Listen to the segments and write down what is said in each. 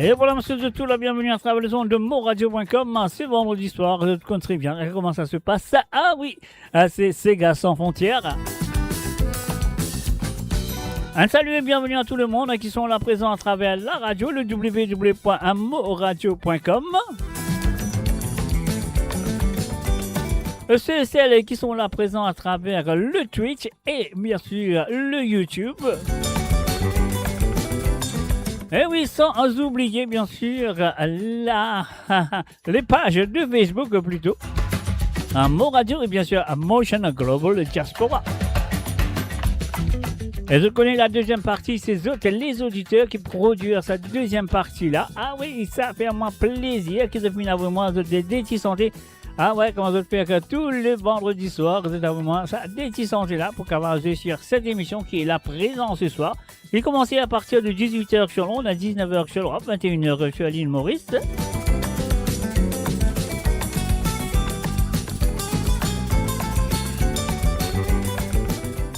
Et voilà, monsieur de tout, la bienvenue à travers les ondes de moradio.com. C'est vendredi soir, je connais très bien comment ça se passe. Ah oui, c'est Sega sans frontières. Un salut et bienvenue à tout le monde qui sont là présents à travers la radio, le www.moradio.com. Ceux et celles qui sont là présents à travers le Twitch et bien sûr le YouTube. Et oui, sans oublier bien sûr les pages de Facebook plutôt. Moradio et bien sûr Motion Global Diaspora. Et je connais la deuxième partie, c'est les auditeurs qui produisent cette deuxième partie-là. Ah oui, ça fait moi plaisir qu'ils aient fini vraiment de détissanter. Ah ouais, comment je fais que tous les vendredis soirs, c'est vraiment ça détissanter là pour qu'avancer sur cette émission qui est là présente ce soir. Il commençait à partir de 18h sur Londres, à 19h sur l'Europe, 21h sur l'île Maurice.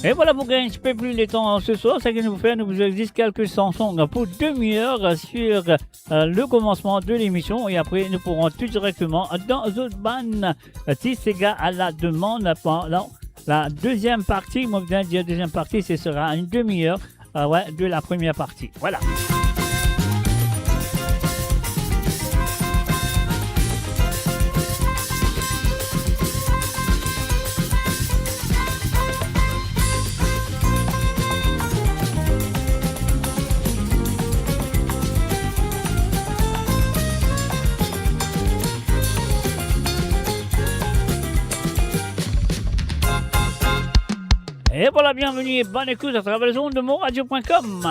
Et voilà, pour gagner un petit peu plus les temps ce soir, ce que nous vous existe quelques chansons pour demi-heure sur le commencement de l'émission. Et après, nous pourrons tout directement dans Zodban, Sega à la demande. Pendant la deuxième partie, moi, je viens de dire deuxième partie, ce sera une demi-heure de la première partie. Voilà. Et voilà, bienvenue et bonne écoute à travers les ondes de moradio.com.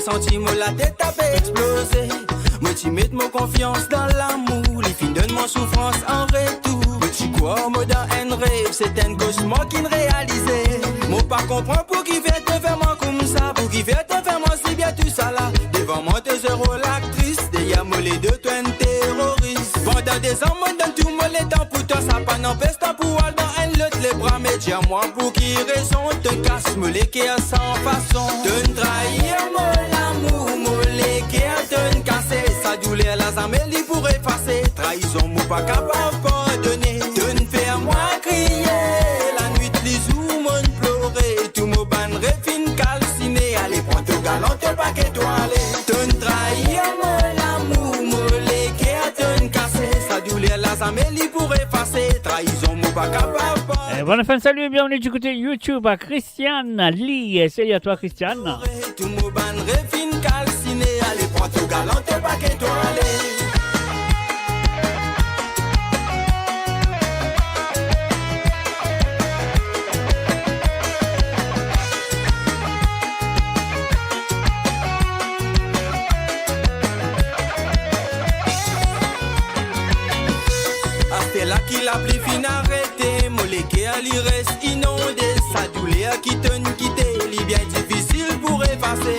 Senti moi la tête a fait exploser. Moi tu mets mon confiance dans l'amour. Les filles donnent mon souffrance en retour. Mais tu crois moi dans un rêve. C'est un cauchemar qui ne réalisait. Moi pas comprendre pour qui fait te faire moi comme ça. Pour qui fait te faire moi si bien tout ça là. Devant moi t'es zéro l'actrice. Derrière moi les deux toi un terroriste. Pendant des ans moi donne tout moi les temps pour toi. Ça pas n'empêche ta pour aller dans un l'autre les bras. Mais dis-moi pour qui raison te casse. Me les cœurs sans façon. Te trahir moi. Sa douleur, la zamélie pour effacer. Trahison, mou pas capable pardonner. De ne faire moi crier. La nuit, les jours, mon pleurer. Tout mon ban refine calciné. Allez, prends ton galant, te pas qu'étoilé. De ne trahir, mon amour, mon léguer, de ne casser. Sa douleur, la zamélie pour effacer. Trahison, mou pas capable pardonner. Bonne fin de salut et bienvenue du côté YouTube à Christiane Lee. Salut à toi, Christiane. Tout mon ban refine calciné. Allez, prends ton galant, te pas qu'étoilé. Là qui l'a plus fin arrêté, mon léguer lui reste inondé. Sa douleur qui te quitté, il bien difficile pour effacer.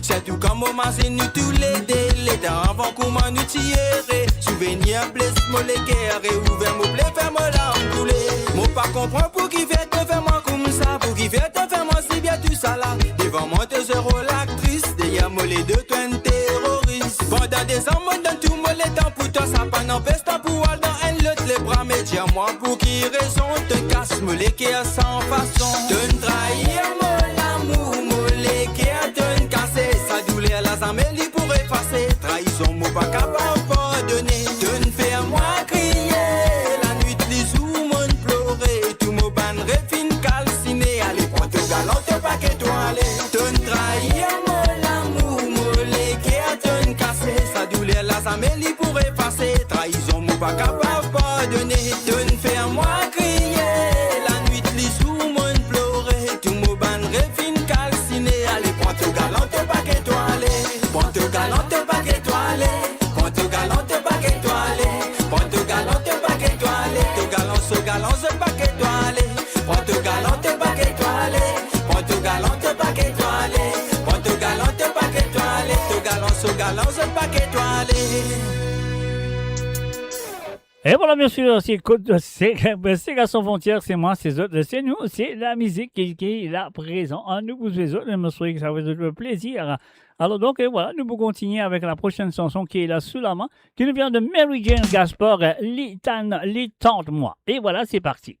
C'est tout comme au matin nous tous les délais. Avant comment nous tirer. Souvenir blesse mon léguer, réouvert mon blé, faire mon larme couler. Moi pas comprendre pour qui fait te faire moi comme ça. Pour qui fait te faire moi si bien tout ça là. Devant moi t'es zéro l'actrice. Derrière moi les deux toi un terroriste. Pendant des ans moi donne tout moi les temps pour toi. Ça pas n'empêche ta pour aller dans un l'autre les bras. Mais dis-moi pour qui raison te casse. Me les cœurs sans façon. De ne trahir mon amour. Me les cœurs de ne casser. Sa douleur la zamélie pour effacer. Trahison moi pas capable pardonner. De ne faire moi crier. La nuit les jours mon pleurer. Tout mon ban refine calciné. Allez prends ton galant te pas qu'étoilé. De ne trahir mon amour. Me les cœurs de ne casser. Sa douleur la zamélie pour effacer. Trahison moi pas capable pardonner. De ne faire moi crier. étoilé. Portugal, on te bague étoilé. Portugal, on te bague étoilé. Tout galant, ce galant, ce bague étoilé. Portugal, on te bague étoilé. Portugal, on te bague étoilé. Portugal, on te bague étoilé. Tout galant, ce galant, ce bague étoilé. Et voilà, bien sûr, c'est Garçons Frontières, c'est moi, c'est autres, c'est nous, c'est la musique qui est là présent. Nous vous les autres, je me souviens que ça va être plaisir. Alors donc, voilà, nous pouvons continuer avec la prochaine chanson qui est là sous la main, qui nous vient de Mary Jane Gaspard, Tente-moi. Et voilà, c'est parti.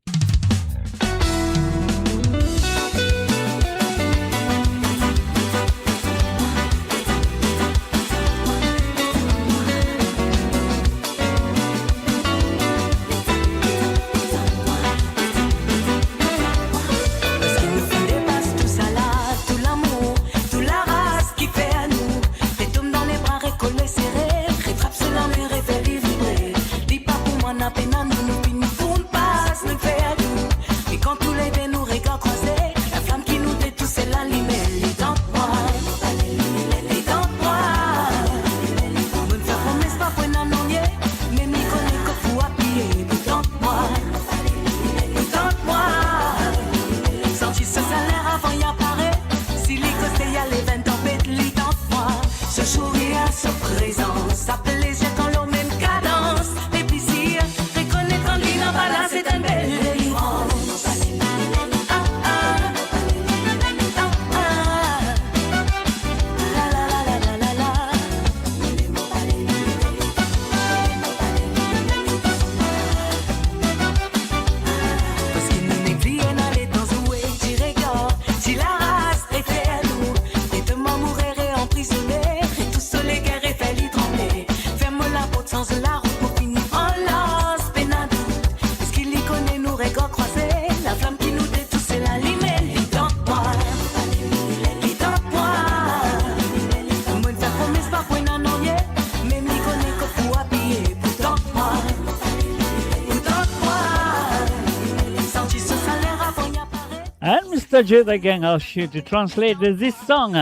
Jay the gang, I'll shoot to translate this song.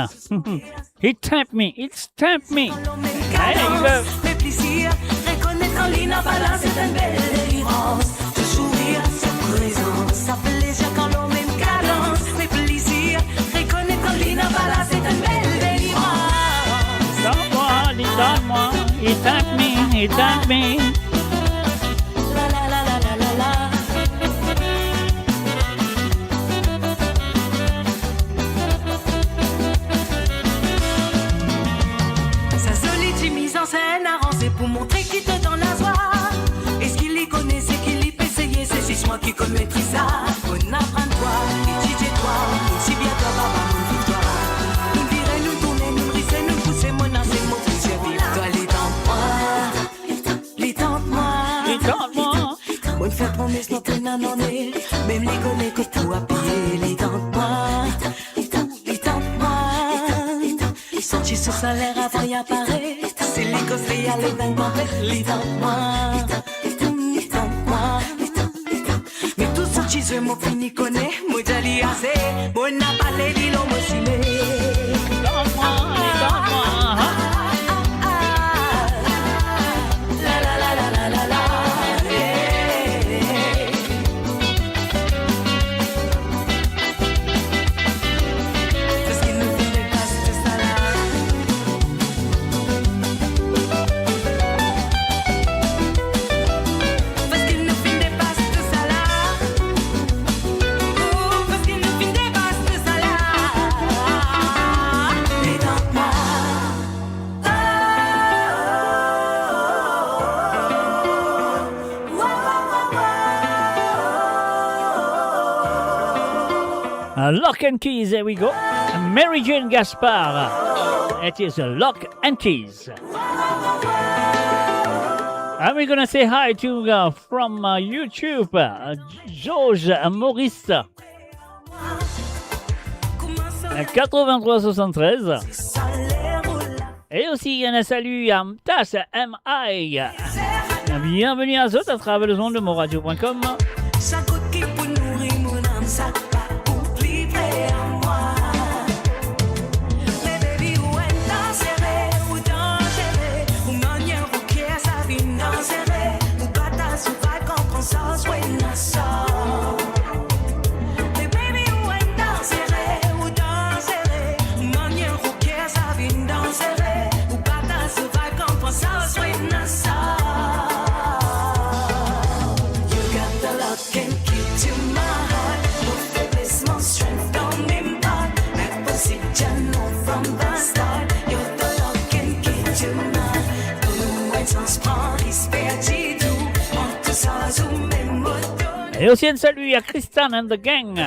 He tapped me, it stamped me. There you go. Donne-moi, he tapped me, he tapped me. Pour montrer qu'il te donne la joie. Est-ce qu'il y connaît, c'est qu'il y peut essayer. C'est juste moi qui connais ça. On apprend toi, et DJ-toi. Si bien toi, papa, mon victoire. Nous virer, nous tourner, nous risser, nous pousser, menacer, mon fils, toi, les tente-moi. On fait promesse, non, plein d'année. Même les connaît que pour appuyer, les tente-moi. Senti ce salaire avant y apparaître. C'est les conseils à l'aide d'un grand les tente-moi. Mais tout ce qui je m'en finis connaît. Moi j'allais assez. Bon n'a pas les villes au mociné. Tente-moi. Lock and Keys, there we go. Mary Jane Gaspard. It is Lock and Keys. And we're going to say hi to from YouTube, George Maurice. 8373. Et aussi un salut à Mtas MI. Bienvenue à Zot à travers le son de moradio.com. Et aussi un salut à Christian and the gang.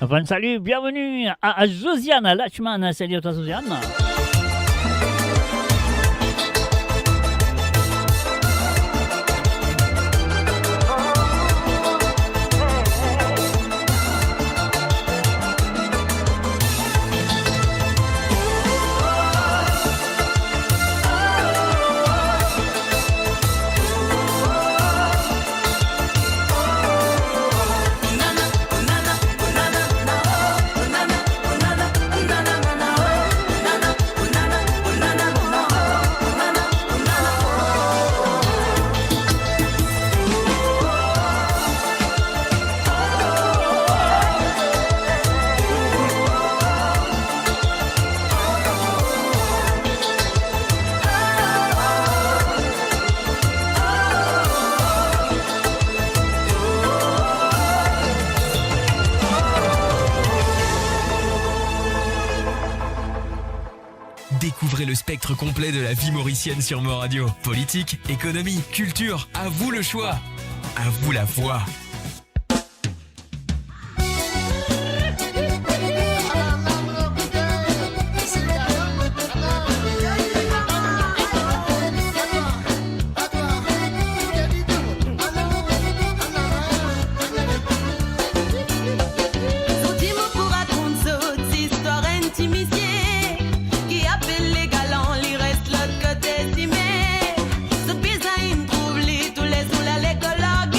Enfin, salut, bienvenue à Josiane Lachman. Salut à toi, Josiane. Découvrez le spectre complet de la vie mauricienne sur Mo Radio. Politique, économie, culture, à vous le choix. À vous la voix. Tous les sous la l'écologue.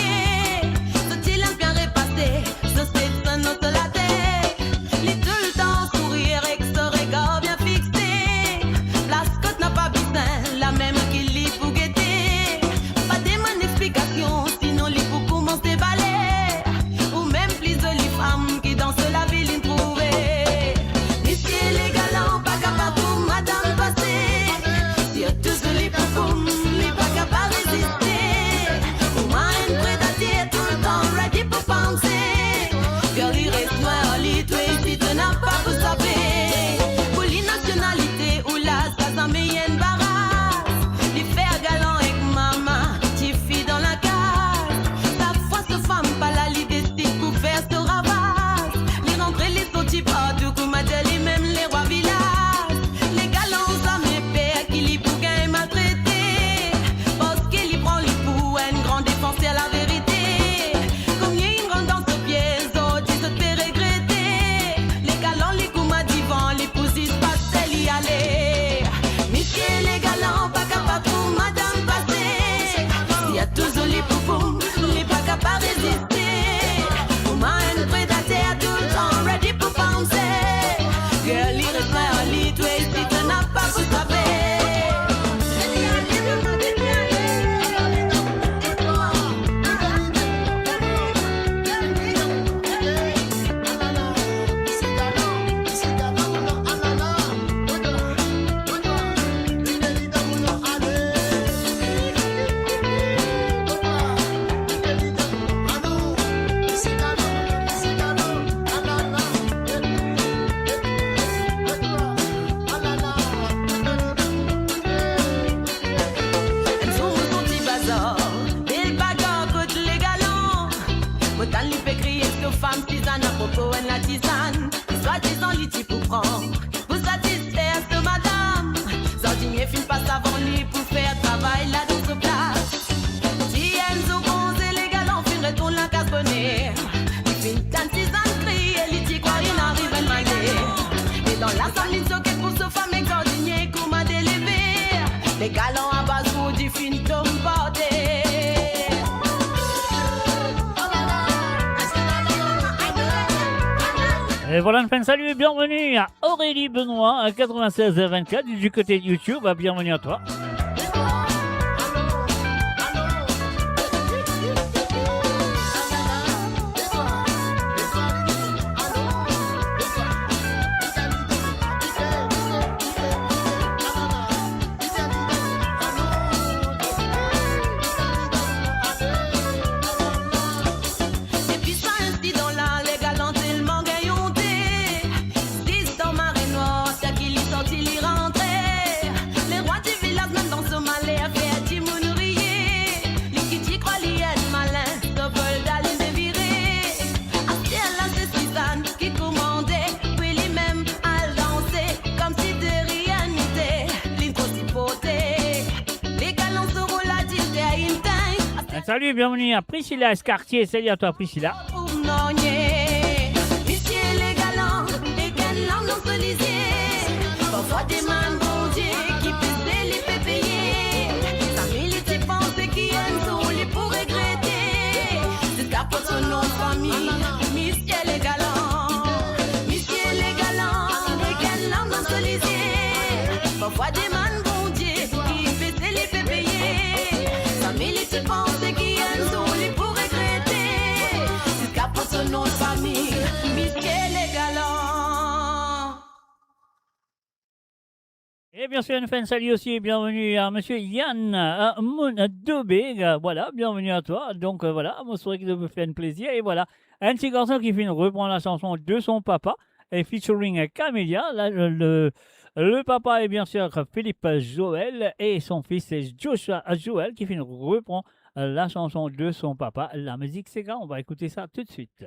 la tisane, soi-disant liti pour prendre. Pour satisfaire ce madame, Zordinier file passe avant lui pour faire travail là d'autre place. Si Enzo Gonze les galants fin retourne la casse bonnet. Il fin tant tisane crie et liti quoi il n'arrive à maler. Et dans la salle il s'occupe pour ce femme et Zordinier qu'on m'a délevé. Les galants à base pour du fin tombe porté. Et voilà, une fin de salut et bienvenue à Aurélie Benoît à 96-24 du côté de YouTube. Bienvenue à toi. Salut, bienvenue à Priscilla Escartier. Salut à toi, Priscilla. Parfois des mains bon Dieu qui pèsent les pépayés. Ça milite pensées qui ont les pour regretter. C'est qu'à pour son nom de famille, Monsieur les galants. Monsieur les galants, et qu'elle lance dans ce lycée. Parfois des mains bon Dieu qui pèsent les pépayés. Ça milite pensées qui ont les pour regretter. C'est qu'à pour son nom de famille, Monsieur les galants. Et bien sûr, une fin de salut aussi et bienvenue à monsieur Yann Moundobé. Voilà, bienvenue à toi. Donc voilà, moi, c'est vrai que ça me fait un plaisir. Et voilà, un petit garçon qui reprend la chanson de son papa et featuring Camélia. Là, le papa est bien sûr Philippe Joël et son fils c'est Joshua Joël qui reprend la chanson de son papa. La musique c'est grand, on va écouter ça tout de suite.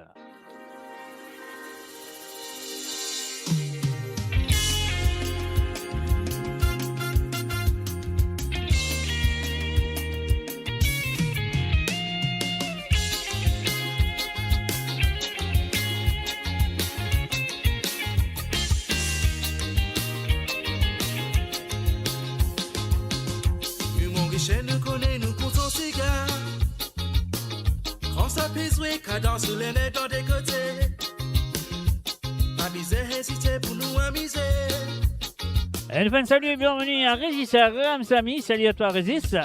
Nous connaît nous pour son cigare. Quand ça pisse, oui, cadence sous les nez dans des côtés. Amuser, hésiter pour nous amuser. Une fin de salut et bienvenue à Régis Ramsamy. Salut à toi Régis.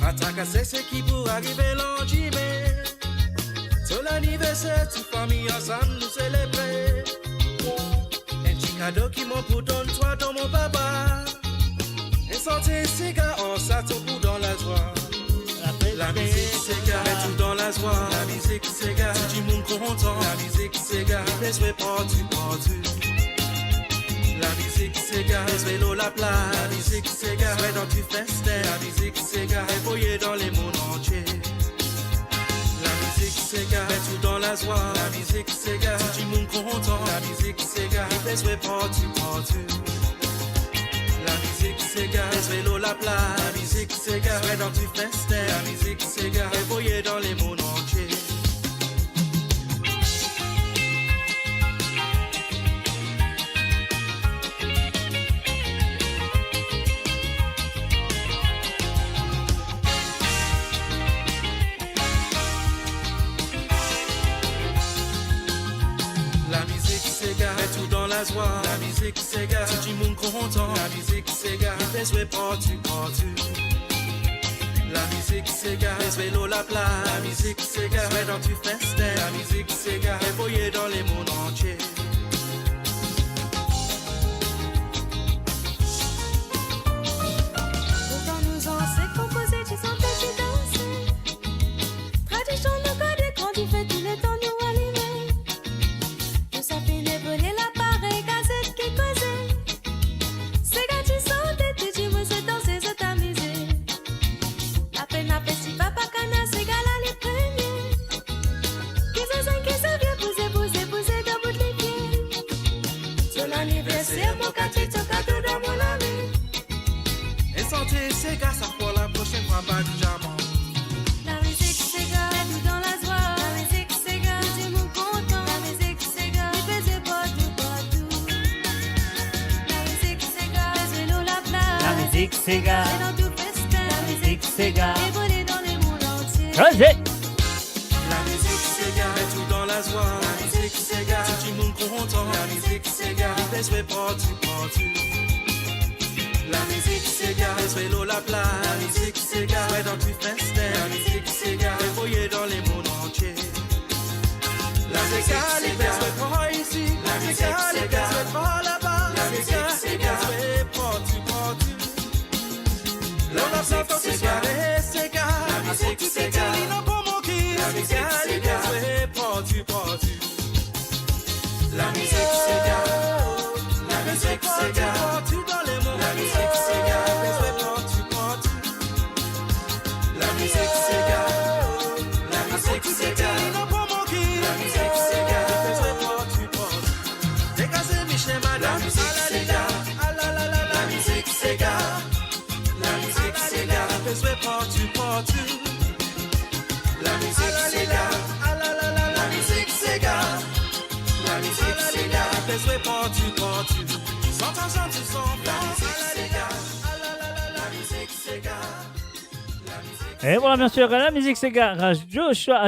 Attaque, c'est ce qui pourrait arriver l'enjimé. Sur l'anniversaire, toute famille ensemble nous célébrer. Un petit cadeau qui m'en pour donne toi dans mon papa. Et santé, cigare, on s'attend pour dans la joie. La musique, cigare, met tout dans la joie. La musique, cigare, tout le monde content. La musique, cigare, les souhaits partout. La musique, cigare, les vélos, la plage. La musique, cigare, souhaits dans du festin. La musique, cigare, évoyée dans les mondes entiers. La musique, cigare, met tout dans la joie. La musique, cigare, tout le monde content. La musique, cigare, les souhaits partout. La musique s'égare, les vélos, la plage. La musique s'égare, ouais, dans du festin. La musique s'égare, évoyée dans les mondes entiers. La musique s'égare, met tout dans la joie. La musique s'égare, tout le monde content. La musique s'égare, les souhaits partout. La musique s'égare, les vélos, la plage. La musique s'égare, ouais, dans du festin. La musique s'égare, évoyée dans les mondes entiers. Autant nous en sait composer, tu sentais, tu dansais. Tradition de code, quand tu fais tous les temps, nous allumer. Tout ça finit voler l'appareil, cassette qui causait. C'est quand tu sentais, tu dis, moi c'est danser, c'est t'amuser. La peine à si papa cana, c'est gala les premiers. Qui se sent, qui se vient, pousser. c'est mon quartier, ton cadeau dans mon ami. Et santé, c'est gars, ça pour la prochaine fois, pas du diamant. La musique, c'est gars, tout dans la joie. La musique, c'est gars, tout le monde content. La musique, c'est gars, il faisait partout, partout. La musique, c'est gars, c'est l'eau, la plage. La musique, c'est gars. C'est dans tout festin. La musique, c'est gars. Et volé dans les mondes entiers. Vas-y. La musique, c'est gars, met tout dans la joie. La musique, c'est gars, tout le monde content. La musique, c'est gars, il fait jouer partout, partout. La musique, c'est gars, fait l'eau, la plage. La musique, c'est gars, ouais, dans tout festin. La musique, c'est gars, fait voyer dans les mondes entiers. La musique, c'est gars, fait pas ici. La musique, c'est gars, fait pas là-bas. La musique, c'est gars, fait partout, partout. La musique, c'est gars, c'est gars. La musique, c'est gars. La musique, c'est gars, fait partout, partout. La musique, c'est gars. La musique, c'est gars. Partout dans les mondes. La musique, c'est gars, fait partout, partout. La musique, c'est gars. La musique, c'est gars. La musique, c'est gars, fait partout, partout. Dégagez Michel, madame. La musique, c'est gars. La musique, c'est gars. La musique, c'est gars, fait partout, partout. La musique, c'est gars. La musique, c'est gars. La musique, c'est gars, fait jouer partout, partout. Sans argent, tu sens pas. La musique, c'est gars. La musique, c'est gars. Et voilà, bien sûr, la musique, c'est gars.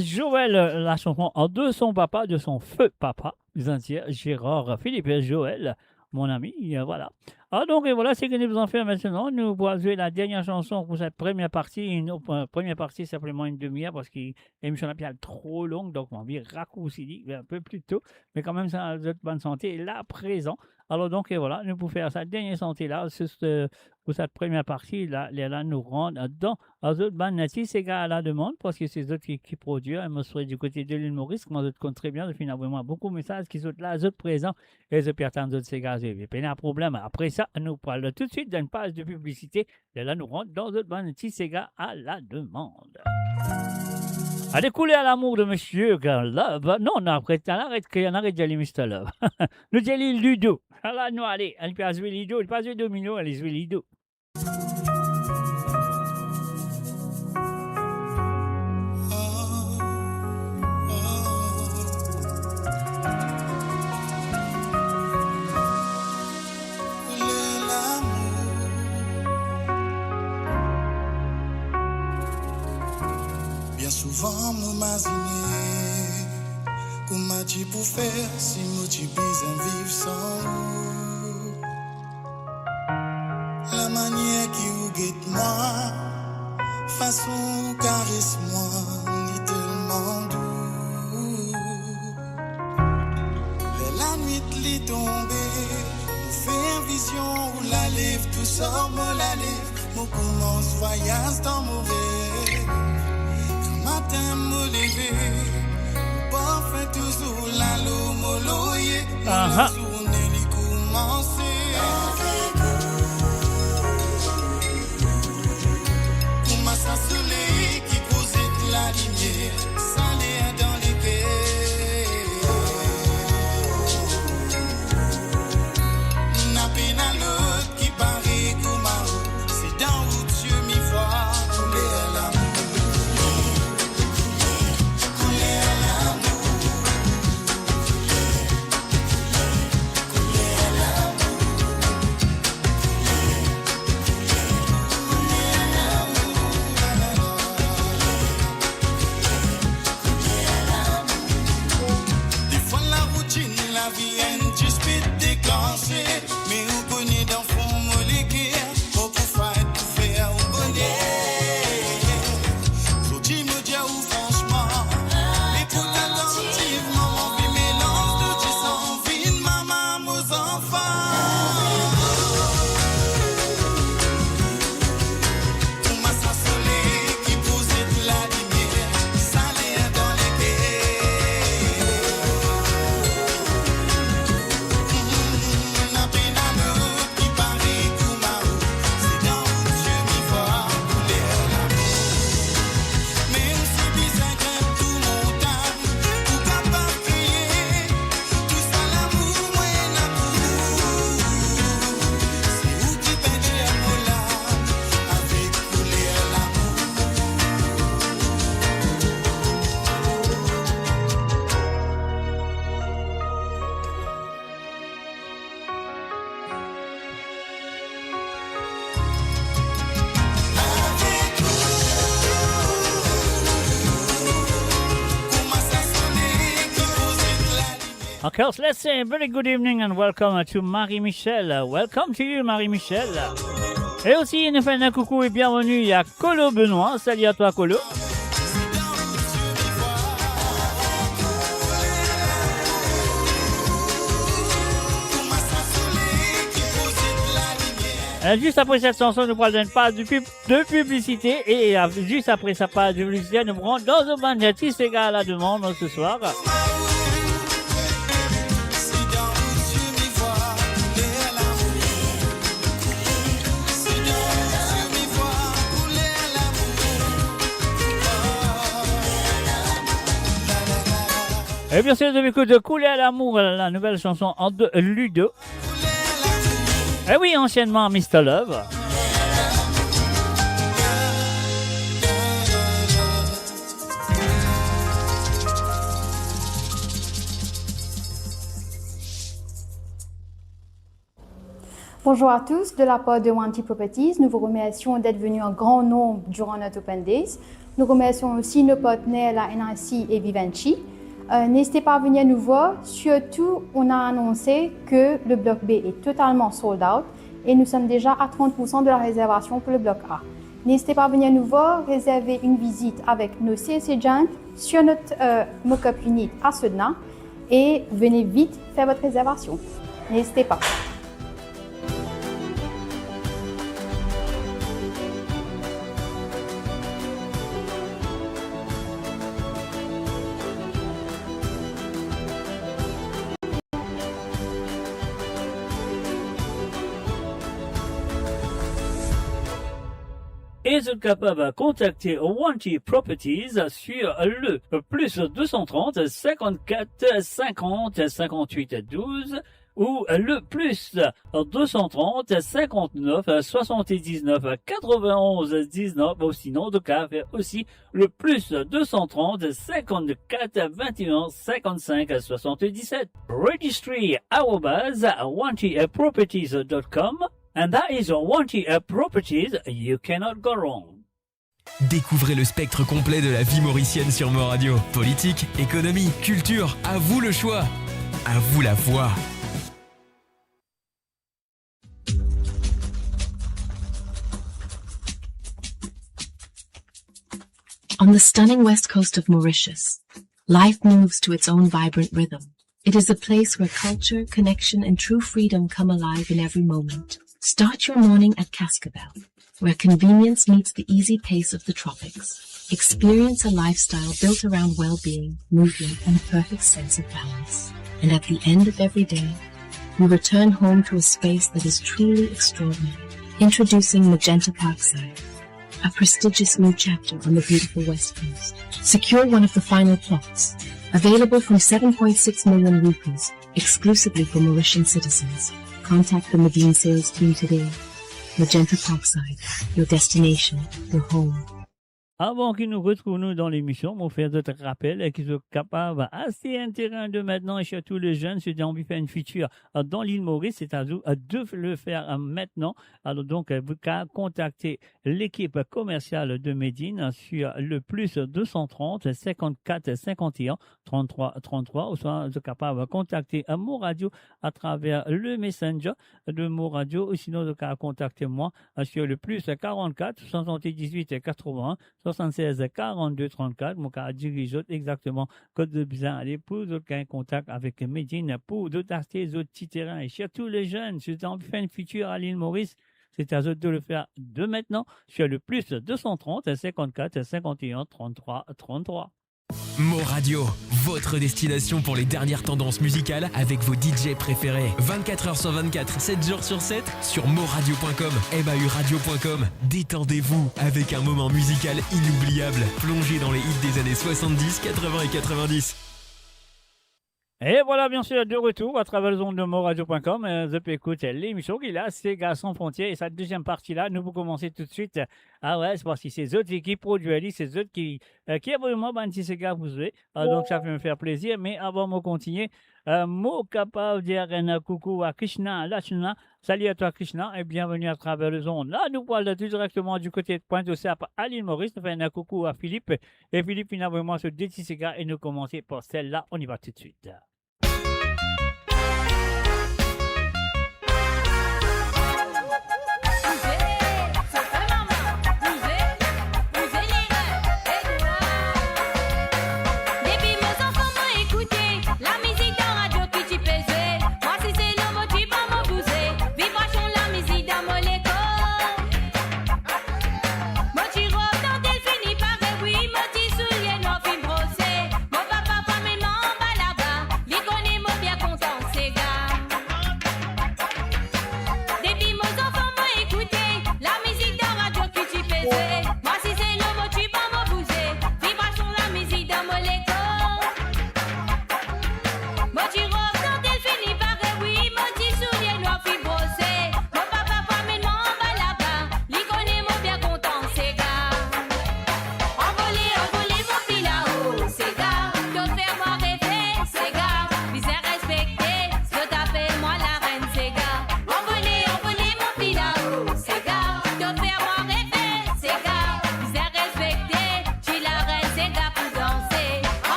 Joël, la chanson de son papa, de son feu papa, les entiers, Gérard Philippe et Joël, mon ami, voilà. Ah, donc, et voilà, c'est ce que nous allons faire maintenant. Nous allons jouer la dernière chanson pour cette première partie. Une première partie, simplement une demi-heure, parce que l'émission est trop longue, donc on va raccourcir un peu plus tôt. Mais quand même, ça a de bonne santé là, présent. Alors, donc, et voilà, nous pouvons faire cette dernière santé-là, pour cette première partie, là, nous rendre dans les autres bandes, c'est gars à la demande, parce que c'est eux qui produisent. Moi, je serai du côté de l'île Maurice, moi, je compte très bien, je finis vraiment beaucoup de messages qui sont là, les autres présents, et je perds d'autres ces gars. Il n'y a pas de problème. Après ça, nous parlons tout de suite d'une page de publicité. Et là, nous rentrons dans notre bande c'est gars à la demande. Allez couler à l'amour de monsieur Love. Non, on arrête d'aller Mr. Love. Nous disons Ludo. Alors, nous, allez, elle peut jouer Ludo, elle peut jouer Domino, elle joue Ludo. Souvent m'imaginer comment tu peux faire si nous tu besoin vivre sans nous. La manière qui vous guette moi, façon caresse moi, ni tellement doux. La nuit li tombée, nous fait une vision où la lève, tout sort mon la lève, mon commence voyage dans mon rêve. Matin me lever, pas fait toujours la l'eau moloyer, la journée li commencer. Comment ça soleil qui cause la lumière, s'aller dans les quais. N'a peine à l'autre qui paraît comme un haut, c'est dans où Dieu m'y voit, couler à l'amour. Mais on connaît dans fond molécule, on peut faire tout faire au bonnet. Faut dire me dire où franchement, écoute attentivement, on vit mélange de tes envies de maman aux enfants. Pour ma soleil qui pose de la lumière, ça l'air dans les quais. N'a peine à l'autre qui paraît Of course, let's say a very good evening and welcome to Marie-Michel. Welcome to you, Marie-Michel. Et aussi, nous faisons un coucou et bienvenue. Il y a Colo Benoît. Salut à toi, Colo. Juste après cette chanson, nous parlons pas de publicité et juste après sa page de publicité, nous prenons dans le bandit, c'est gars à la demande ce soir. Et bien sûr, de l'écoute de Couler à l'amour, la nouvelle chanson de Ludo. Eh oui, anciennement Mr. Love. Bonjour à tous, de la part de Wanty Properties, nous vous remercions d'être venus en grand nombre durant notre Open Days. Nous remercions aussi nos partenaires, la NRC et Vivendi. N'hésitez pas à venir nous voir. Surtout, on a annoncé que le bloc B est totalement sold out et nous sommes déjà à 30% de la réservation pour le bloc A. N'hésitez pas à venir nous voir, réserver une visite avec nos CSC Agents sur notre mock-up unit à Sedna et venez vite faire votre réservation. N'hésitez pas. Et vous êtes capable de contacter Wanty Properties sur le plus 230 54 50 58 12 ou le plus 230 59 79 91 19 ou sinon de cas aussi le plus 230 54 21 55 77 registry@wantyproperties.com. And that is Wanty Properties, you cannot go wrong. Découvrez le spectre complet de la vie mauricienne sur Mo Radio. Politique, économie, culture, à vous le choix. À vous la voix. On the stunning west coast of Mauritius, life moves to its own vibrant rhythm. It is a place where culture, connection, and true freedom come alive in every moment. Start your morning at Cascabel, where convenience meets the easy pace of the tropics. Experience a lifestyle built around well-being, movement, and a perfect sense of balance. And at the end of every day, you return home to a space that is truly extraordinary. Introducing Magenta Parkside, a prestigious new chapter on the beautiful West Coast. Secure one of the final plots, available from 7.6 million rupees, exclusively for Mauritian citizens. Contact the Medine sales team today. Magenta Parkside, your destination, your home. Avant qu'ils nous retrouvent nous dans l'émission, on fait d'autres rappels qu'ils sont capables assez intéressants de maintenant et surtout les jeunes, ceux qui ont envie de faire une feature dans l'île Maurice, c'est à vous de le faire maintenant. Alors donc, vous pouvez contacter l'équipe commerciale de Medine sur le plus 230 54 51 33 33 ou soit vous êtes capable de contacter Mo Radio à travers le Messenger de Mo Radio ou sinon vous pouvez contacter moi sur le plus 44 78 81 76 42 34. Mon cas dirige exactement code de besoin aller pour d'autres qui ont contact avec Medine pour d'autres acheter d'autres petits terrains et surtout les jeunes si vous avez envie de faire une future à l'île Maurice, c'est à eux de le faire de maintenant sur le plus 230 54 51 33 33. Mo Radio, votre destination pour les dernières tendances musicales avec vos DJ préférés. 24h sur 24, 7 jours sur 7 sur moradio.com, mahuradio.com. Détendez-vous avec un moment musical inoubliable. Plongez dans les hits des années 70, 80 et 90. Et voilà, bien sûr, de retour à travers le zone de moradio.com. Vous pouvez écouter l'émission qui est là, c'est Gars sans frontières. Et cette deuxième partie-là, nous vous commencer tout de suite. Ah ouais, c'est parce que c'est eux qui produisent, c'est eux qui est vraiment un petit cigare vous avez. Donc ça fait me faire plaisir. Mais avant de continuer, moi capable de dire un coucou à Krishna Lachna. Salut à toi Krishna et bienvenue à travers le zone. Là, nous parlons tout directement du côté de Pointe-aux-Cerfs à l'île Maurice. Nous faisons un coucou à Philippe. Et Philippe, il a vraiment ce deux petits cigares et nous commencer par celle-là. On y va tout de suite.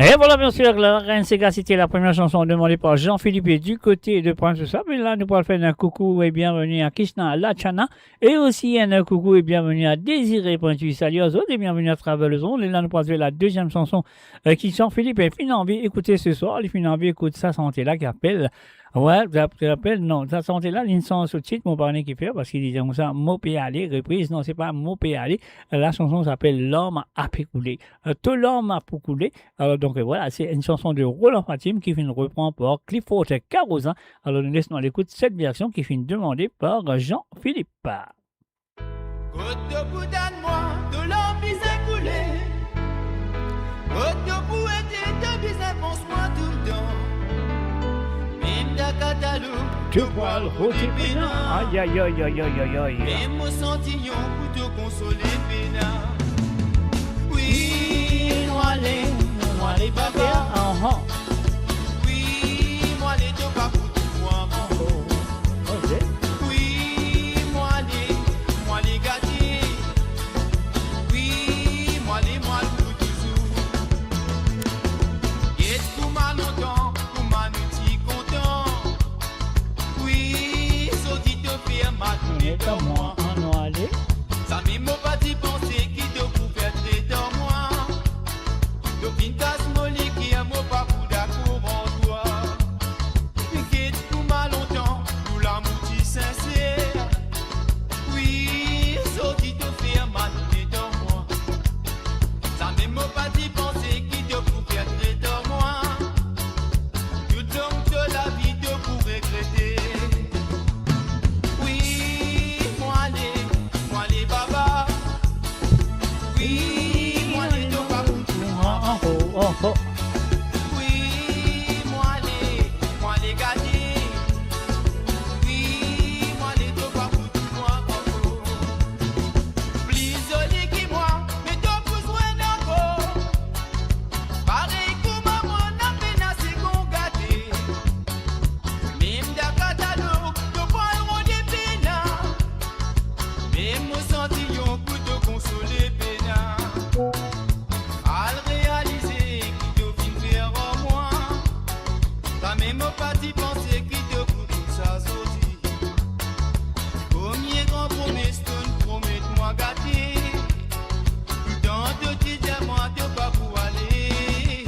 Et voilà, bien sûr, la Reine Sega, c'était la première chanson demandée par Jean-Philippe et du côté de Prince-Sab. Et là, nous pourrons faire un coucou et bienvenue à Krishna Lachana. Et aussi un coucou et bienvenue à Désiré Pointu. Salut aux autres et bienvenue à Travel Zone. Et là, nous pourrons faire la deuxième chanson qui Jean-Philippe et Finenvie écouter ce soir. Les Finenvie écoutent sa santé là qui appelle. Ouais, tu appelles, non, sa santé là, l'instance au titre, mon parrain qui fait, parce qu'il disait comme ça, mot aller, reprise, non, c'est pas mot aller. La chanson s'appelle L'homme a pécoulé. Tout l'homme a pécoulé. Alors, donc, voilà, c'est une chanson de Roland Fatim qui finit reprend par Clifford Carosin. Alors, nous laissons à l'écoute cette version qui finit demandée par Jean-Philippe. Côte debout donne-moi, tout l'homme bise coulé. Côte debout était de bise, pense-moi tout le temps. Même d'un catalogue, tu vois le rôti pénin. Aïe, aïe, aïe, aïe, aïe, aïe. même au sentillon pour te consoler pénin. Oui, moi les papa. Oui, moi les deux pas pour tout moi. Oui, moi les gâtés. Oui, moi pour toujours. Et tout m'a longtemps, tout m'a nous content. Oui, saudi te faire ma tournée dans moi. Ça m'est pas d'y penser qui te pouvait être dans moi. Donc une tasse molly qui a mot pas pour d'accord en toi. Qui tout m'a longtemps, tout l'amour qui sincère. Oui, saudi te faire ma tournée dans moi. Ça m'est pas d'y penser qui te pouvait être dans moi. Tout donc de la vie te pour regretter. Oui, moi les babas. Oui, moi les deux babas. Oui, moi les gâtés. Oui, moi les deux babas pour moi encore. Plus joli que moi, mais toi pour soin encore. Pareil comme maman n'a peine à se gâter. Même d'un catalogue, te parleront des peines. Même au sentillon pour te consoler peine. À le réaliser qui te fin faire en moi. T'as même pas d'y penser qui te coûte tout ça sorti. Premier grand promesse, promets-moi gâter. Dans de tes diamants, t'es pas pour aller.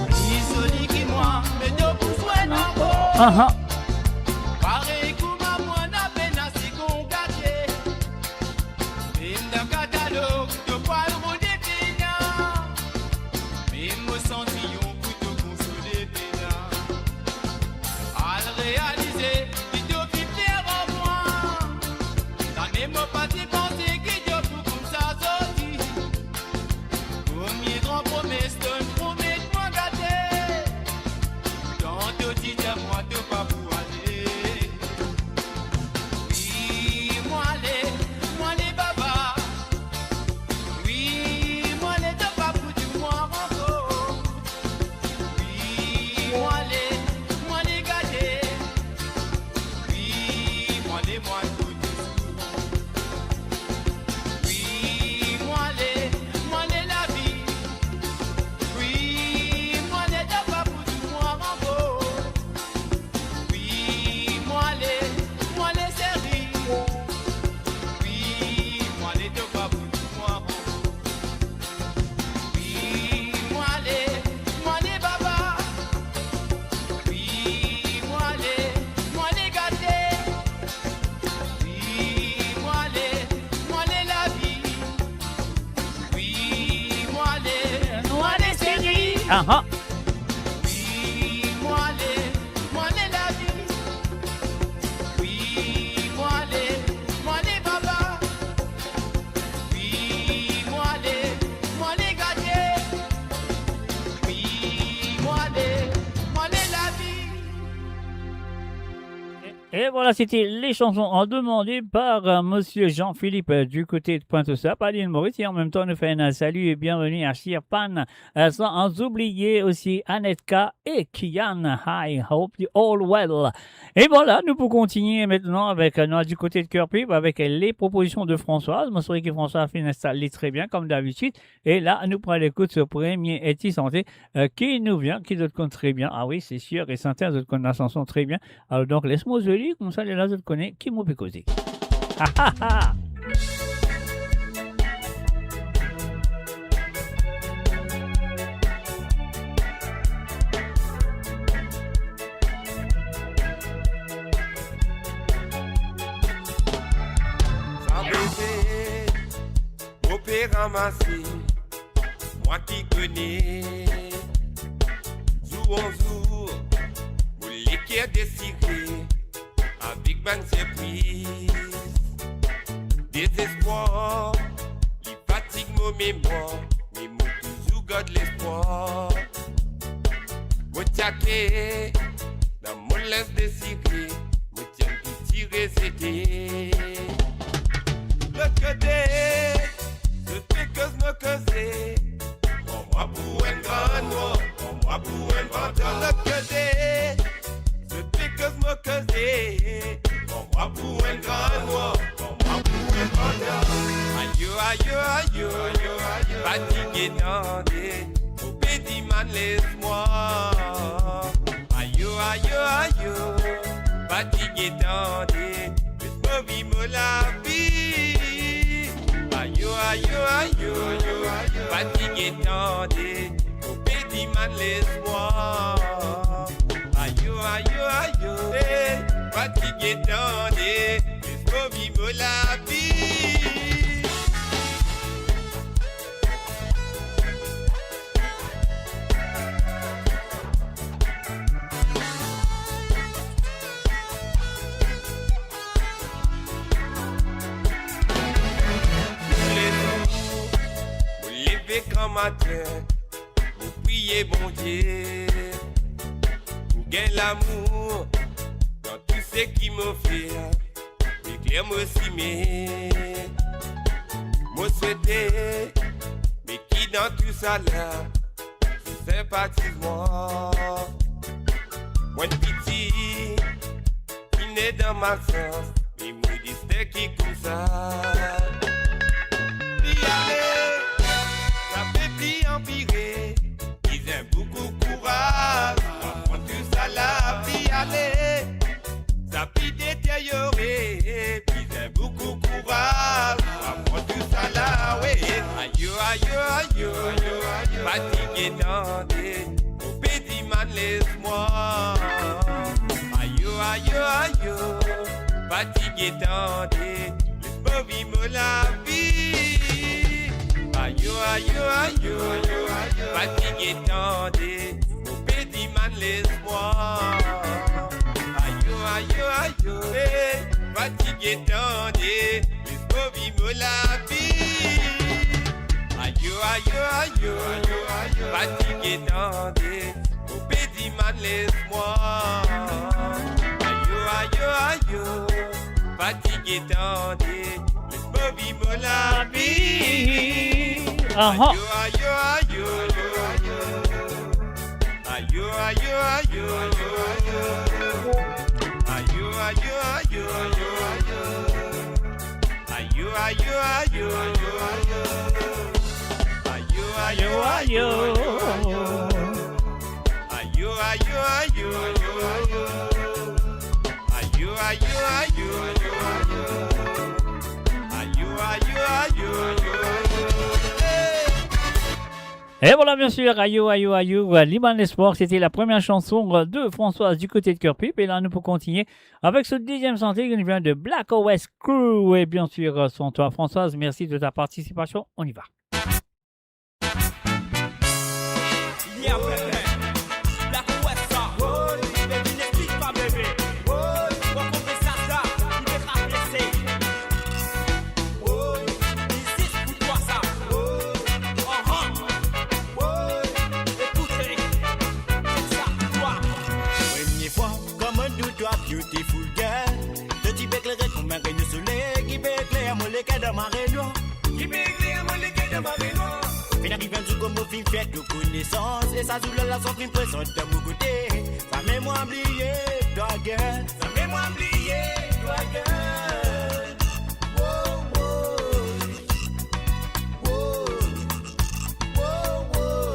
Isolé qui moi, mais t'as besoin encore. Pareil comme moi, n'a peine à se gâter. Même d'un catalogue, te parleront des peines. Même au sentillon pour te consoler peine. À le réaliser, qui te fit faire en moi. T'as même pas d'y penser qui te fout comme ça sorti. Premier grand promesse, promets-moi gâter. Dans te dis à moi de pas pour aller. Oui, moi les babas. Oui, moi les deux pas pour du moi encore. Oui, moi les gâtés. Oui, moi pour toujours. Oui, moi la vie. Oui, moi les deux pas pour du moi encore. Oui, moi les séries. Oui, moi les deux pas pour du moi encore. Oui, moi les babas. Oui, moi les gâtés. Oui, moi la vie. Oui, moi les séries. Oui, moi la vie. Oui, moi les babas. Oui, moi les gâtés. Oui, moi la vie. Et voilà, c'était les chansons demandées par Monsieur Jean-Philippe du côté de Pointe-aux-Sapes, à l'île Maurice. Et en même temps, nous fait un salut et bienvenue à Shirpan, sans oublier aussi Anetka et Kian. I hope you all well. Et voilà, nous pouvons continuer maintenant avec du côté de Cœur Pipe avec les propositions de Françoise. Moi, c'est vrai que Françoise a fait installer très bien, comme d'habitude. Et là, nous prenons l'écoute ce premier Eti Santé qui nous vient, qui d'autres compte très bien. Ah oui, c'est sûr, et certains autres connaissent la chanson très bien. Alors donc, laisse-moi joli, comme ça, les autres connaissent qui m'ont pu causer. Ha ha ha! Ramasser, moi qui connais, jour en jour, mon l'équerre désiré, avec bonne surprise, désespoir, il fatigue mon mémoire, mais moi toujours garde l'espoir. Moi tchaké, dans mon laisse désiré, moi tiens tout tirer c'était. Le côté. Que me causer, prends-moi pour un grand noir, prends-moi pour un venteur le cadet. Je fais que me causer, prends-moi pour un grand noir, prends-moi pour un venteur. Aïe, aïe, aïe, aïe, fatigué dans au petit man laisse-moi. Aïe, aïe, aïe, fatigué dans laisse-moi vivre la vie. Aïe, aïe, aïe, fatigué tendez, au petit man laisse-moi. Aïe, aïe, aïe, fatigué tendez, laisse-moi vivre la vie. Grand matin, vous priez bon Dieu, vous gagnez l'amour dans tout ce qui me fait, éclaire moi aussi mais moi souhaiter, mais qui dans tout ça là, je sympathise moi, moi une pitié qui n'est dans ma sens, mais moi dis qui comme ça. Empiré, ils aiment beaucoup courage, prends tout ça la vie aller, ça peut détériorer, ils aiment beaucoup courage, prends tout ça la ouais, aïe aïe aïe aïe, fatigué tendez, au petit man laisse-moi, aïe aïe aïe, fatigué tendez, laisse-moi vivre la vie. Aïe, aïe, aïe, fatigué tendez, mon petit man laisse-moi. Aïe, aïe, aïe, fatigué tendez, laisse-moi vivre la vie. Aïe, aïe, aïe, fatigué tendez, mon petit man laisse-moi. Aïe, aïe, aïe, fatigué tendez, laisse-moi vivre la vie. Uh-huh. Aïe, aïe, aïe, aïe, aïe, aïe, Et voilà, bien sûr, Ayo, Ayo, Ayo, Liban Espoir, c'était la première chanson de Françoise du côté de Cœur Pipe. Et là, nous pouvons continuer avec ce deuxième santé qui nous vient de Black OS Crew. Et bien sûr, son toi, Françoise, merci de ta participation. On y va. Yeah, baby. Black OS, baby, n'explique pas, baby. Pour comprendre ça, il est pas blessé. Ici, pour toi, ça. Beautiful girl, marinois. Fin arrive un jour comme au film fait de connaissance. Et ça joue la sortie présente de mon côté. Ça met moi oublié, toi gueule. Ça met moi oublié, toi gueule. Wow, wow. Wow. Wow, wow.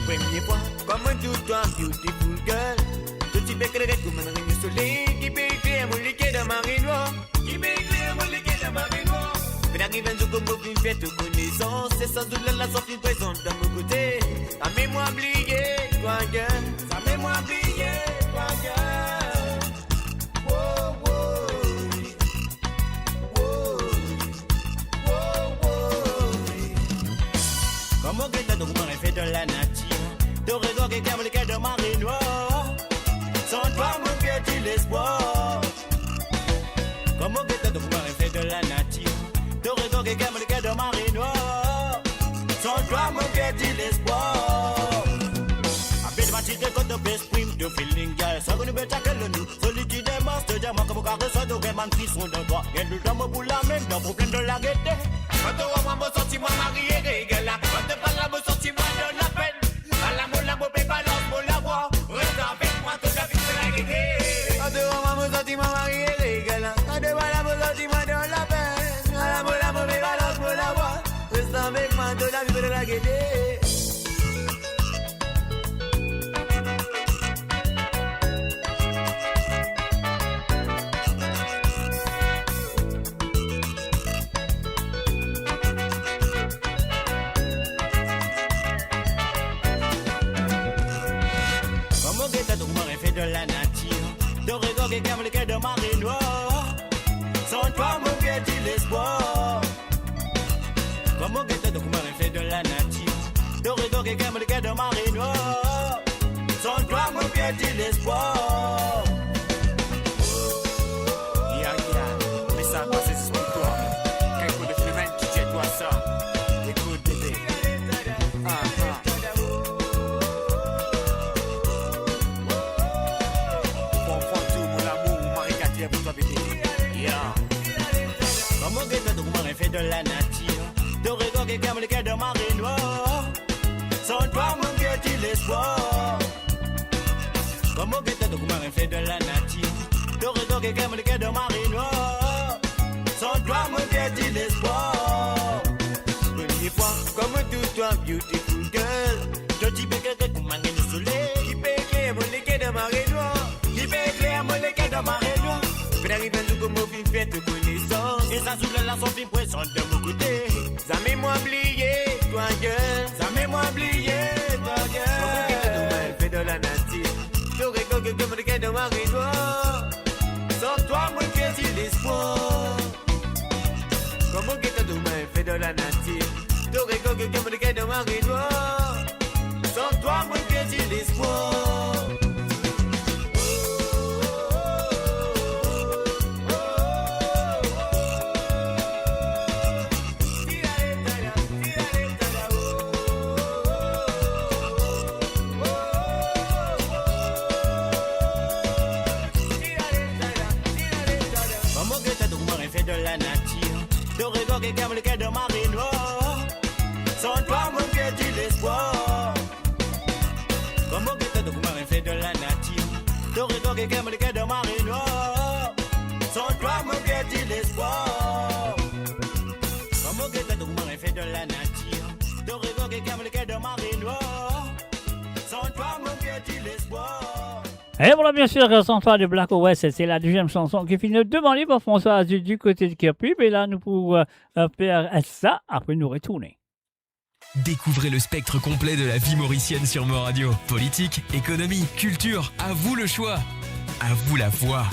Premier point, comme un tout toi, beautiful girl. Tout type de crête comme un ring soleil. Qui peut écrire mon liquide de marinois. Qui peut écrire mon liquide de marinois. Fin arrive un jour comme au film fait de connaissance. Et ça joue la sortie présente de mon côté. Ça met moi oublié, toi gueule. Ça met moi oublié, toi gueule. Wow, wow. Wow. Wow, wow. Comme au guetta de roman fait de la nature. De raison qui calme le cœur de marinois. Sans toi mon cœur dit l'espoir. Comme au guetta de roman fait de la nature. De raison qui calme le cœur de marinois. Sans toi mon cœur dit l'espoir. Appelle ma petite côte de prime de feeling girl. Ça connaît bien que le nous. Celui qui démarre te diamant comme carré ça de man qui sont dans toi. Et le temps pour la même dans problème de la gaieté. Quand tu vois mon sentiment marié régal. Quand tu parles mon sentiment de la peine. À la moule balance pour la voix. Reste avec moi toute la vie de la gaieté. Quand tu vois mon sentiment marié régal. Quand tu parles mon sentiment de la peine. À la moule balance pour la voix. Reste avec moi toute la vie de la gaieté. De la nature, de raison qui calme le cœur de marinois. Sans toi mon cœur dit l'espoir. Comme au guetta de Kumar fait de la nature, de raison qui calme le cœur de marinois. Sans toi mon cœur dit l'espoir. Ya mais ça passe c'est pour toi. Quel coup de flemmène tu sais toi ça. Écoute bébé. De la nature, de raison qui calme le cœur de marinois. Sans toi mon cœur dit l'espoir. Comme au guetta de Kumar fait de la nature, de raison qui calme le cœur de marinois. Sans toi mon cœur dit l'espoir. Première fois, comme tout toi beautiful girl. Je dis que quelqu'un comme un soleil qui peut éclairer mon liquide de marinois. Qui peut éclairer mon liquide de marinois. Puis arrive un jour comme au film fait de connaissance. Et ça soulève la sortie présente de mon côté. Ça met moi oublié, toi gueule. Ça met moi oublié, toi gueule. Comme au guetta de mal fait de la nature. J'aurais coqué comme le cœur de marinois. Sans toi mon cœur dit l'espoir. Comme au guetta de mal fait de la nature. J'aurais coqué comme le cœur de marinois. Sans toi mon cœur dit l'espoir. De la nature, de raison qui calme le cœur de marinois. Sans toi mon cœur dit l'espoir. Comme au guetta de Kumar fait de la nature, de raison qui calme le cœur de marinois. Sans toi mon cœur dit l'espoir. Comme au guetta de Kumar fait de la nature, de raison qui calme le cœur de marinois. Sans toi mon cœur dit l'espoir. Et voilà, bien sûr, sans toi de Black West, c'est la deuxième chanson qui finit demandée par François du côté de Kirpub. Et là, nous pourrons faire ça après nous retourner. Découvrez le spectre complet de la vie mauricienne sur Mo Radio. Politique, économie, culture, à vous le choix. À vous la voix.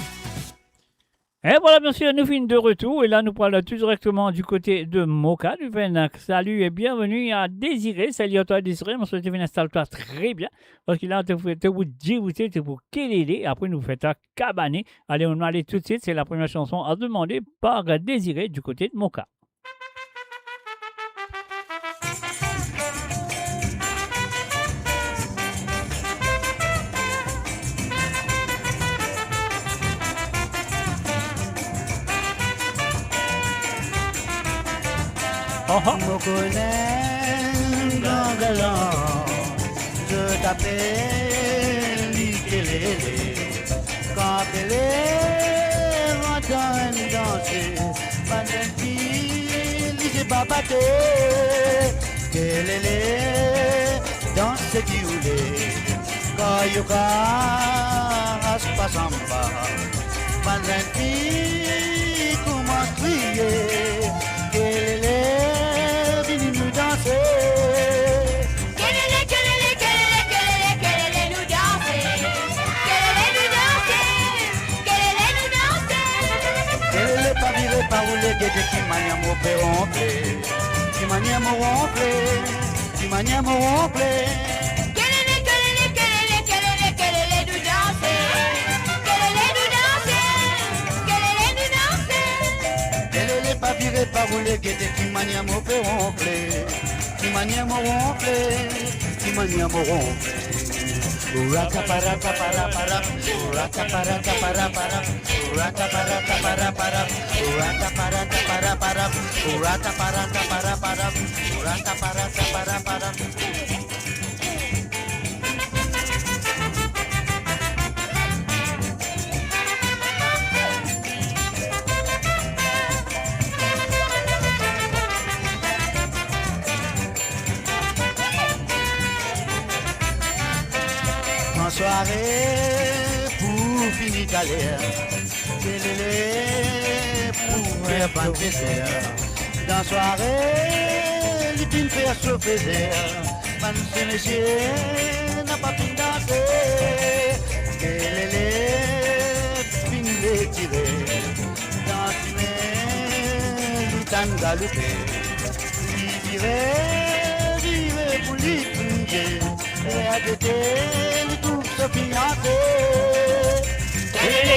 Et voilà, bien sûr, nous finissons de retour. Et là, nous parlons tout directement du côté de Moka, du Vénac. Salut et bienvenue à Désiré. Salut à toi, Désiré. On se dit, installe-toi très bien. Parce que là, tu vous dérouter, tu vous kéléler. Après, nous faisons cabaner. Allez, on va aller tout de suite. C'est la première chanson à demander par Désiré du côté de Moka. me connais dans galant, je t'appelle Likelele. Quand elle est entend danser, pendant qu'il dit pas battre, Kelele danse qui roule, quand yoga pas samba, pendant qu'il commence à crier, Kelele vient nous danser. Pas rouler que qui manière mon père ronflé, qui manière mon ronflé, qui manière mon ronflé. Kelele nous danser, kelele nous danser, kelele nous danser. Kelele pas viré, pas rouler que qui manière mon père ronflé, qui manière mon ronflé, qui manière mon ronflé. Uraka paraka para para, uraka paraka para para, uraka paraka para para, uraka paraka para para, uraka paraka para para, uraka paraka para para. En soirée, pour finir galère, Kelele pour faire pas de dessert. Dans soirée, les pines faire chauffer d'air. Monsieur, monsieur, n'a pas pu danser. Kelele, pine les tirer. Dans tuer, l'outan galopé. Il dirait pour lui plier. Et à côté, se fiancer.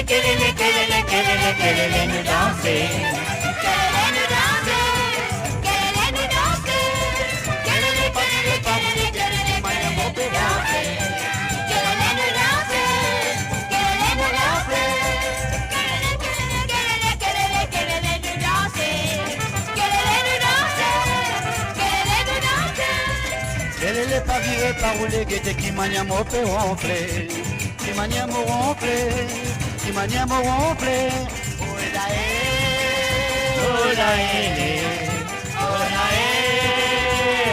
Kelele nous danser. Kelele nous danser. Kelele nous danser. Kelele manière mon père danser. Kelele nous danser. Kelele nous danser. Kelele nous danser. Kelele nous danser. Kelele nous danser. Kelele pas viré, pas roulé, guette qui manière mon père ronflé. Qui manière mon ronflé. Qui manière mon ronflé. Oh la oh la oh la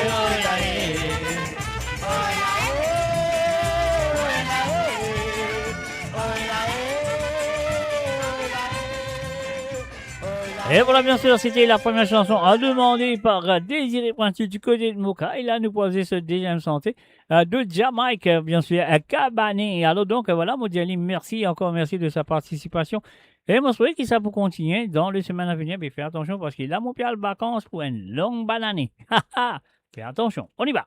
oh la Et voilà, bien sûr, c'était la première chanson à demander par Désiré Pointu du côté de Moka. Il a nous posé ce deuxième santé de Jamaïque, bien sûr, à Cabané. Alors donc, voilà, Modiali, merci, encore merci de sa participation. Et moi, je souhaite qu'il ça pour continuer dans les semaines à venir. Mais fais attention parce qu'il a mon pied à vacances pour une longue banane. Fais attention, on y va.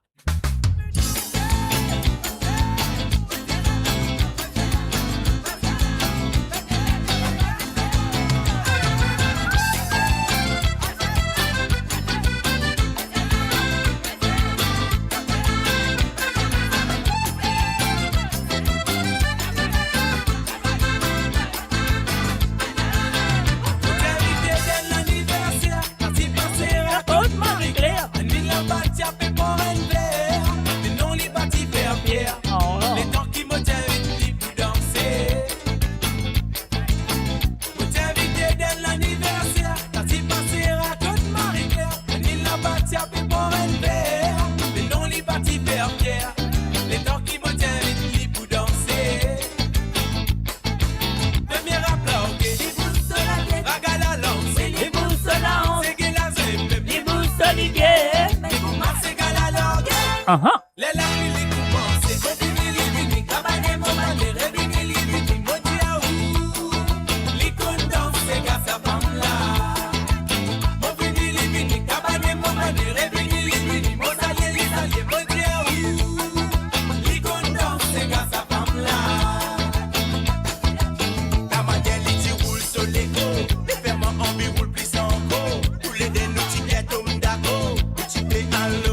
Uh-huh.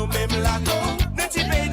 Même la go, ne t'y paye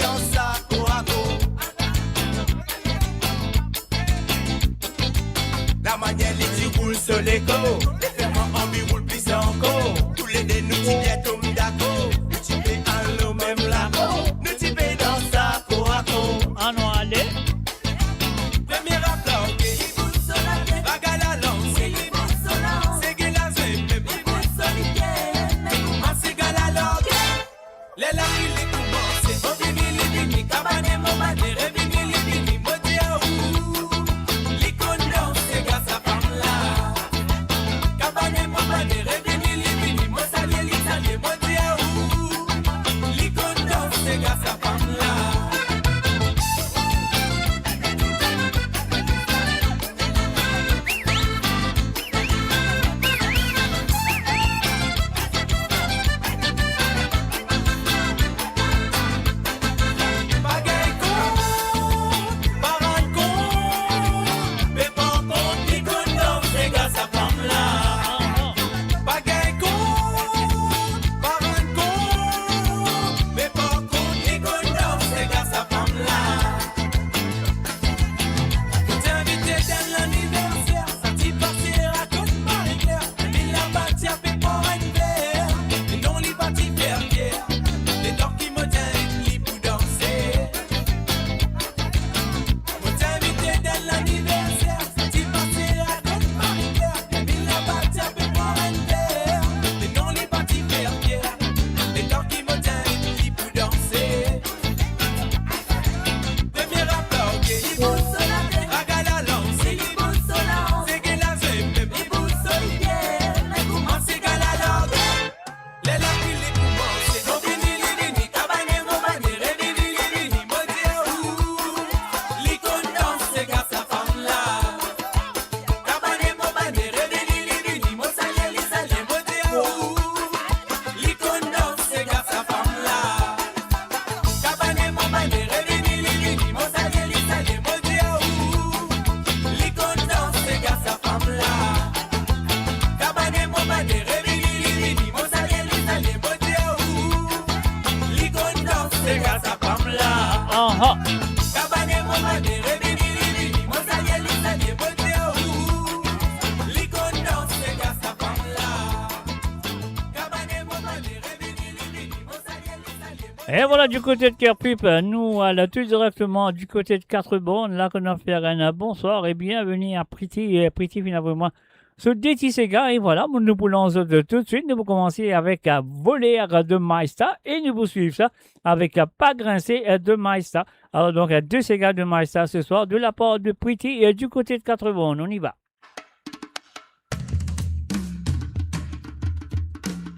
c'est grâce à Pamela. Ah, Cabane maman de rebini, mon salier l'isalier beauté ou. L'icône c'est grâce à Pamela. Cabane maman de rebini, mon salier l'isalier. Et voilà du côté de Kerpup, nous allons tout directement du côté de 4 bornes, là qu'on a fait un bonsoir et bienvenue à Pretty finalement. Ce Détissega, et voilà, nous voulons tout de suite, nous commencer avec Voler de Maïsta et nous vous suivre ça avec Pas Grincer de Maïsta. Alors donc, 2 Sega de Maïsta ce soir de la part de Pretty et du côté de 4 bornes, on y va.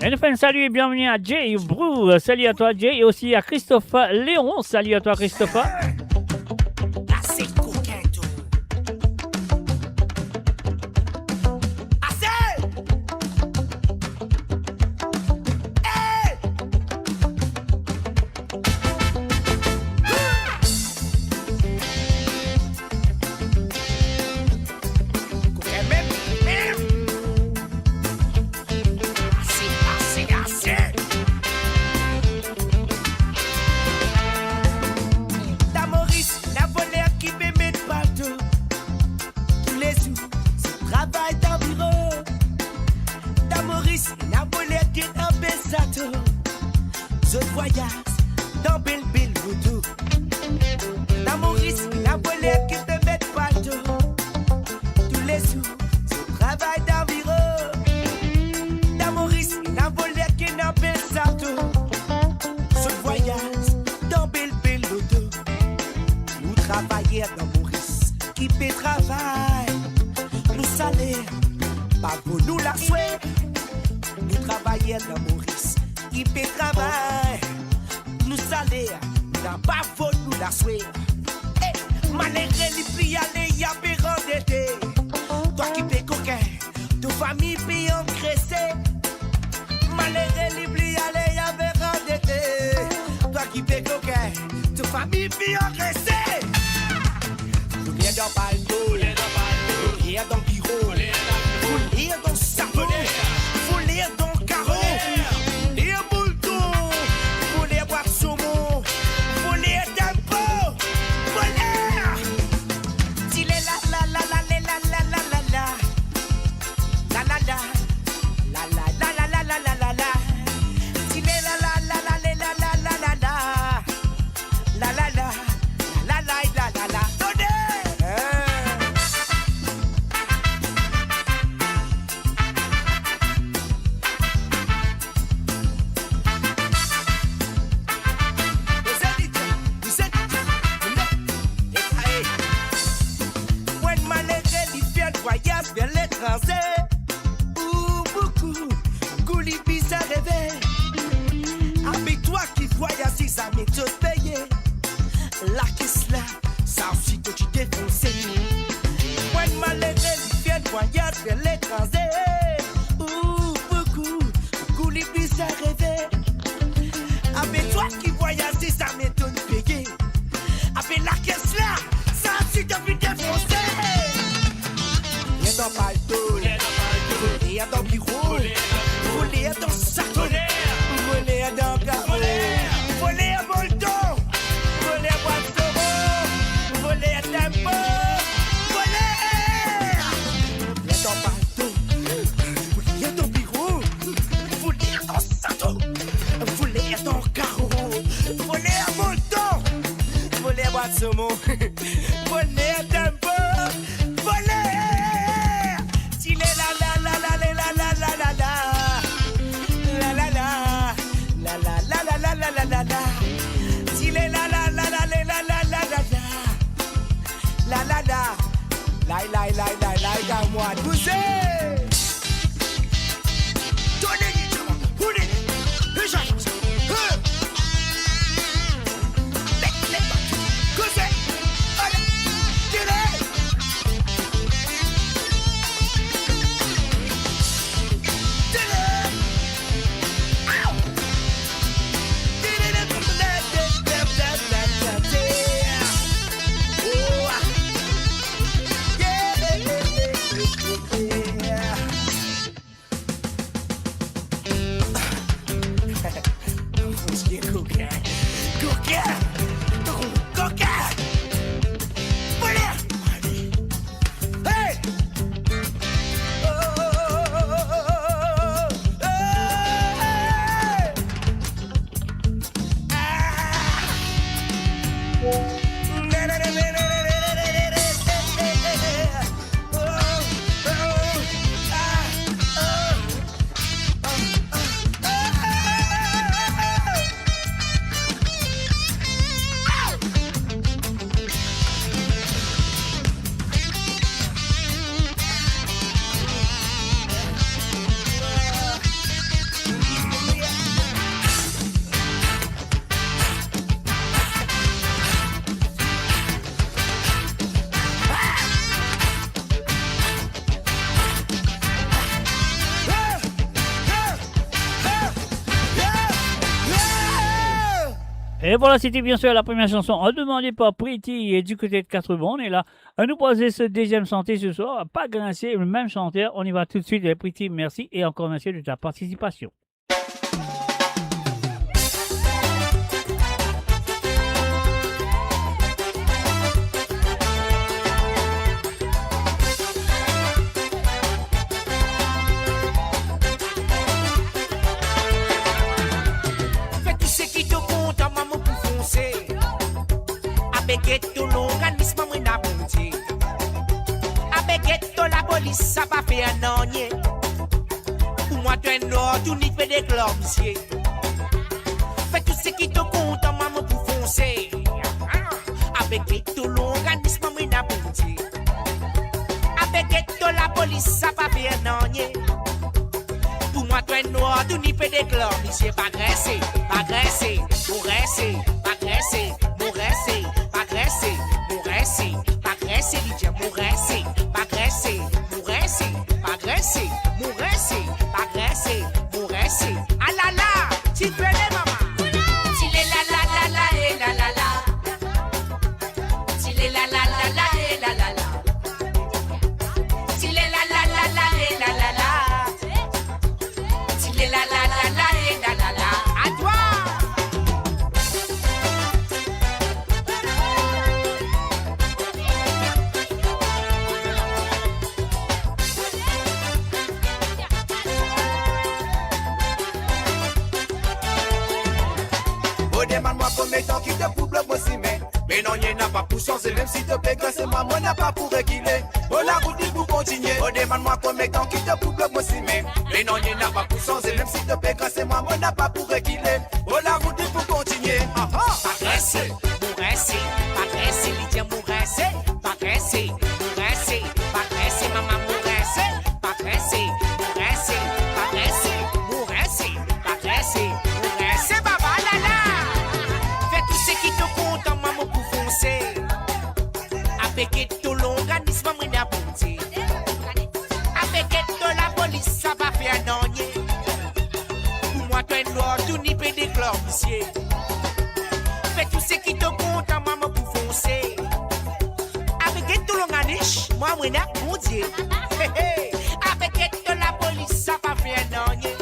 Et nous faisons un salut et bienvenue à Jay Brou, salut à toi Jay, et aussi à Christophe Léon, salut à toi Christophe. Et voilà, c'était bien sûr la première chanson demandée par Pretty et du côté de 80. On est là à nous poser ce deuxième santé ce soir. Pas grincer, le même chanteur. On y va tout de suite. Pretty, merci et encore merci de ta participation. Abegetto l'organisme mwen a bonti Abegetto la police ça pas fait un anye Pour moi tu es nord, tu n'y fais des globes monsieur Fais tout ce qui te compte en maman pour foncer Abegetto l'organisme mwen a bonti Abegetto la police ça pas fait un anye Pour moi tu es nord, tu n'y fais des globes monsieur Pas graisser, pour rester, pas graisser, pour rester Agressé, Lydia, mourressé, agressé, mourressé, agressé, mourressé, agressé, mourressé. Ah là là, tu fais les mamas. Si les la la la la et la la la. Si les la la la la et la la la. Si les la la la la et la la la. Si les la la la la et la la la. À toi. Demande-moi combien de temps qui te pour bloquer aussi mais non y'en a pas pour changer même si te plaît grâce moi n'a pas pour réguler oh la route dit pour continuer oh demande-moi combien de temps qui te pour bloquer aussi mais non y'en a pas pour changer même si te plaît grâce moi n'a pas pour réguler oh la route dit pour continuer Agressé, mourressé, agressé, Lydia mourressé, agressé, mourressé, agressé, maman mourressé, agressé, mourressé, agressé, mourressé, agressé, mourressé, baba la la. Fais tout ce qui te compte en maman pour foncer. Avec tout l'organisme mwen a bonti. Avec tout la police ça va faire nonye. Pour moi toi noir tout n'y peut déclare monsieur. Fais tout ce qui te compte en maman pour foncer. Avec tout l'organisme moi mwen a bonti. Avec tout la police ça va faire nonye.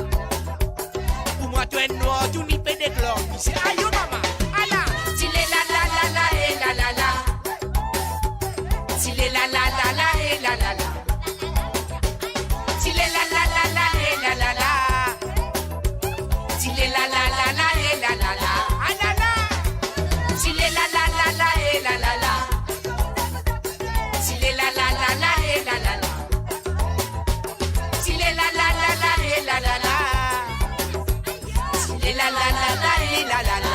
Pour moi toi noir tout n'y peut déclare monsieur. Aïe maman. Si les la la la la et la la la. Si les la la la la et la la la. Si les la la la la et la la la. Si les la la la la et la la la. Ah la la. Si les la la la la et la la la. Si les la la la la et la la la. Si les la la la la et la la la. Si les la la la la et la la la.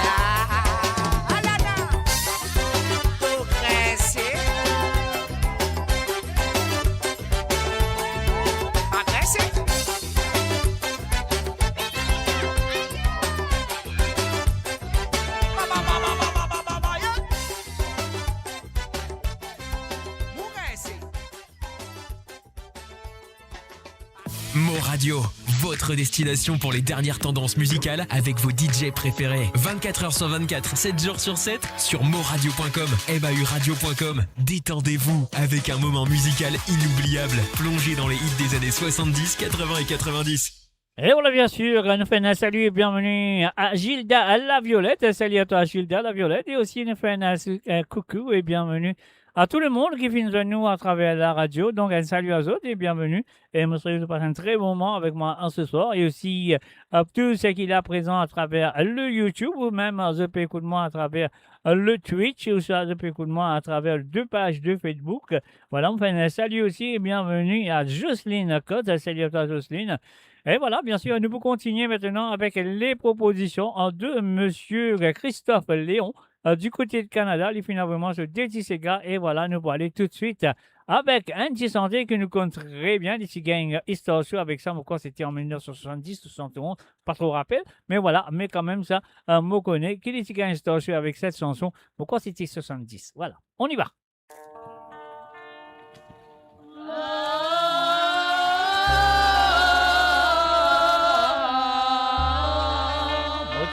Mo Radio, votre destination pour les dernières tendances musicales avec vos DJ préférés. 24h sur 24, 7 jours sur 7 sur moradio.com, mahuradio.com. Détendez-vous avec un moment musical inoubliable, plongé dans les hits des années 70, 80 et 90. Et voilà, bien sûr, nous faisons un salut et bienvenue à Gilda la Violette. Salut à toi, Gilda la Violette. Et aussi, nous faisons un coucou et bienvenue à tout le monde qui vient de nous à travers la radio. Donc, un salut à eux et bienvenue. Et je souhaite de passer un très bon moment avec moi en ce soir. Et aussi, à tous ceux qui sont présents à travers le YouTube ou même à The Écoute moi à travers le Twitch ou à The Écoute moi à travers 2 pages de Facebook. Voilà, on fait un salut aussi et bienvenue à Jocelyne Cotte. Salut à toi, Jocelyne. Et voilà, bien sûr, nous pouvons continuer maintenant avec les propositions de Monsieur Christophe Léon du côté de Canada. Il finit vraiment ce Dirty Sega. Et voilà, nous allons aller tout de suite avec un petit santé que nous compte très bien. D'ici gang Histoire Show avec ça, pourquoi c'était en 1970 ou 71, pas trop rappel. Mais voilà, mais quand même ça, me connaît. Qui est gang Histoire Show avec cette chanson, pourquoi c'était 70. Voilà, on y va.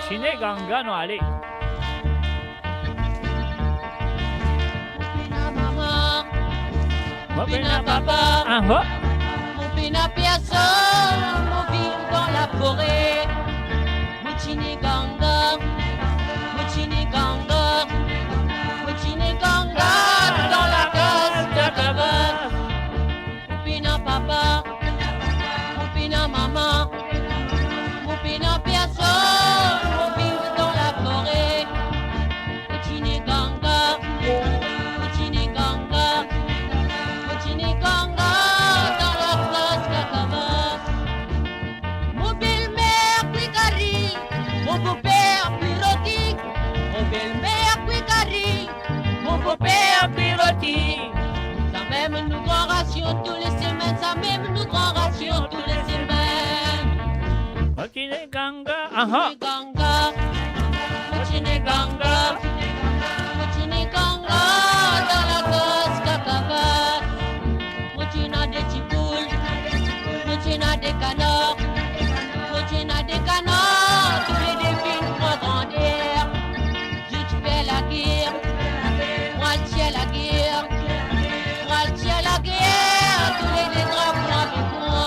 Chine Gangano, allez. Moupina papa, Ah, oh. Moupina personne, mon vivre dans la forêt. Moutini ganga, Moutini ganga, Moutini ganga, dans la case de cabane. Moupina papa, Moupina maman, Moupina personne, mon vivre dans la forêt. Moutini ganga, Moutini ganga, Moutini ganga, dans la case de cabane. Mon belle-mère Picari, mon beau-père Pirotique, mon belle-mère Picari, mon beau-père Pirotique. Ça même nous grand ration tous les semaines, ça même nous grand ration tous les semaines. Moutini ganga. Ah, oh. Moutini ganga, Moutini ganga, Moutini ganga, dans la case cacavane. Moutina des tiboules, Moutina des canards, Moutina des canards, tous les défis de grandeur. Je te fais la guerre, moi je tiens la guerre, moi je tiens la guerre, tous les drapeaux avec moi.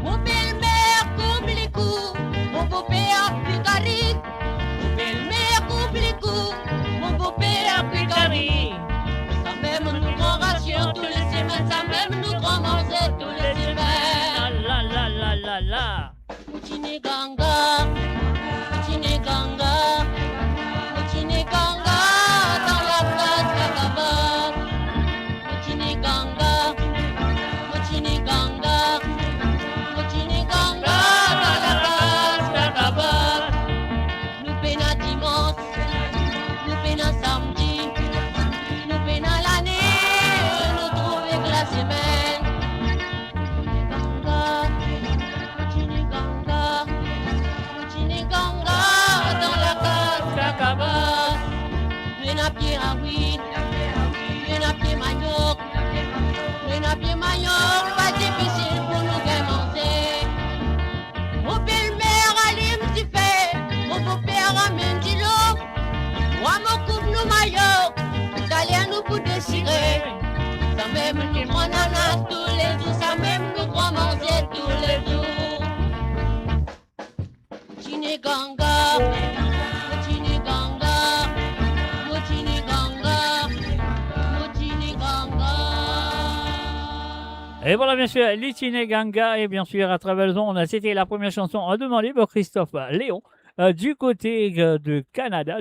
Mon belle-mère coupe les coups, mon beau-père Picari. Mon belle-mère coupe les coups, mon beau-père Picari. Ça même nous grand ration tous les semaines, ça même nous grand manger tous les semaines. La la la la la. Moutini ganga, Moutini ganga, Moutini ganga, dans la case cacavane. Moutini ganga, Moutini ganga, Moutini ganga, dans la case cacavane. Nous pénons dimanche, nous pénons samedi, nous pénons l'année, nous trouvons que la semaine. Moutini ganga, Moutini ganga, dans la case cacavane. Nous n'a pied à oui, nous n'a pied manioc, nous n'a pied manioc, pas difficile pour nous manger. Mon belle-mère allume du fait, mon beau-père amène du lot. Moi mon coupe nous maillots, d'aller nous pour déchirer. Ça même nous prend ananas tous les jours, ça même nous prend manger tous les jours. Moutini ganga, Moutini ganga, Moutini ganga, Moutini ganga. Et voilà, bien sûr, Litine Ganga. Et bien sûr, à travers le monde, c'était la première chanson demandée par Christophe Léon du côté du Canada.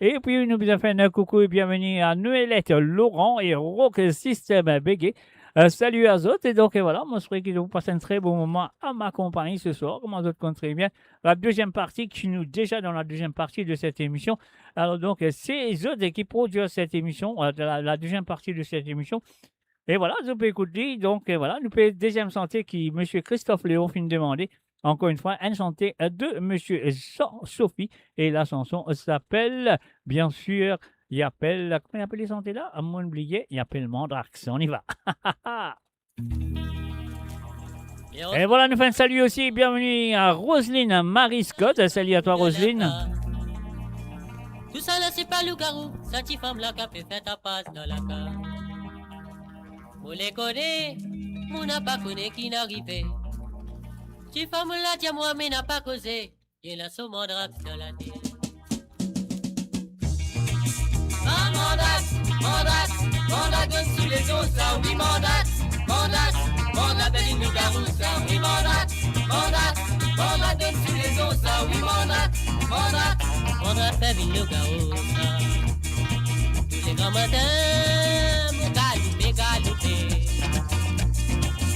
Et puis, il nous a fait un coucou et bienvenue à Noëlette Laurent et Rock System Bégué. Salut à eux. Et donc, voilà, moi, je souhaite que vous passez un très bon moment à ma compagnie ce soir. Comment vous comptez très bien. La deuxième partie, qui nous déjà dans la deuxième partie de cette émission. Alors, donc, c'est eux qui produisent cette émission, la deuxième partie de cette émission. Et voilà, je peux écouter. Donc, voilà, nous pouvons deuxième santé qui M. Christophe Léon finit de demander. Encore une fois, une santé de M. Sophie. Et la chanson s'appelle, bien sûr, il appelle, comment il appelle les santé là? À mon oublié, il appelle Mandrax. On y va. Et voilà, nous faisons un salut aussi. Bienvenue à Roselyne Marie Scott. Salut à toi, Roselyne. Tout ça là, c'est pas loup-garou. Cette femme là qui a fait ta passe dans la cave. Vous les connaissez, vous n'a pas connu qui n'arrivait. Tu femme là, dis-moi, mais n'a pas causé. Il a son Mandrax dans la tête. Ah, Mandrax, Mandrax, Mandrax sous les os, ça oui, Mandrax, Mandrax, Mandrax de loup-garou, ça oui, Mandrax, Mandrax, Mandrax sous les os, ça oui, Mandrax, Mandrax, Mandrax fait une loup-garou, ça. Tous les grands matins, mon galopé.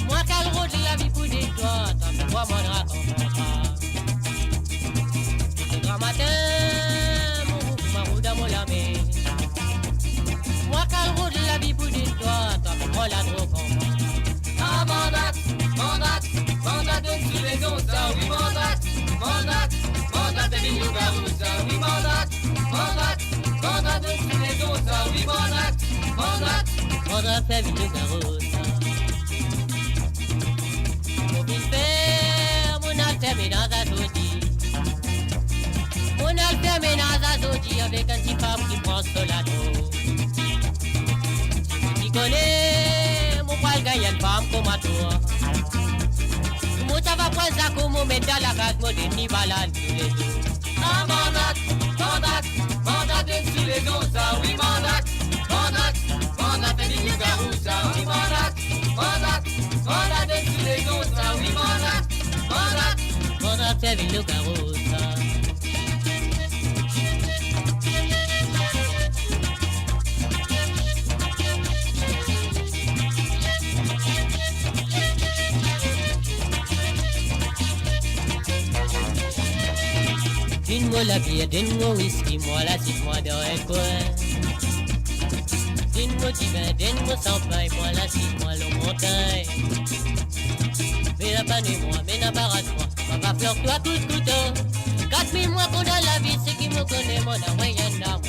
Moi, quel rôle de la vie pour des toits, t'en fais moi, Mandrax, on va pas. Tous les grands matins, mon roux, ma roue dans mon lamé. Moi, quel rôle de la vie pour des toits, t'en fais moi, la drogue, on va. Mandrax, Mandrax, Mandrax, donne sous les os, ça oui, Mandrax, Mandrax, Kevin Loup-garou, ça, oui, mandrake, de tous les dos, ça, oui, mandrake, Kevin Loup-garou, ça. Mon père, mon alterné dans la zodi. Mon alterné dans la zodi avec un petit femme qui prend solano. Tu connais, mon poil gagne une femme comme à toi. Mon ça va prendre ça comme on met dans la carte, mon déni balade tous les jours. Ah, mandrake, de tous les dos, ça, oui, mandrake, Kevin Loup-garou, ça, oui, mandrake, de tous les dos, ça, oui, mandrake, Kevin Loup-garou, ça. Donne-moi la bière, donne-moi whisky, moi la cite-moi dans un coin. Donne-moi du vin, donne-moi champagne, moi la cite-moi l'eau montagne. Mais la panne-moi, mais n'embarrasse-moi, ma va fleur toi coup de couteau. 4000 mois qu'on a la vie, ceux qui me connaissent, mon envoyé n'a moi.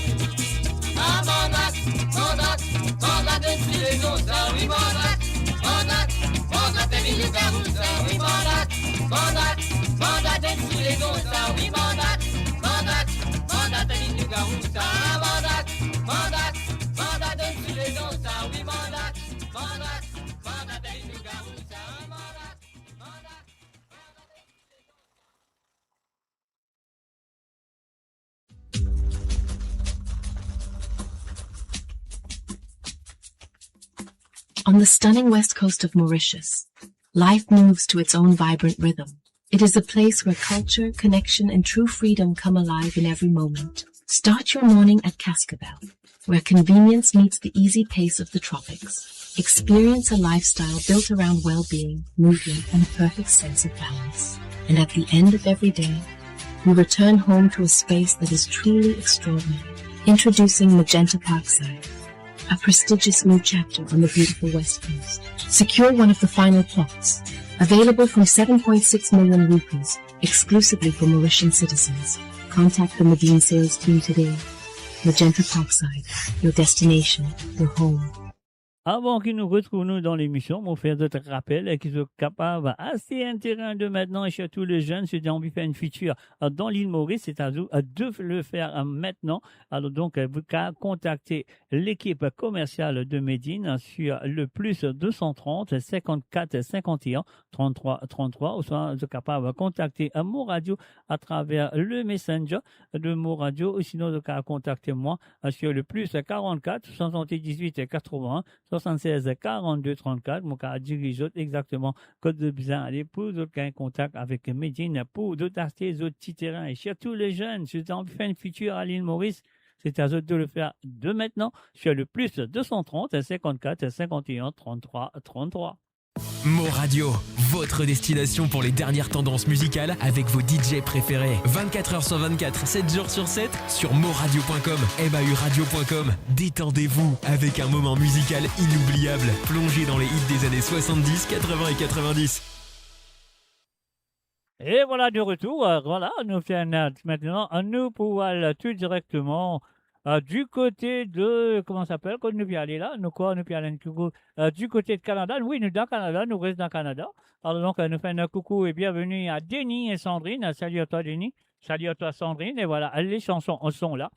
Ah, mandrake, de tous les dos, ça, oui, mandrake, Kevin Loup-garou, ça, oui, mandrake, de tous les dos, ça, oui, mandrake, Kevin Loup-garou, ça, mandrake, de tous les dos, ça, oui, mandrake, Kevin Loup-garou, ça, mandrake. On the stunning west coast of Mauritius, life moves to its own vibrant rhythm. It is a place where culture, connection, and true freedom come alive in every moment. Start your morning at Cascabel, where convenience meets the easy pace of the tropics. Experience a lifestyle built around well-being, movement, and a perfect sense of balance. And at the end of every day, we return home to a space that is truly extraordinary. Introducing Magenta Parkside, a prestigious new chapter on the beautiful West Coast. Secure one of the final plots, available from 7.6 million rupees, exclusively for Mauritian citizens. Contact the Medine sales team today. Magenta Parkside, your destination, your home. Avant qu'ils nous retrouvent nous dans l'émission, on fait d'autres rappels qu'ils sont capables assez intéressants de maintenant et chez tous les jeunes, si on veut faire une feature dans l'île Maurice, c'est à vous de le faire maintenant. Alors donc, vous pouvez contacter l'équipe commerciale de Medine sur le plus 230 54 51 33 33, ou soit vous êtes capable de contacter Mo Radio à travers le Messenger de Mo Radio, ou sinon vous pouvez contacter moi sur le plus 44 78 80 76 42 34. Mon cas dirige exactement code de besoin aller pour d'autres un contact avec Medine pour d'autres acheter d'autres petits terrains et surtout les jeunes. Si vous avez envie de faire une feature à l'île Maurice, c'est à eux de le faire de maintenant sur le plus 230 54 51 33 33. Mo Radio, votre destination pour les dernières tendances musicales avec vos DJ préférés. 24h sur 24, 7 jours sur 7 sur moradio.com, mahuradio.com. Détendez-vous avec un moment musical inoubliable. Plongez dans les hits des années 70, 80 et 90. Et voilà de retour. Voilà, nous faisons maintenant, nous pouvons aller tout directement du côté de, comment ça s'appelle, quand nous pouvons aller là, nous pouvons aller du côté de Canada. Oui, nous dans Canada, nous restons dans Canada. Alors donc, nous faisons un coucou et bienvenue à Denis et Sandrine. Salut à toi, Denis. Salut à toi, Sandrine. Et voilà, les chansons sont là.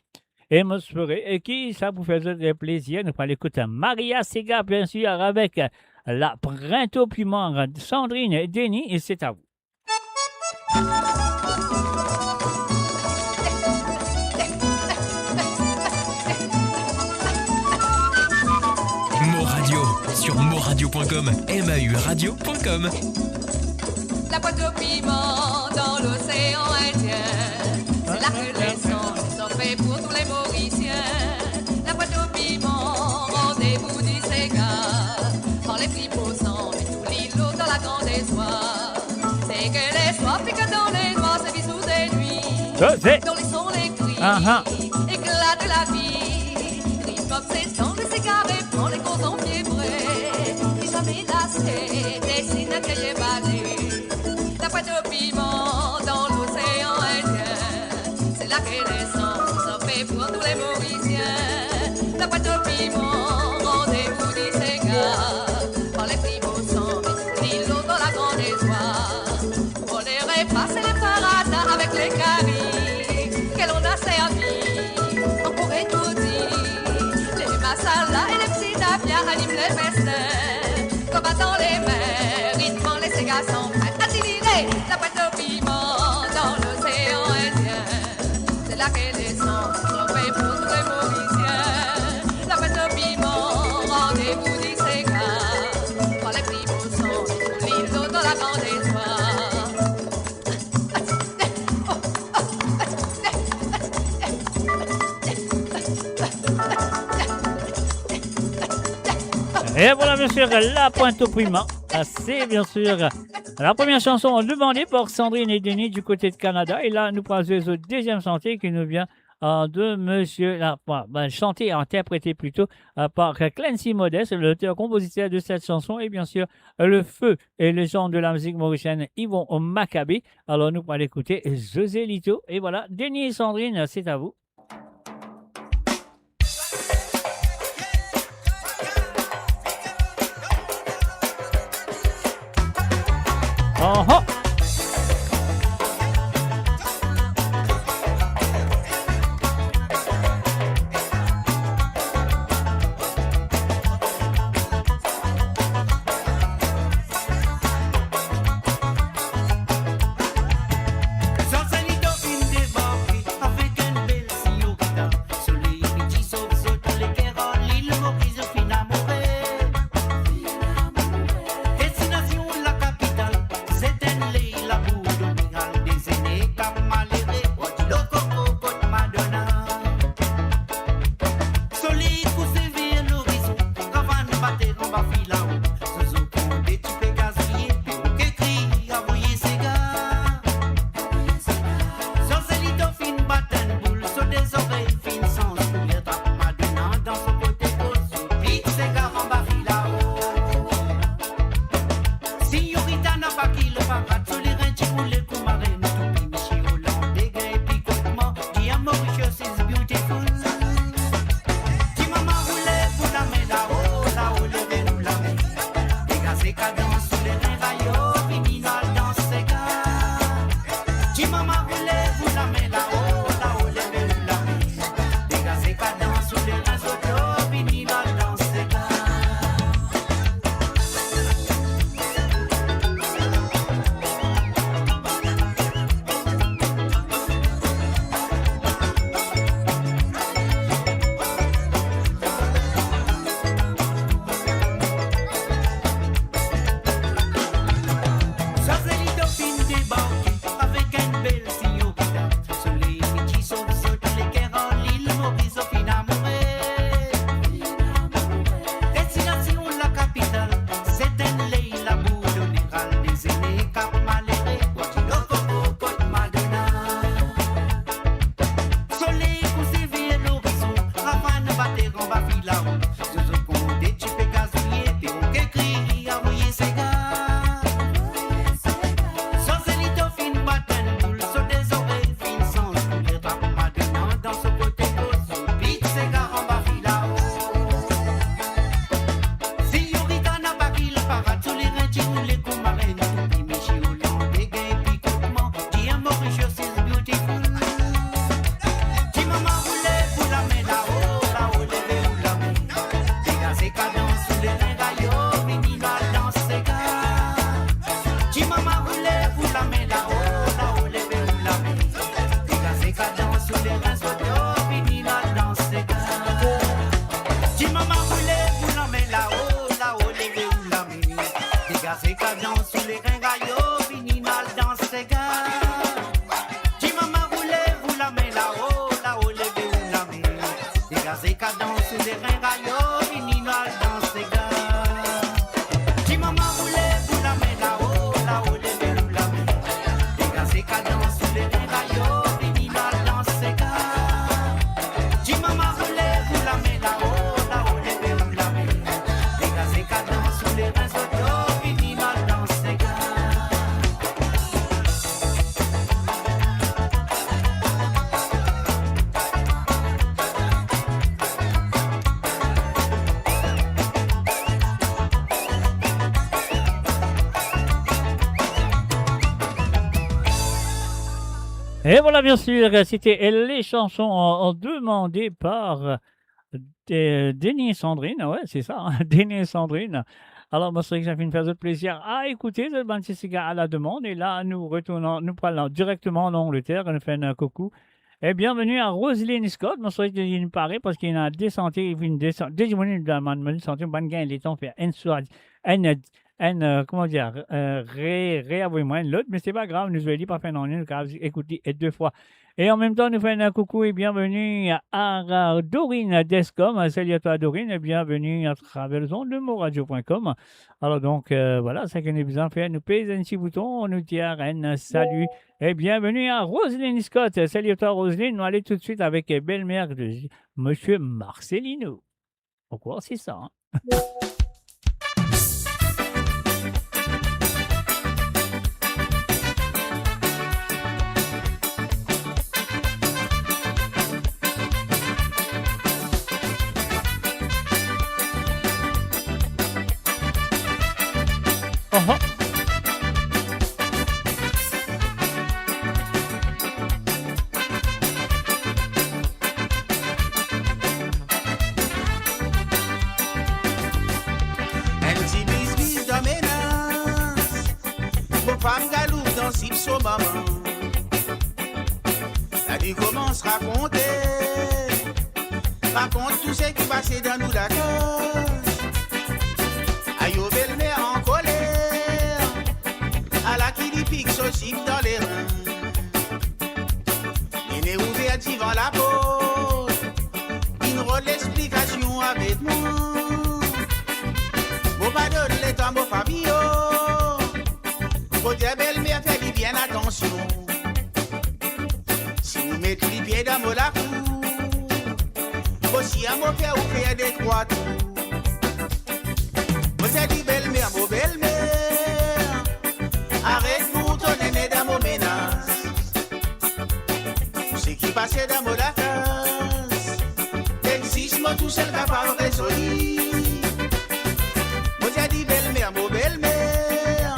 Et me ferait, et qui ça vous fait plaisir, nous allons écouter Maria Sega, bien sûr, avec la Printemps Piment, Sandrine et Denis, et c'est à vous. Mo Radio sur moradio.com, mahuradio.com. La boîte de piment dans l'océan Indien, c'est là que les sons sont faits pour tous les Mauriciens. La boîte de piment, rendez-vous du Sega, quand les petits poissons et tout l'îlot dans la grande espoir. C'est que les soirs piquent dans les doigts, c'est bisous des nuits, dans les sons, les cris, éclat de la vie. Rime comme ces sons, le cigare et prend les gros en pied près. Puis jamais lassé, dessine un cahier balai. La boîte de piment dans l'océan Indien, Et voilà, bien sûr, la pointe au piment. C'est bien sûr la première chanson demandée par Sandrine et Denis du côté de Canada. Et là, nous passons au deuxième chantier qui nous vient de monsieur, chanté et interprété plutôt par Clancy Modeste, l'auteur-compositeur de cette chanson. Et bien sûr, le feu et le genre de la musique mauricienne, Yvon Maccabé. Alors, nous allons écouter José Lito. Et voilà, Denis et Sandrine, c'est à vous. Oh oh! Et voilà, bien sûr, c'était les chansons demandées par Denis et Sandrine. Ouais, c'est ça, hein, Denis et Sandrine. Alors, moi, c'est vrai que ça fait une faire de plaisir à écouter ce Banty Cigar à la demande. Et là, nous retournons, nous parlons directement en Angleterre. On fait un coucou. Et bienvenue à Roselyne Scott. Moi, c'est vrai qu'il me paraît parce qu'il y a une descente, une descente, des minutes de la santé, bonne gain, les temps, faire comment dire, réavouez-moi l'autre, mais c'est pas grave, nous allons pas faire non, nous écouter deux fois. Et en même temps, nous faisons un coucou et bienvenue à Dorine Descom. Salut à toi, Dorine, et bienvenue à travers le ondes de moradio.com. Alors donc, voilà, ça qu'on a besoin de faire. Nous pèse un petit bouton, on nous dit à Rennes, salut. Et bienvenue à Roselyne Scott. Salut à toi, Roselyne. Nous allons tout de suite avec belle-mère de Monsieur Marcelino. Pourquoi c'est ça, hein? Un petit bis dans mes nas, mon femme galou dans sip so maman. La vie commence à raconter, raconte tout ce qui passait dans nous la cause. Aïe au belle-mère en colère, à la qui dit pique so chip dans les reins. Il est ouvert devant la peau, une rôle l'explication avec moi. Mon pardon, les temps, mon famille, faut dire belle-mère, faites bien attention. Si vous mettez les pieds dans mon lacou, aussi à mon père, vous faites des croix tout. Vous avez dit belle-mère, mon belle-mère, arrête pour ton aîné dans mon menace. Ce qui passait dans mon lacas, existe, moi tout seul capable de résoudre. J'ai dit belle-mère, mon belle-mère,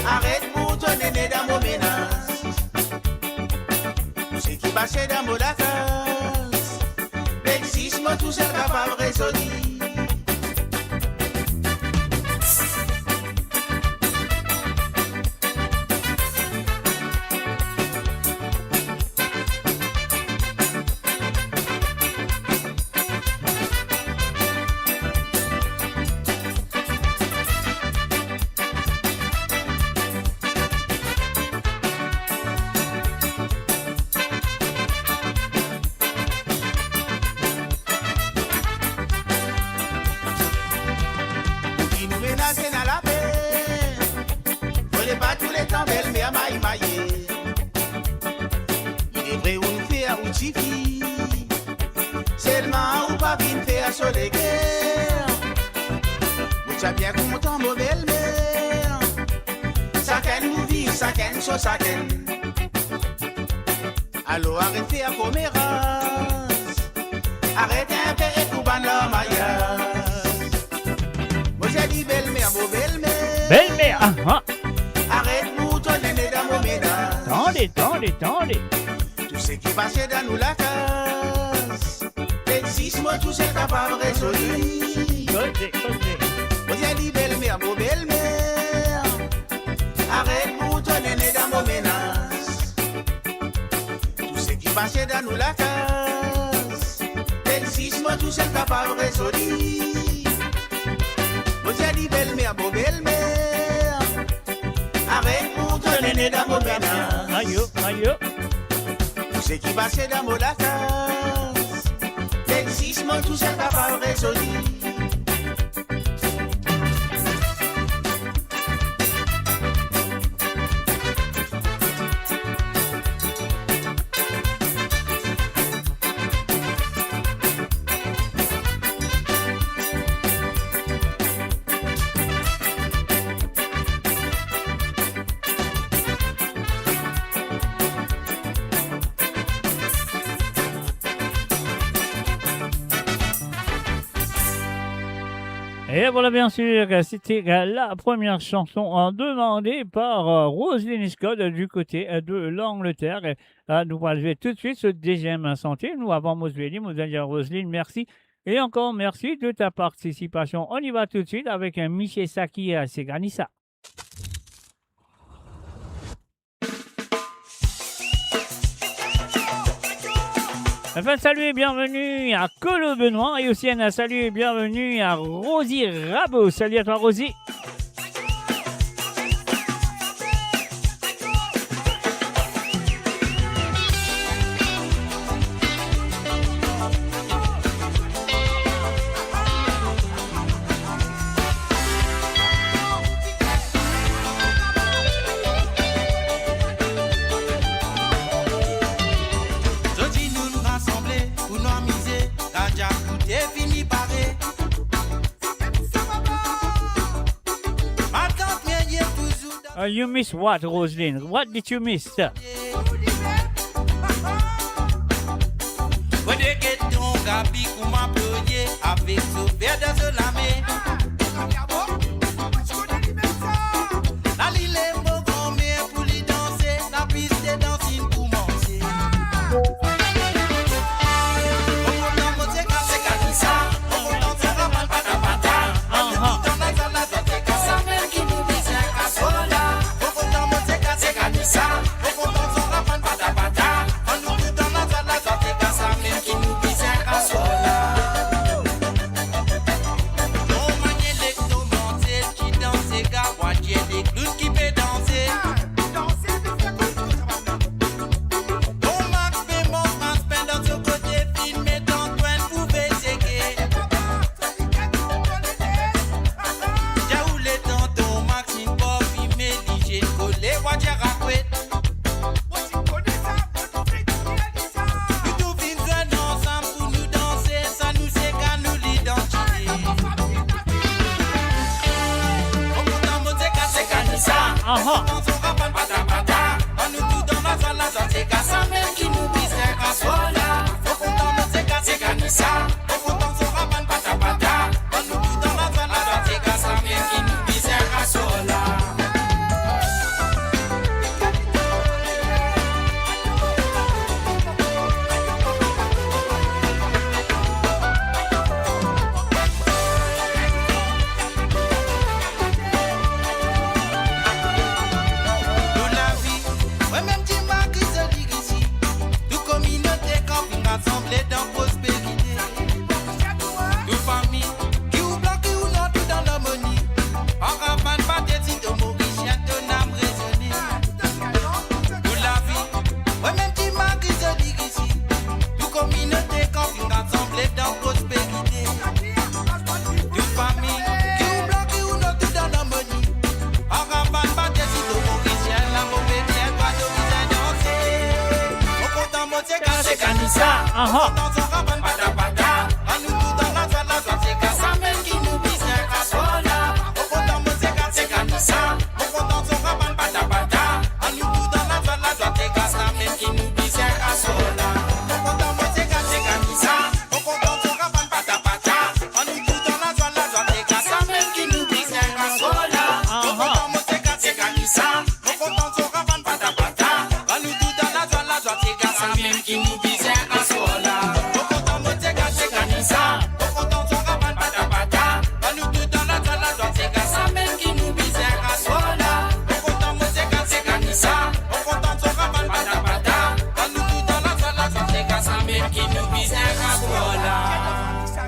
arrête pour ton aîné dans mon menace. Ce qui passait dans mon lacas, existe, moi tout seul capable de résoudre. Seulement ou pas vine faire sur les guerres. Vous êtes bien content, mon belle-mère. Ça qu'elle nous vit, ça qu'elle sur ça qu'elle. Alors arrêtez à commérer. Arrêtez un peu et tout ban la maillage. Vous êtes dit belle-mère, mon belle-mère. Belle-mère, ah ah. Arrête pour ton aîné dans mon ménage. Tendez. Tout ce qui passait dans nous la casse. Moi tout c'est capable de résoudre. Vous avez dit belle-mère, mon belle-mère, arrête pour ton aîné dans mon menace. Tout ce qui passait dans nous la casse. Moi tout c'est capable de résoudre. Vous avez dit belle-mère, mon belle-mère, arrête pour ton aîné dans mon menace. Aïe. Tout ce qui passait dans mon la casse. Moi tout c'est capable de résoudre. Et voilà, bien sûr, c'était la première chanson demandée par Roselyne Scott du côté de l'Angleterre. Et, nous allons jouer tout de suite ce deuxième santé. Nous avons Mosveli, nous allons dire Roselyne, merci. Et encore merci de ta participation. On y va tout de suite avec Michel Saki à Segranissa. Enfin, salut et bienvenue à Colo Benoît et aussi un salut et bienvenue à Rosie Rabot. Salut à toi, Rosie. You miss what, Roselyne? What did you miss? Gabi ou m'applaudir avec ce verre dans ce lamé. La lille est beau comme pour lui danser, la piste est dansine pour manger.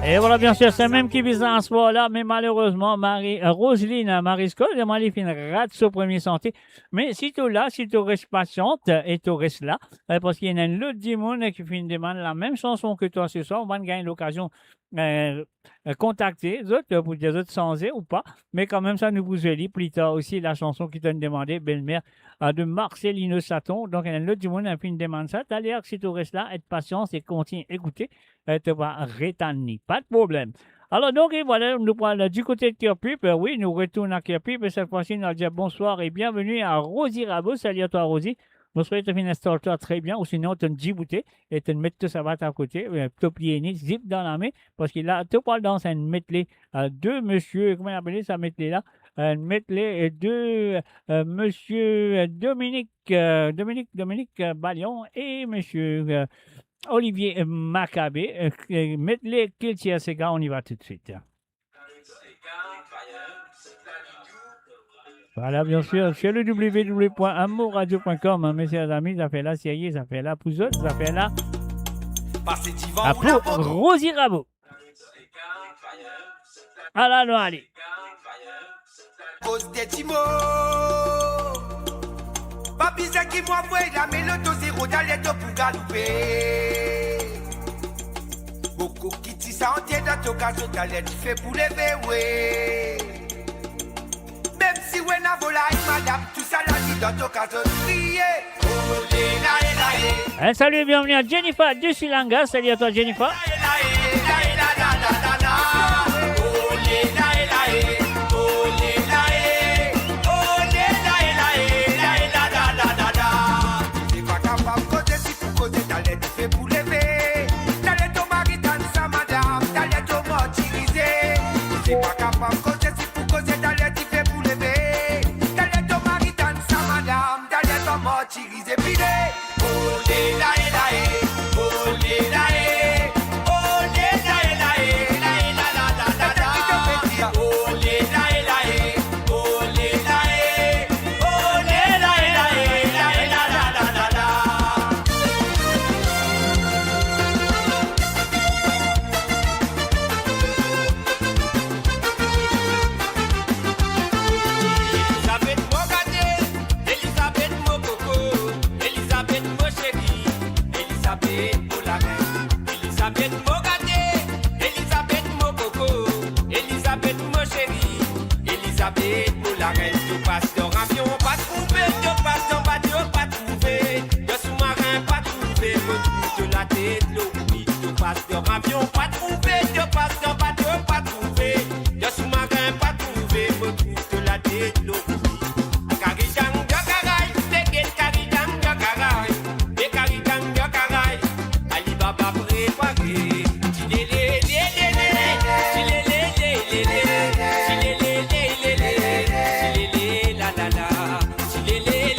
Et voilà, bien sûr, c'est même qui vise en ce moment-là, mais malheureusement, Roselyne Marisco, elle fin rate ce premier santé. Mais si tu là, si tu restes patiente et tu restes là, parce qu'il y a un autre monde qui fait une demande la même chanson que toi ce soir, on va gagner l'occasion contacter les autres pour des autres sans ou pas. Mais quand même, ça nous vous lit plus tard aussi la chanson qui t'a demandé, Belle-Mère, de Marcelino Saton. Donc, il y a un autre monde qui fait une demande ça. D'ailleurs, si tu restes là, être patient et continue à écouter, tu vas rétanner. Pas de problème. Alors, donc, et voilà, nous parlons du côté de Kerpip. Oui, nous retournons à Kerpip. Et cette fois-ci, nous allons dire bonsoir et bienvenue à Rosie Rabot. Salut à toi, Rosie. Nous souhaitons une installation très bien, ou sinon, tu as une djibouté et tu mets tout ça à côté, tu plié ni zip dans la main, parce qu'il a, tu parles dans un medley, deux monsieur, comment on appelle ça, medley là, un medley de monsieur Dominique Ballion et monsieur Olivier Maccabé, medley Kiltia Sega, on y va tout de suite. Voilà, bien sûr, sur le www.amourradio.com, mes chers amis, ça fait là, Sérieux, ça fait là, Pouzot, ça fait là, pour Rosie Rabot. Alors, non, allez. Cause des timos, papi, c'est qui moi, voit la mélodie zéro d'alerte pour galouper. Beaucoup qui tisse ça entier dans ton cas, tu fait pour les verrouiller. Même si on a volé, madame, tout ça là dit dans ton cas, tu crier. Salut, bienvenue à Jennifer du Silanga. Salut à toi, Jennifer. la reine du pasteur avion, pas trouvé, de pasteur bateau, pas trouvé, de sous-marin, pas trouvé, me de la tête, l'eau, oui, de pasteur avion, pas trouvé, de pasteur bateau, pas trouvé, de sous-marin, pas trouvé, me de la tête, l'eau, oui. Karidang de Karay, Teget Karidang de Karay, et Karidang de Karay, Alibaba préparé, Chilélé, la la la, Chilélé,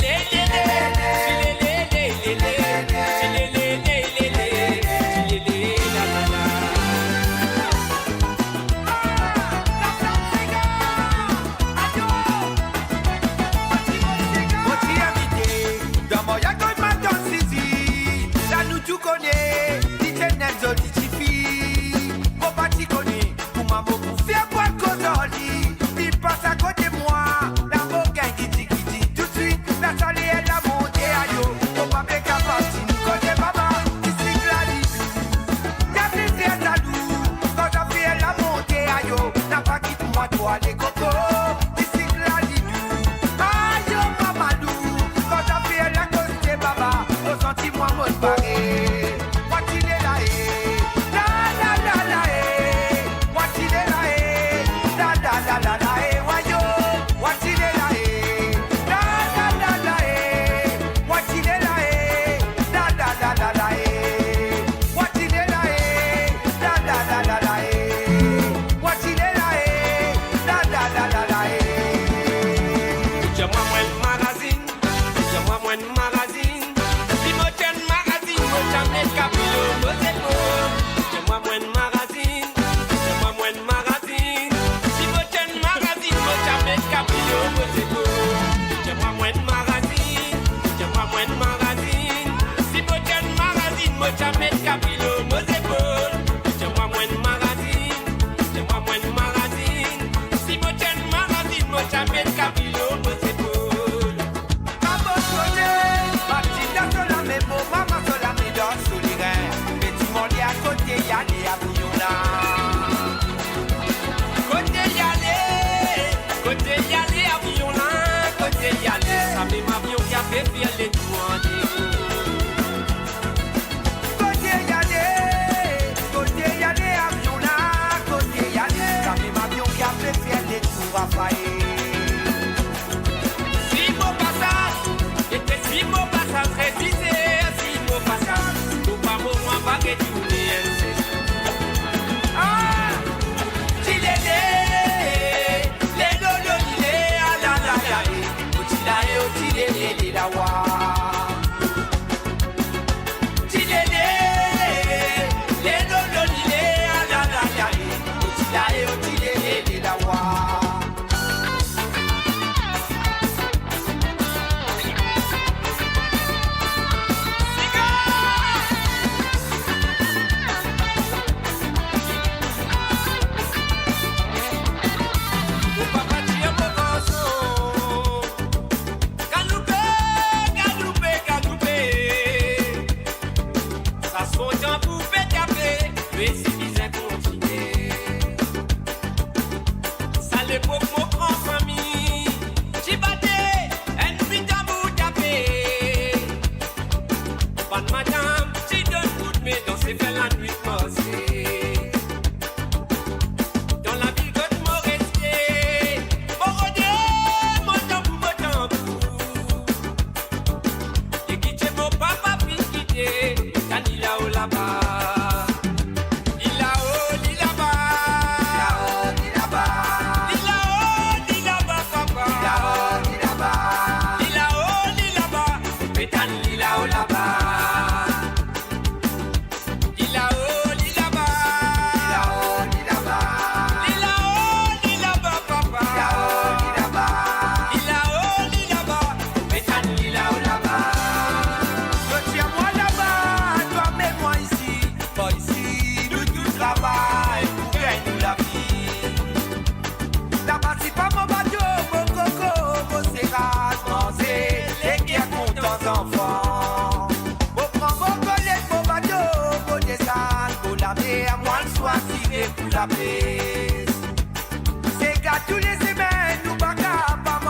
C'est qu'à tous les semaines, nous pas capables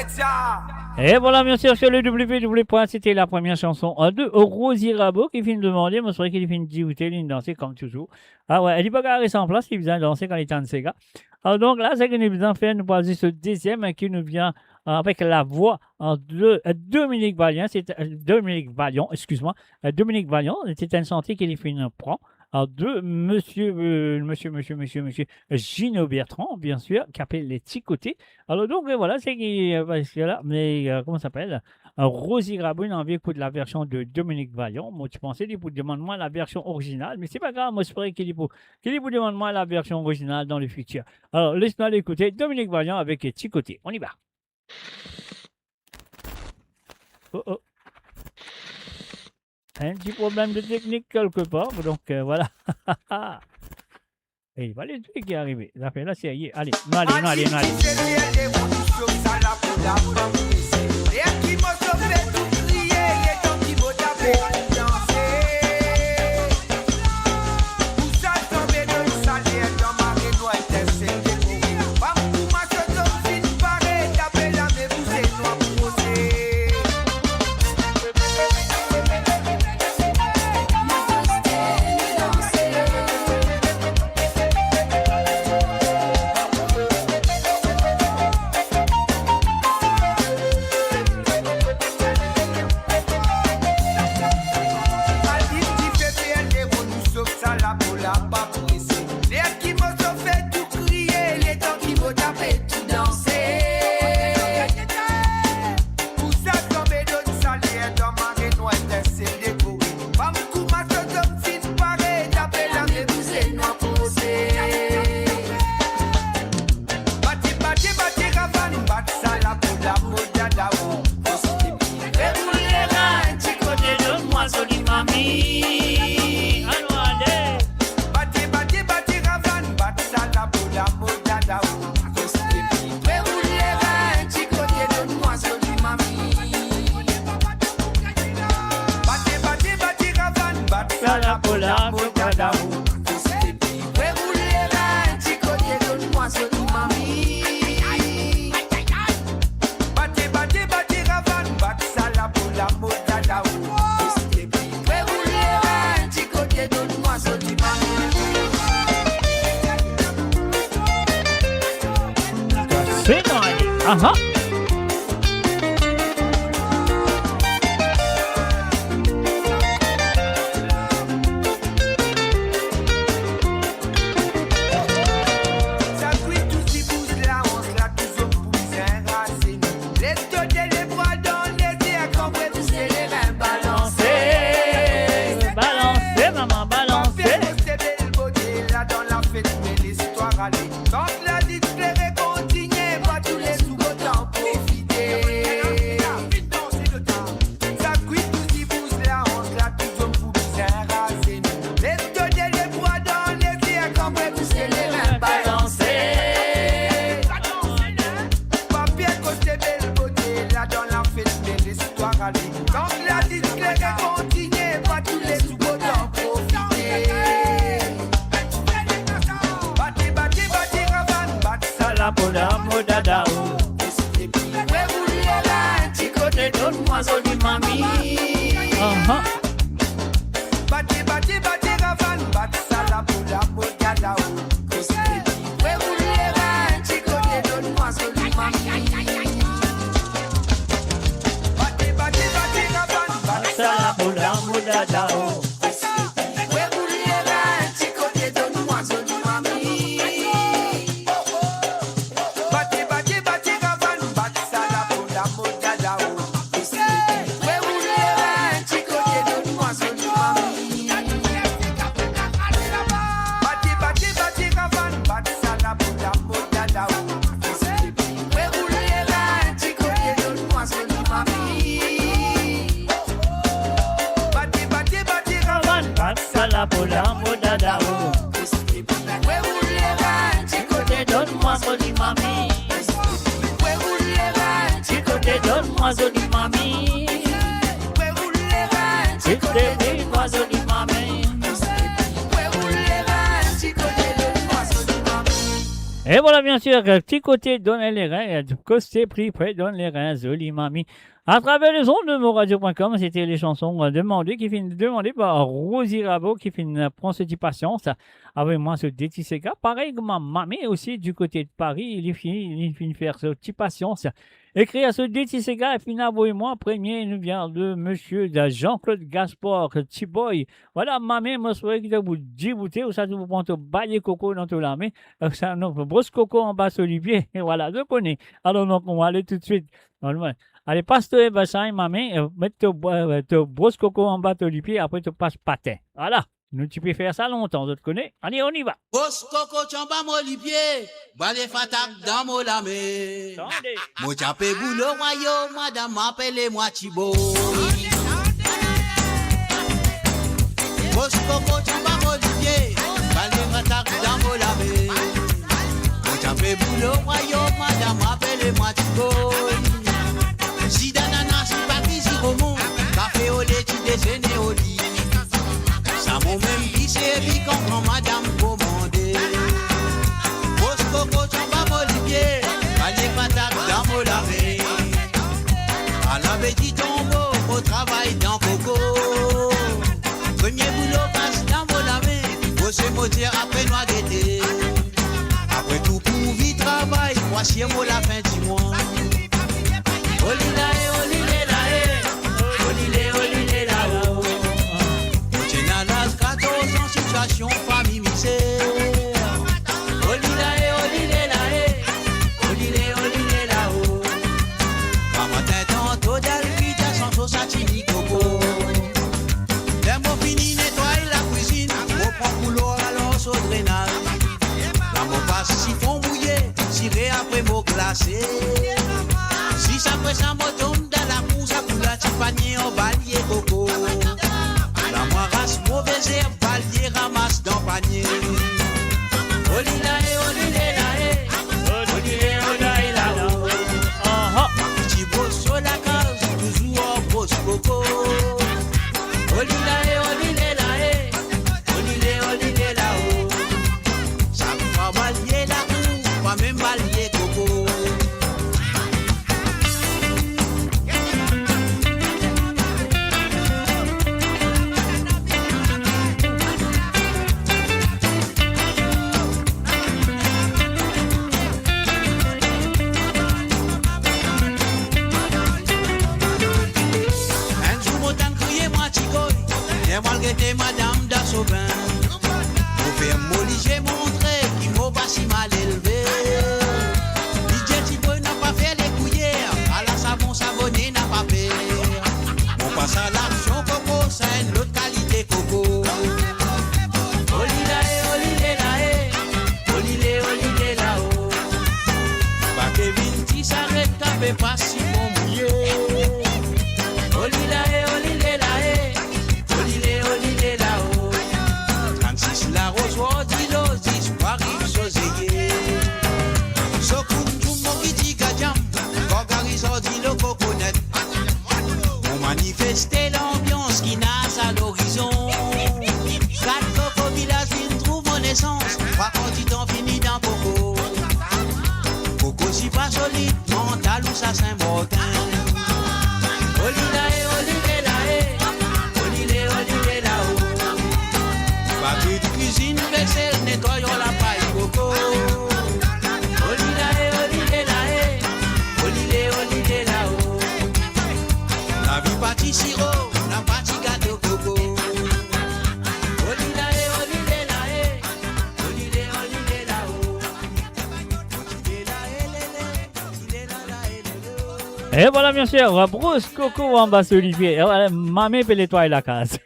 arrête ça. Et voilà, bien sûr, sur le www. C'était la première chanson de Rosie Rabot qui vient de demander. Moi, c'est vrai qu'il vient de dire, il danser comme toujours. Ah ouais, elle dit pas qu'elle reste en place, il vient danser quand il est en Sega. Alors donc là, c'est qu'il nous fait nous passer ce deuxième qui nous vient avec la voix de Dominique Valiant. C'est Dominique Valiant, excuse-moi. Dominique Valiant, c'est un chantier qu'il fait une prend. Alors, de monsieur Gino Bertrand, bien sûr, qui appelle les petits côtés. Alors, donc, voilà, c'est là, mais comment ça s'appelle? Rosie Rabot, envie pour la version de Dominique Vaillant. Moi, tu pensais, il pour demander-moi la version originale, mais c'est pas grave, moi, je ferais qu'il pour demander-moi la version originale dans le futur. Alors, laisse-nous aller écouter Dominique Vaillant avec les petits côtés. On y va. Oh, oh. Un petit problème de technique quelque part, donc voilà. Et il va les deux qui arrivent. Ça fait la série. Allez, allez. Uh-huh. Et voilà, bien sûr, petit côté donne les reins, côté plus près donne les reins, joli mamie. À travers les ondes de moradio.com, c'était les chansons demandées par Rosie Rabot qui prend cette patience avec moi ce petit Sega. Pareil que ma mamie aussi du côté de Paris, il finit faire ce petit patience. Écrit à ce petit Sega et puis moi premier nous vient de monsieur Jean-Claude Gaspard Tiboy. Voilà, mamie, moi je souhaite que vous débouter ou ça vous prend au bail coco dans tout la main. Ça nous brosse coco en bas sur les pieds. Et voilà, je connais. Alors donc on va aller tout de suite. Allez, passe-toi, bassin, ma main, mets ton brosse coco en bas de pied, après tu passes patin. Voilà. Nous, tu peux faire ça longtemps, je te connais. Allez, on y va. Brosse coco, chamba, mon lipier, balé fatak dans mon lamé. Mon chapé boulot, royaume, madame, appelez-moi Thibaut. Brosse coco, chamba, mon lipier, balé fatak dans mon lamé. Mon chapé boulot, royaume, madame, appelez-moi Thibaut. Si d'ananas, si papi, si roman, café au lait, tu déjeuner au lit. Ça m'a même glissé, puis quand madame commandait. Brosse coco, chamba, molivier, allez patate dans mon lavé. À la petit tombeau, au travail dans coco. Premier boulot, passe dans mon lavé. Brosse moteur après noix d'été. Après tout pour vie travail, voici moi la fin du mois. Olilae, olilae, olilae, là-haut. Continue l'âge 14 ans, situation famille misère. Olilae, olilae, là-haut. Maman t'entend tôt d'alvita sans sauce à chili coco. Les mots finis nettoyer la cuisine, on prend boulot alors au drainage. La mot passe si fond mouillé, tiré après mot glacé. Si ça fait ça me tombe dans la course, ça coule à petit panier en balier coco. La moi race mauvaise herbe, balier ramasse dans panier. Olilae, olilae, olilae, olilae, là-haut. Petit brosse sur la case, toujours en brosse coco. Olilae, olilae, olilae, olilae, là-haut. Ça me fait balier la cour, pas même balier coco. Malgré madame d'Assobin, pour faire molly, j'ai montré qu'il m'a pas si mal élevé. DJ Thibaut n'a pas fait les couillères, à la savon savonné n'a pas fait. On passe à l'action coco, c'est une autre qualité coco. Olilae, olilae, olilae, olilae, là-haut. Pas Kevin qui s'arrête, t'avais pas si bon mouillé. Olilae, olilae, olilae, là-haut. 36 la rose, dis-le, 10 Paris, Soseye. Sokoum, tout mon qui dit gadjam, Gorgaris, dis-le, coconut. On manifestait l'ambiance qui nasse à l'horizon. 4 coco village, il trouve mon essence. Pas quand il t'en finit dans coco. Coco, si pas solide, mental ou ça Saint-Martin. Olilae, olilae, papier de cuisine, vaisselle, nettoyons la paille coco. Olilae, olilae, olilae, olilae, là-haut. La vie pâtit sirop, la pâtit gâteau coco. Olilae, olilae, olilae, olilae, là-haut. Et voilà, bien sûr, brosse coco en bas Olivier. Et voilà, mamie peut nettoyer la case.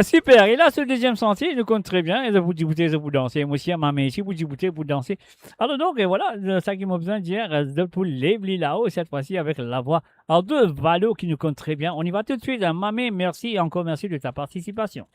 Super, et là, ce deuxième sentier, il nous compte très bien. Et vous débutez, vous dansez. Moi aussi, à ma main ici, vous débutez, vous dansez. Alors donc, et voilà, ça qui m'a besoin de dire, de pour les là-haut, cette fois-ci avec la voix de Valo qui nous compte très bien. On y va tout de suite. Mamé, merci et encore merci de ta participation.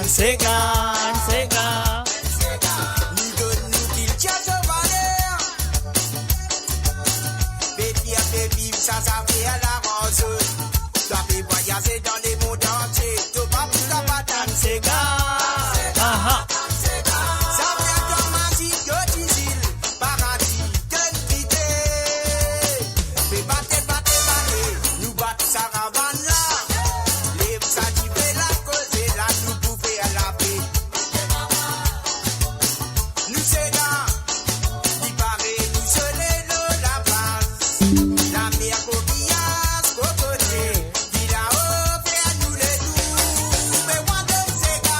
Sega, Sega. Nous donne nous qu'il tient ce valeur. Baby a fait vivre ça fait à la rose. T'as fait voyager dans les mondes entiers. T'as pas plus la patate, Sega. Ah Ça vient dans ma vie de Tizil, paradis de l'idée. Mais battez, nous battez Saravane là. Les ça qui fait la cause et là nous bouffer à la paix. Nous c'est là, il paraît nous soleil la base. La mer coquillage, cocotier, il a offert nous les doux. Mais moi de Sega.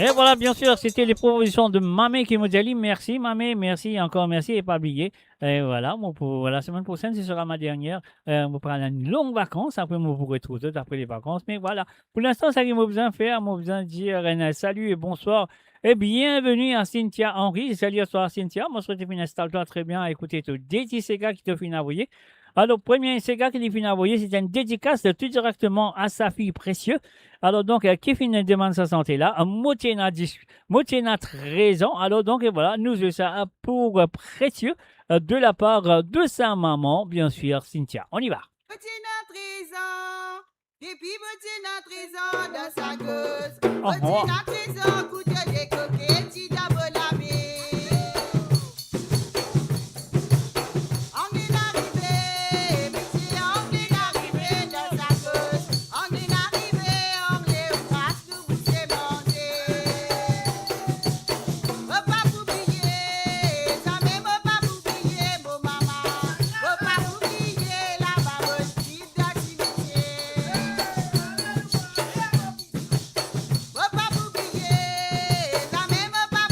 Et voilà, bien sûr, c'était les propositions de Mamé qui m'ont dit merci, Mamé, merci, encore merci, et pas oublié. Et voilà, moi, pour la semaine prochaine, ce sera ma dernière. On prendre une longue vacance, après, moi, vous retrouver après les vacances. Mais voilà, pour l'instant, ça qu'il m'a besoin de faire, m'a besoin de dire salut et bonsoir. Et bienvenue à Cynthia Henry. Salut à toi, Cynthia. Moi, je souhaite que tu installes-toi très bien à écouter tout des Sega qui te fait envoyer. Alors, premier Sega qui finit envoyé, c'est une dédicace tout directement à sa fille précieuse. Alors, donc, qui finit demande sa santé là, Motiena 13 ans. Alors, donc, et voilà, nous faisons ça pour précieux de la part de sa maman, bien sûr, Cynthia. On y va. Motiena 13 ans, depuis Motiena 13 ans dans sa gueuse. Motiena 13 ans, goûte des coquettes, tu d'abord la vie. Papa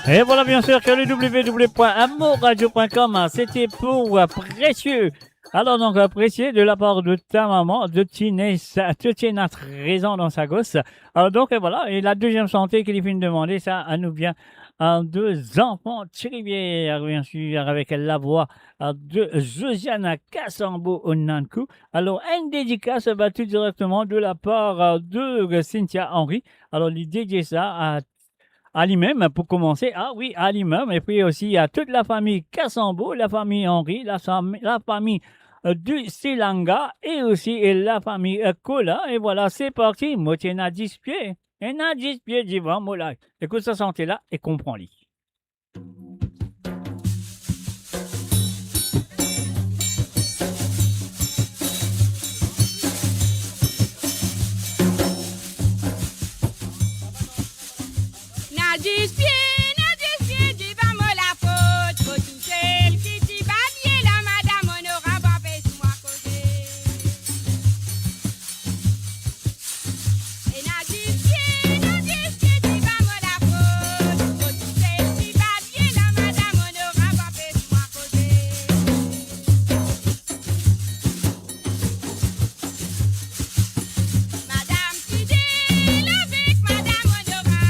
Et voilà, bien sûr, que le www.amourradio.com, c'était pour Précieux. Alors, donc, Précieux, de la part de ta maman, de tenir à 13 ans dans sa gosse. Alors, donc, et voilà, et la deuxième santé qu'il vient de demander, ça, à nous vient deux enfants de rivière, bien sûr, avec la voix de Josiane Kassambo Onankou. Alors, une dédicace va tout directement de la part de Cynthia Henry. Alors, il dédie ça à lui-même, pour commencer. Ah oui, à lui-même. Et puis aussi à toute la famille Kassambo, la famille Henry, la famille du Silanga et aussi la famille Kola. Et voilà, c'est parti. Moi, tiens à 10 pieds. Et à 10 pieds d'Ivan Molay. Écoute sa santé là et comprends-les. Na 10 pieds, dis pas moi la faute. Faut tout celle qui dit pas bien la madame, on aura pas fait sous moi causer. Et na 10 pieds, dis pas moi la faute. Faut tout celle qui va bien la madame, on aura pas fait sous moi causer. Madame qui dit avec madame, on aura.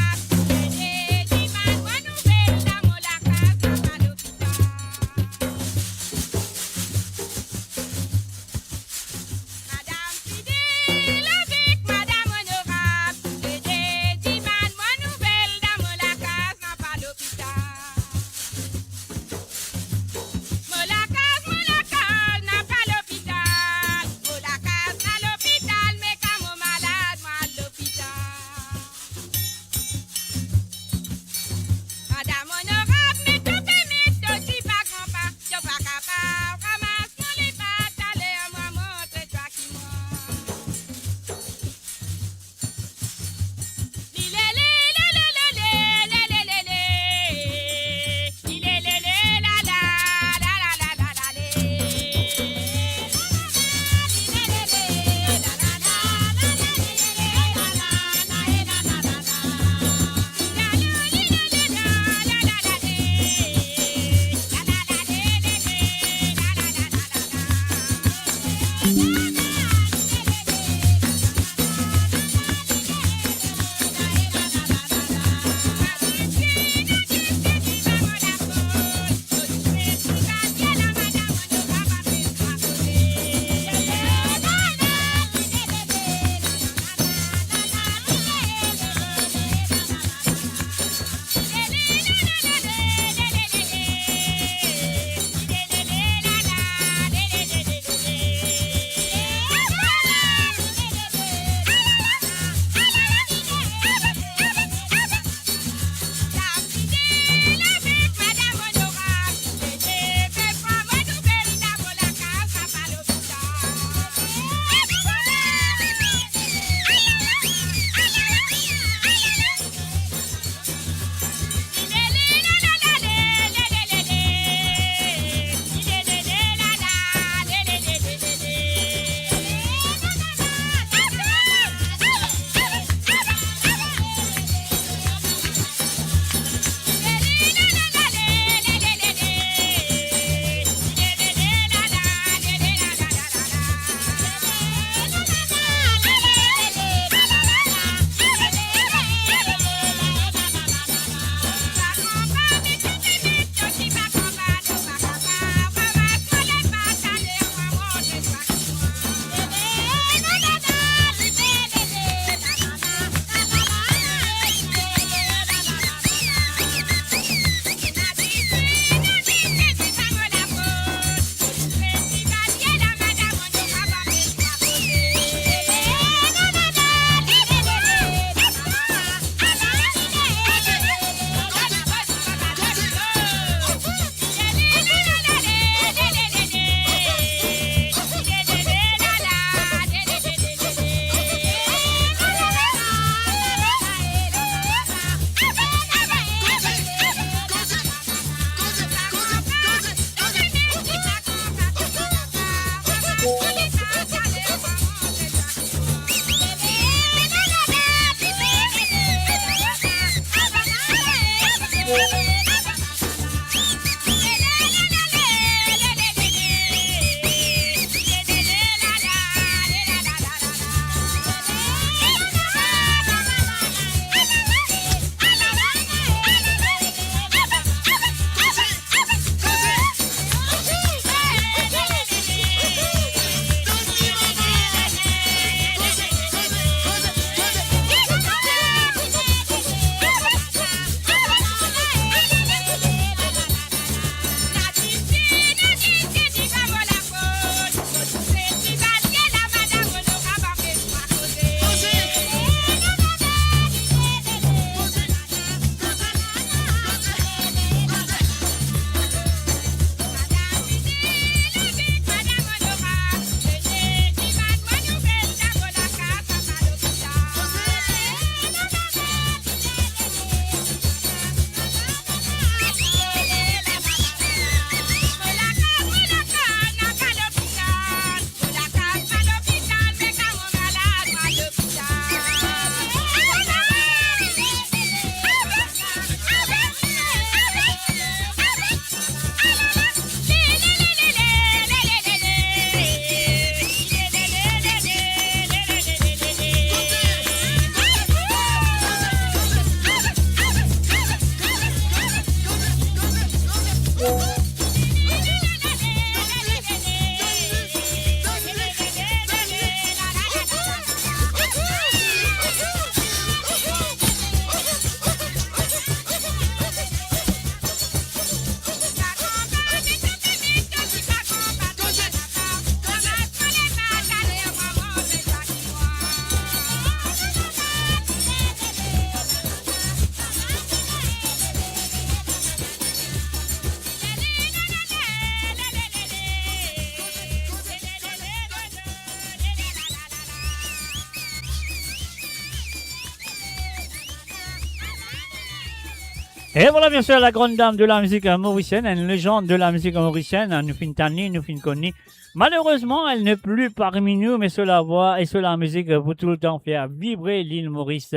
Et voilà, bien sûr, la grande dame de la musique mauricienne, une légende de la musique mauricienne, nous fin tanni, nous fin connue. Malheureusement, elle n'est plus parmi nous, mais sur la voix et sur la musique pour tout le temps faire vibrer l'île Maurice.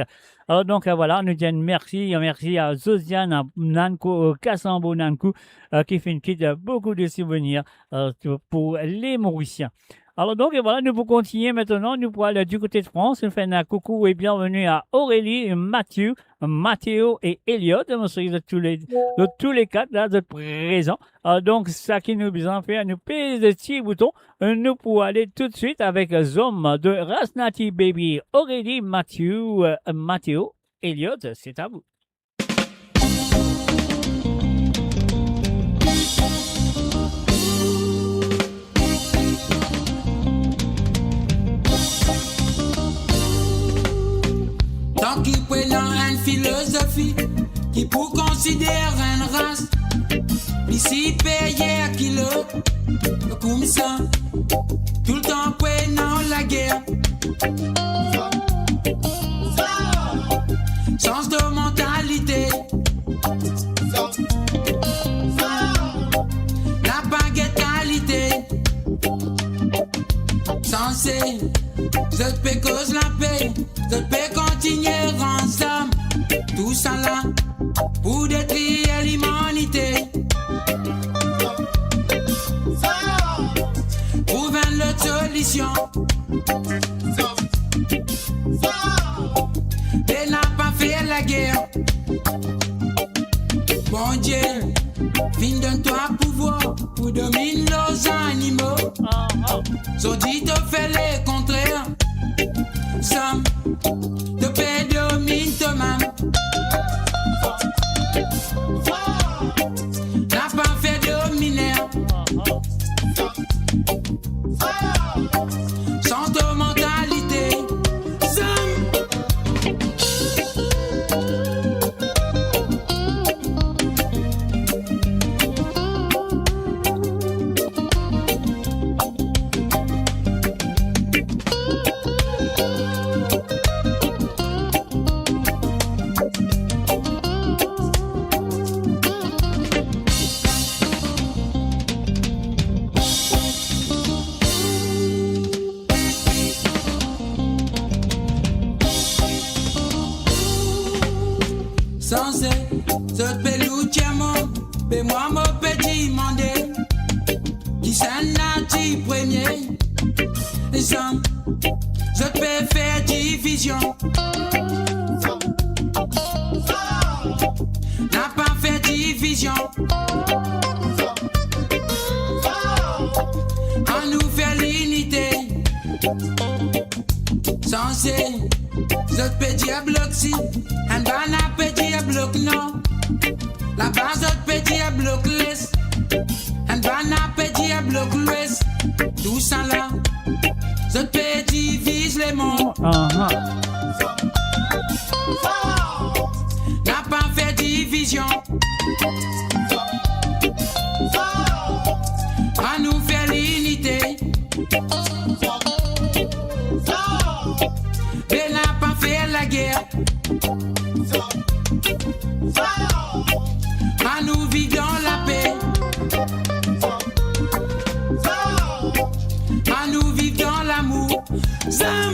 Alors donc voilà, nous disons merci à Zosiane, à Nanko, Kassambo Nankou, qui fait une quitte beaucoup de souvenirs pour les Mauriciens. Alors donc voilà, nous pour continuer maintenant, nous pour aller du côté de France, nous faisons un coucou et bienvenue à Aurélie, Mathieu, Mathéo et Elliot, de tous les quatre là, de présents. Donc ça qui nous besoin faire, nous pèse des petits boutons, nous pour aller tout de suite avec Zom de Rasnati Baby, Aurélie, Mathieu, Mathéo, Elliot, c'est à vous. Tant qu'il prenant une philosophie qui pour considérer une race, ici payé à kilo, comme ça, tout le temps prenant la guerre. Sens de mentalité, la baguette qualité, censé, je peux cause la paix, je peux continuer ensemble, tout ça là, pour détruire l'humanité. Trouver l'autre solution. Et n'a pas fait la guerre. Bon Dieu, fin donne-toi pouvoir pour dominer nos animaux. So dit te fait le contraire. Somme de paix domine toi-même. N'a pas fait dominer. Sans ta mentalité. Censé, ce pelouchement, mais moi mon petit mandé, qui s'en a-t-il premier, et ça, je peux faire division. N'a pas fait division. On nous fait l'unité. Censé, je peux dire bloc si, un banana peut dire bloc non. La base de peut dire bloc l'est, un banana peut dire bloc l'ouest. Tout ça là, je peux divise les mondes. N'a pas fait division. On nous fait l'unité. Et n'a pas fait la guerre. À nous vivre dans la paix. À nous vivre dans l'amour. Zam.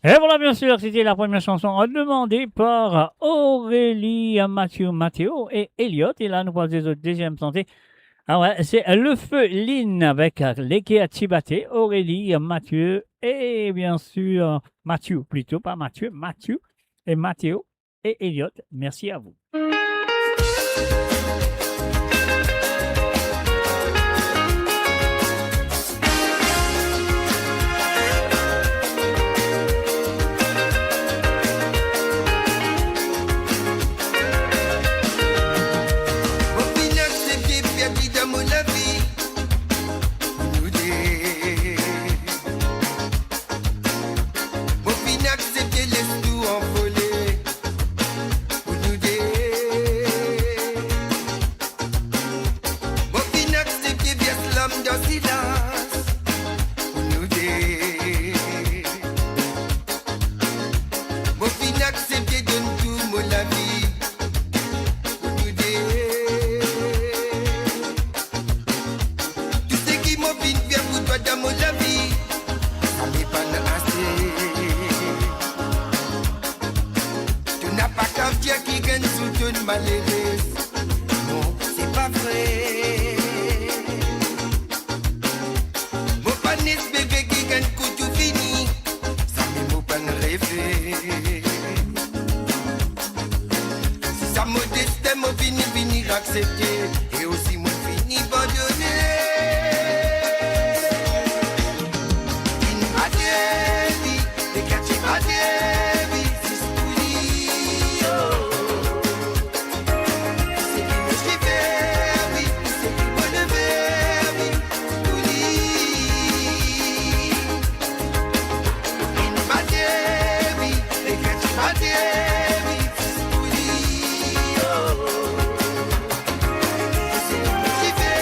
Et voilà, bien sûr, c'était la première chanson demandée par Aurélie, Mathéo et Elliot. Et là, nous passons aux deuxième santé. Ah ouais, c'est Le Feu Lynn avec Lekea Chibaté, Aurélie, Mathieu et bien sûr Mathieu, plutôt pas Mathieu, Mathieu et Mathéo et Elliot. Merci à vous. place pour nous deux. Mon fin accepté de tout mon la vie pour nous deux. Tout ce qui m'a fin bien pour toi dans mon la vie, ça n'est pas assez. Tu n'as pas qu'à dire qui gagne sous ton malheureuse. Non, c'est pas vrai. Mon panis bébé qui gagne coup tout fini. Ça me mon pan rêvé. Si ça me destin, mon fini accepter. Et aussi mon fini abandonner. In my baby, they catch you my baby. C'est studio. C'est qui me schiffer, oui. C'est qui me lever, oui. In my baby, they catch you my baby. C'est studio. C'est qui me schiffer,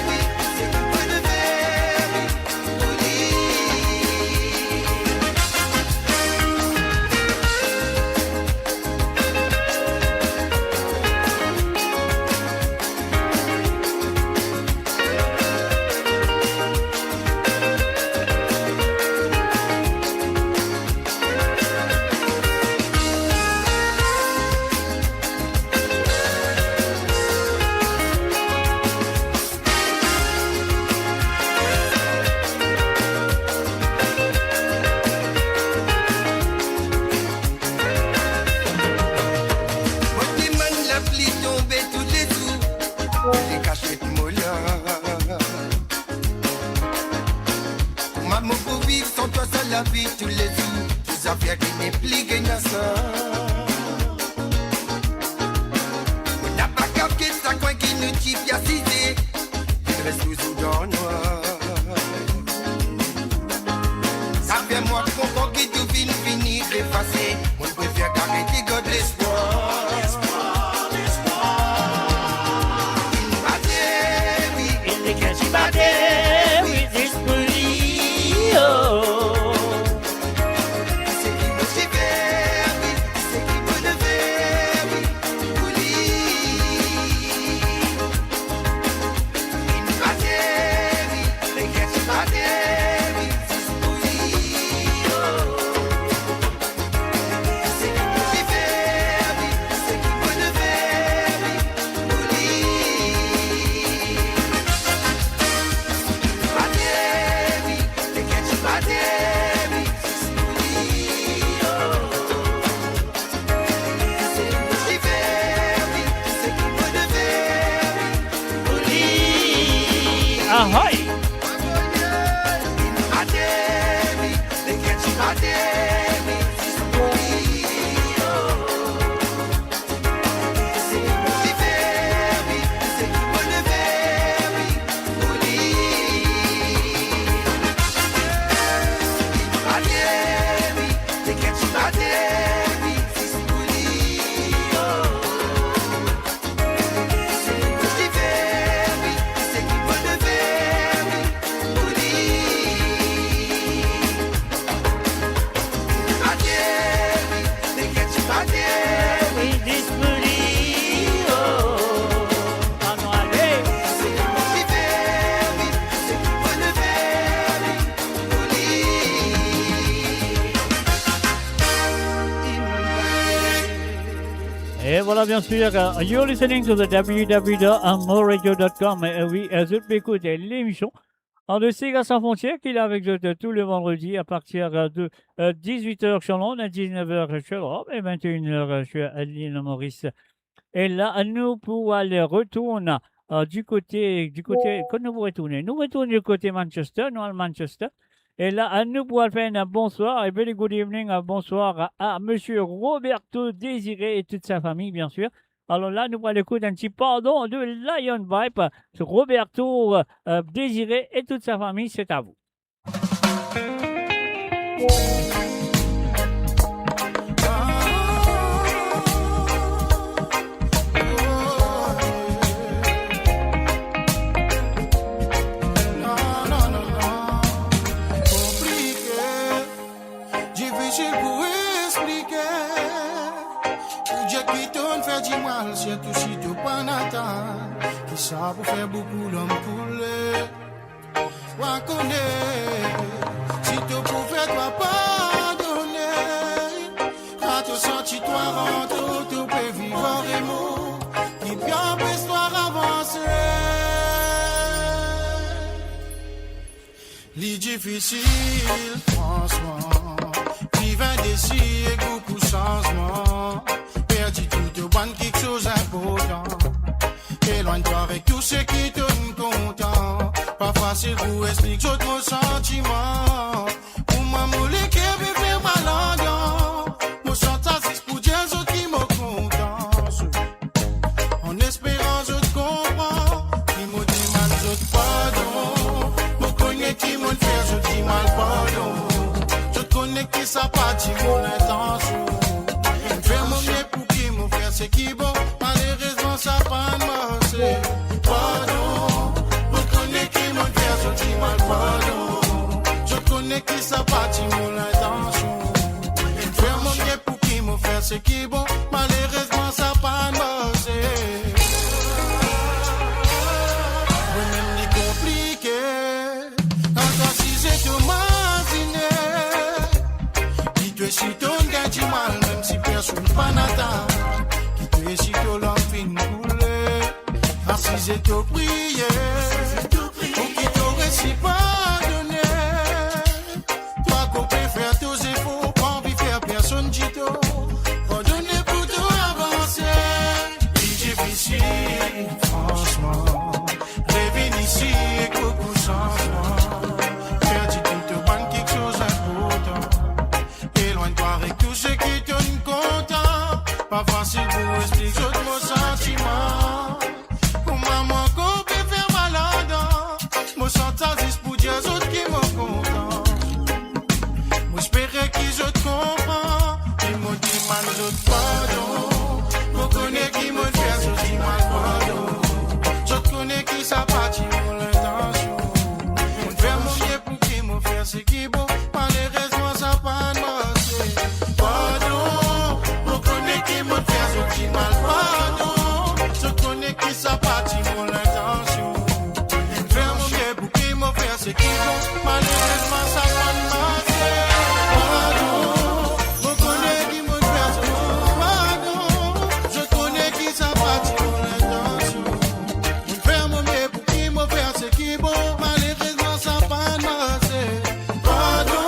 oui. C'est qui me lever, oui. Moi qui mène la pluie tomber tous les jours, les cachettes molla. Maman pour vivre sans toi ça la vie tous les jours, tous affaires qui n'est plus gagnent ça. On n'a pas capté ça quoi qui nous tue bien cisé, il reste toujours dans le noir. Ça fait moi comprends que tout vient finir effacé, moi je préfère garder des gars de l'espoir. Ahoy! Et voilà, bien sûr, you're listening to the www.amoradio.com. Oui, vous écoutez l'émission de Sega Sans Frontières qu'il est avec vous tous les vendredis à partir de 18h sur Londres, à 19h sur l'Europe et 21h sur l'île Maurice. Et là, nous pouvons aller retourner du côté, quand nous retournons du côté Manchester, nous à Manchester. Et là, nous pouvons faire un bonsoir et very good evening, bonsoir à monsieur Roberto Désiré et toute sa famille, bien sûr. Alors là, nous allons écouter un petit pardon de Lion Vibe. Roberto Désiré et toute sa famille, c'est à vous. No, no. faire du mal, surtout si tu pas n'attends. Qui ça pour faire beaucoup l'homme couler. Wa connaît, si tu pouvais toi pardonner. Quand tu sens toi rentre, tu peux vivre et mot. Qui bien peut histoire avancer. Li difficile, franchement. Vivre indécis et beaucoup de changements. Perdu tout de bonne quelque chose d'important. Éloigne-toi avec tout ce qui te content. Pas facile pour expliquer d'autres sentiments. Pour moi, mon qui veut faire mal en dents. Mon chantage, c'est pour dire aux autres qui me content. En espérant, je te comprends. Qui me demande, je te pardon. Me connais qui me fait, je dis mal pardon. Je te connais qui ça partit mon intention. Faire mon mieux pour qui me faire ce qui bon. Malheureusement, ça pas de marcher. Pardon. Me connais qui me fait, je dis mal pardon. Je connais qui ça partit mon intention. Faire mon mieux pour qui me faire ce qui bon. Malheureusement, ça pas de marcher. Moi-même, c'est compliqué. Encore si j'ai tout imaginé. Dis-toi si ton gars dit mal, même si personne pas n'attend. Dis-toi si ton langue fin couler. Ainsi j'ai tout prié. Pour qui t'aurait si pardonné. Toi qu'on peut faire tous les efforts, pas envie faire personne dit tout. Pardonner pour tout avancer. C'est difficile, franchement. Rêver ici et beaucoup de changements. Perdu tout de bonne quelque chose d'important. Éloigne-toi avec tout ce qui te content. Pas facile pour expliquer tous mon sentiment. Pour maman qu'on peut faire malade. Mon chantage c'est pour dire aux autres qui me content. Moi j'espérais qu'ils je te comprends. Ils me demandent je te pardon. Je connais qui me fait, je dis mal pardon. Je connais qui ça partit mon intention. On fait mon mieux pour qui me fait ce qui est bon. Malheureusement ça pas de marcher. Pardon. Je connais qui me fait, je dis mal pardon. Je connais qui ça partit mon intention. On fait mon mieux pour qui me fait ce qui est bon. Malheureusement ça pas de marcher. Pardon. Je connais qui me fait ce qui est bon. Pardon. Je connais qui ça partit mon intention. On fait mon mieux pour qui me fait ce qui est bon. Malheureusement ça pas de marcher. Pardon.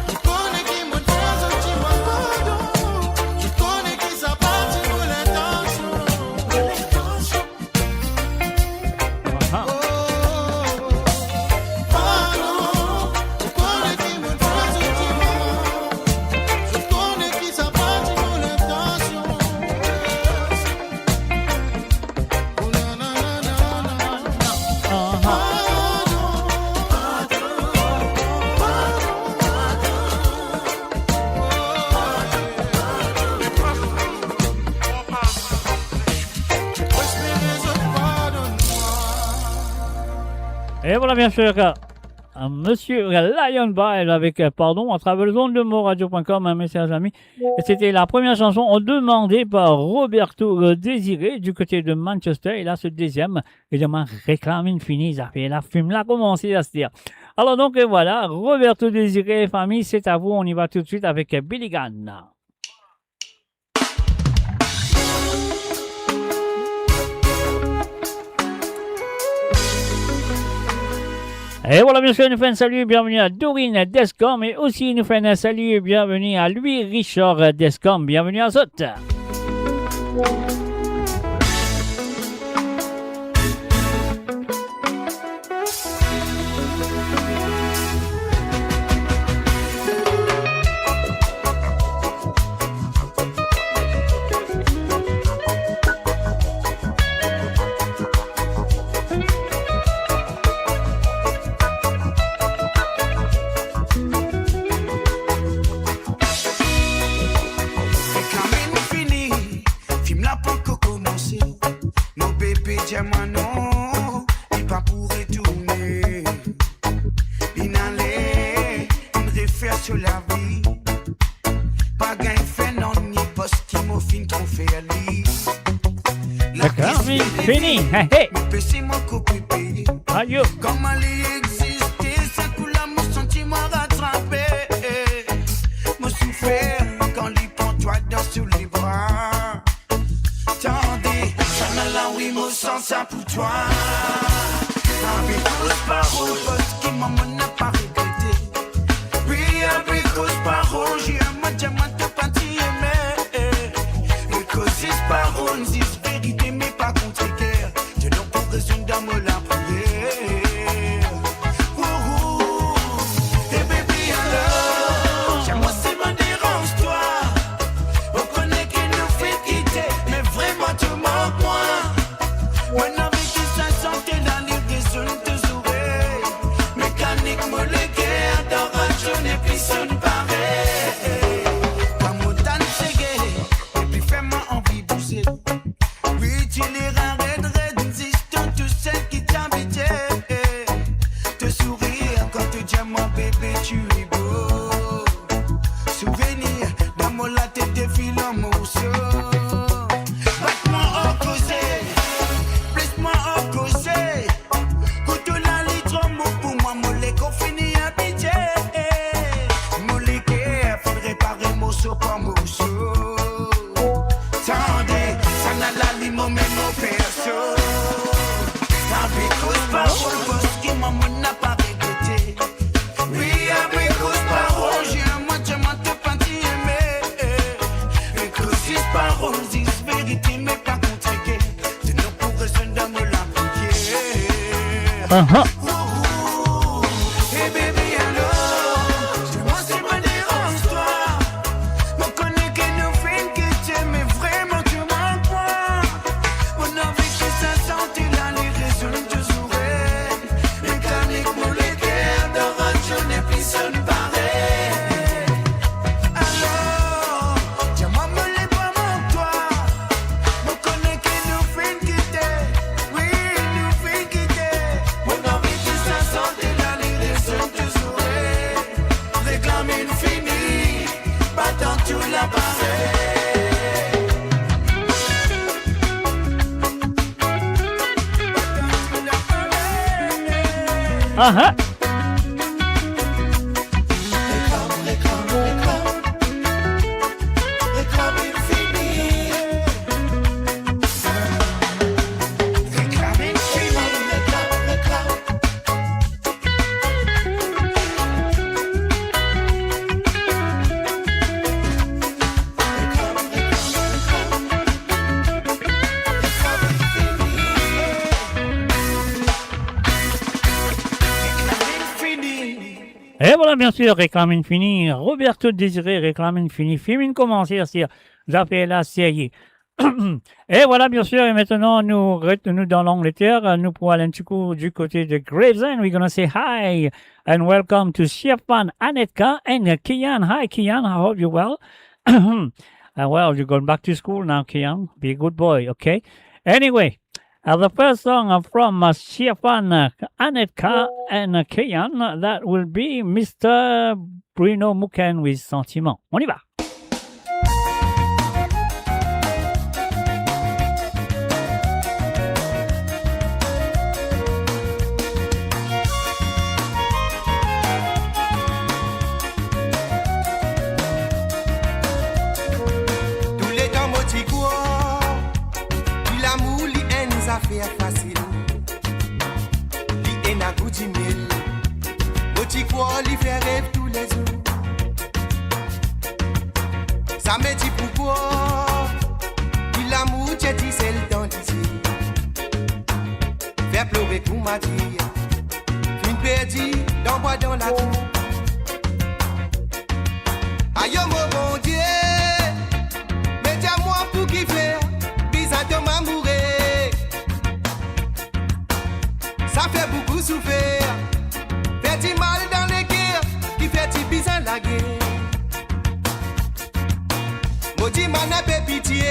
Je connais qui me fait ce qui est bon. Pardon. Je connais qui ça partit mon intention. Ah. Pardon. Je connais qui me fait ce qui est bon. Je connais qui ça partit mon intention. Oh na na na na na. Et voilà, bien sûr, Monsieur Lion Bile avec Pardon, à travers le zone de moradio.com, mes chers amis. Et c'était la première chanson demandée par Roberto Désiré du côté de Manchester. Et là, ce deuxième, évidemment, réclame infinie. Ça fait la fume là, commencer à se dire. Alors donc, voilà, Roberto Désiré, famille, c'est à vous. On y va tout de suite avec Billy Gunn. Et voilà, bien sûr, nous faisons un salut et bienvenue à Dorine Descom. Et aussi, nous faisons un salut et bienvenue à Louis Richard Descom. Bienvenue à Zot. Fini. Hey, hey. Aïe. Comment les exister, c'est pour l'amour sentiment rattrapé. Me souffrir quand les prend toi dans sous les bras. Tendez, ça n'a là oui, me sens ça pour toi. Avec cause parole, parce que maman n'a pas regretté. Oui, avec cause parole, j'ai un match à ma partie aimé. Et cause c'est parole, c'est vérité, mais pas contre guerre. Je n'ai pas raison d'amour la prière. Et baby, alors, j'aimerais c'est ma dérange toi. On connaît qu'il nous fait quitter, mais vraiment tu manques moi. On avait qui sa santé dans les raisons de oreilles. Mécanique moléculaire, adoration et puis sonne pareil. Comme autant c'est gay, et puis fais-moi envie de bouger. Oui, tu les red, insistant tout celle qui t'habitait. Te sourire quand tu dis à mon bébé, tu es beau. Souvenir dans mon la tête défile en morceaux. Batte-moi au causé, blesse-moi au causé. Couteau la litre mot pour moi, mollet qu'on finit habité. Mollet faudrait réparer morceau par morceau. Tendez, ça n'a la limo même au perso. Avec cause parole, parce que maman n'a pas regretté. Oui, avec cause parole, j'ai un moitié de parti aimé. Et cause c'est parole, c'est vérité, mais pas contre-gué. De nos pour raison d'amour la prière. Hey baby, alors, je m'en sais pas dérange toi. Me connais que nous fait quitter, mais vraiment tu manques moi. On a vécu sa santé dans les raisons de sourire. Mécanique moléculaire, adoration et puis sonne pareil. Alors, dis-moi me les pas manque toi. Me connais que nous fait quitter, oui nous fait quitter. On a vécu sa santé dans les raisons de sourire. Réclame infini, pas dans tout l'appareil. Ah Réclame infini. Réclame infini, réclame. Et voilà, bien sûr, Réclame Infini. Roberto Désiré, Réclame Infini. Film commencer sur la série. Et voilà, bien sûr, et maintenant, nous dans l'Angleterre, nous pour aller un petit coup du côté de Gravesend. We're going to say hi and welcome to Siafan, Anetka, and Kian. Hi, Kian. I hope you're well. Well, you're going back to school now, Kian. Be a good boy, okay? Anyway. The first song from Siafan, Anetka, and Kian, that will be Mr. Bruno Muken with Sentiment. On y va! Tous les temps, motiquois, l'amour, affaire facile, li en a goûté mille, petit quoi li fait rêve tous les jours. Ça me dit pourquoi, il l'amour j'ai dit c'est le temps d'ici. Faire pleurer pour ma dire, une perdue d'envoi dans la vie. Aïe mon bon Dieu, mettez-moi pour kiffer, bizarre de m'amourer. Ça fait beaucoup souffrir, fait du mal dans les guerres, qui fait du bizarre la guerre. Maudit m'en a fait pitié,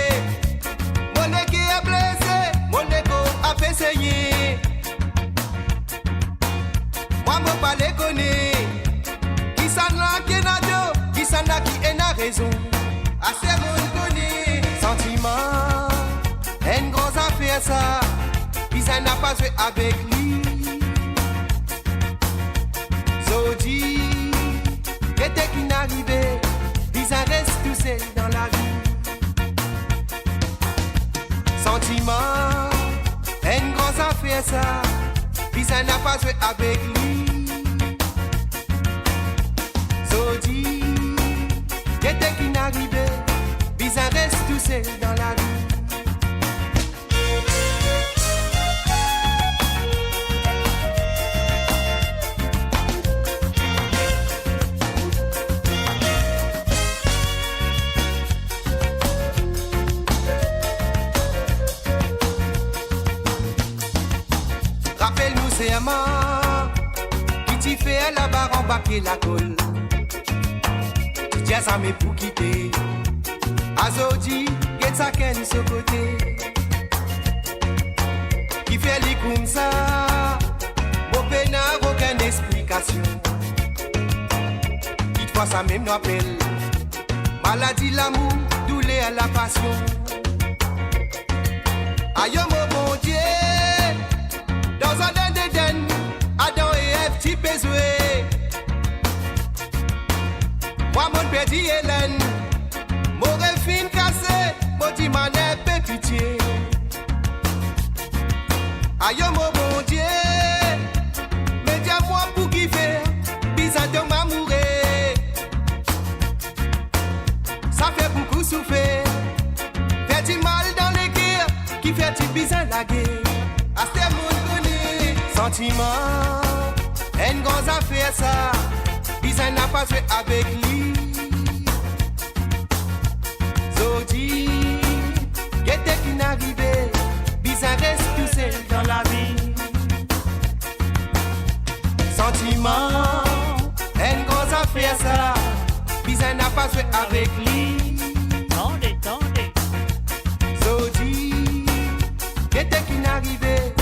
mon équipe est blessé, mon égo a fait saigner. Moi, mon pas les connaît, qui s'en a qui n'a dos, qui s'en a qui n'a raison. Assez mon connaît, sentiment, une grosse affaire ça. Bizarre n'a pas joué avec lui. Zodi, était qui n'arrivait. Bizarre reste tout seul dans la vie. Sentiment, une grosse affaire ça. Bizarre n'a pas joué avec lui. Zodi, était qui n'arrivait. Bizarre reste tout seul dans la vie. Rappelle-nous c'est un qui t'y fait la barre embarquer la colle. Tu dis à ça mais pour quitter. Azodi, get sa ken ce côté. Qui fait les comme ça. Bon pénard, aucune explication. Toutefois ça même nous appelle. Maladie, l'amour, douleur à la passion. Aïe mon bon Dieu. Dans un den d'Éden, Adam et Ève t'y pézoué. Moi mon père dit Hélène, mon refine cassé, mon dit manette pitié. Aïe mon bon Dieu, mais dis-moi pour qui faire, bizarre de m'amourer. Ça fait beaucoup souffrir, fait du mal dans les guerres, qui fait du bizarre la guerre. À ce monde connu, sentiment, une grosse affaire ça, bizarre n'a pas joué avec lui. Zodi, qu'était qui n'arrivait, bizarre reste tout seul dans la vie. Sentiment, une grosse affaire ça, bizarre n'a pas joué avec lui. Tendez. Zodi, qu'était qui n'arrivait,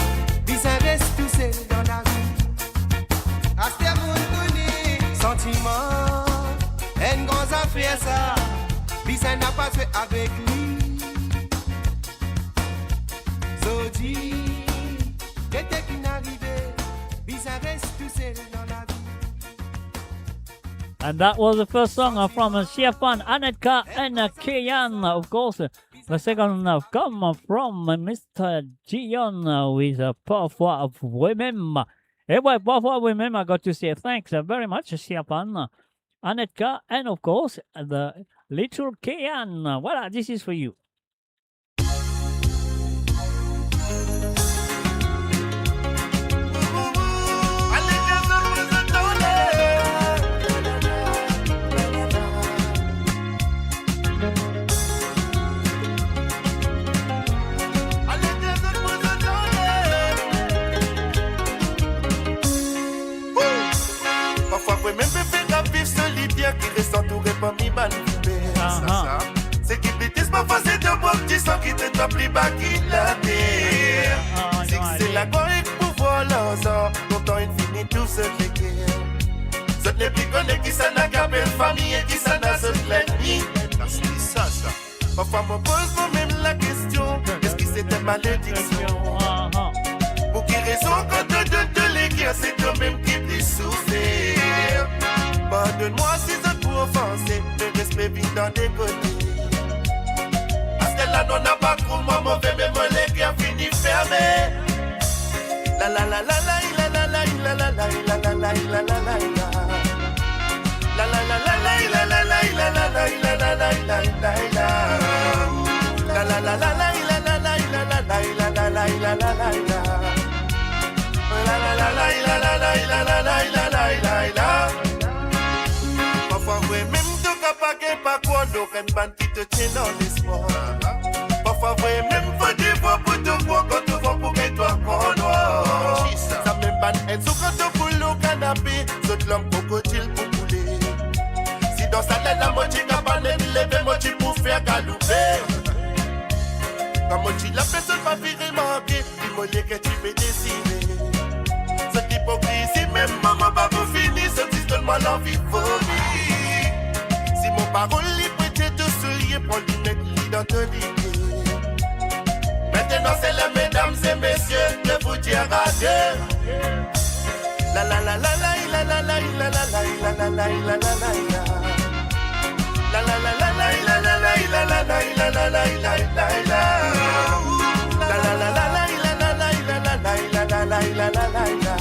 bizarre reste tout seul dans la vie. À ce monde connu, sentiment, une grosse affaire ça. Bizarre n'a pas fait avec lui. Zodi, qu'était qui n'arrivait. Bizarre reste tout seul dans la vie. And that was the first song from Siafan, Anetka, and Kayan. Of course, the second come from Mr. Gion with Parfois Women. Anyway, Parfois Women, I got to say thanks very much, Siafan, Anetka, and of course, the Little Kayan. Voilà, this is for you. Parfois, même faire la vivre solitaire qui reste entouré par mi manipulé. C'est qui bêtise, parfois c'est de bon petit sang qui te tape les bas qui la terre. C'est la gloire et le pouvoir l'ensemble, longtemps infini tout se fait. Ce n'est plus connu qui s'en a gardé famille et qui s'en a se l'ennemi. C'est ça. Parfois, me pose moi-même la question, est-ce que c'était malédiction? Pour qui raison quand te donne de l'éguerre, c'est toi-même qui plus souffrir. Pardonne-moi si je peux offenser, le respect vit dans des côtés. Parce que là, non, n'a pas trop moi mauvais, mais mon l'éguerre finit fermé. La la la la la la la la la la la la la la la la la. La la la la la la la la la la la la la la la la. La la la la la la la la la la la la la la la la. La la la la la la la la la la la la. Parfois ouais même tu capable pas quoi donc un bandit te tient dans l'espoir. Parfois ouais même faut des voix pour te voir quand tu vois pour que toi qu'on noir. Ça me ban et sous quand tu poules au canapé, saute l'homme crocodile pour couler. Si dans sa tête la moitié capable de lever moitié pour faire galoper. Quand moitié la personne va virer manquer, dis-moi que tu veux décider. Cette hypocrisie, même maman va vous finir, ce qui donne-moi l'envie de vomir. Si mon parole lui prêtait de soulier, prends lui mettre lui dans ton lit. maintenant c'est les mesdames et messieurs de vous dire adieu. La la la la la la la la la la la la la la la la la. La la la la la la la la la la la la la la la. La la la la la la la la la la la la la la la.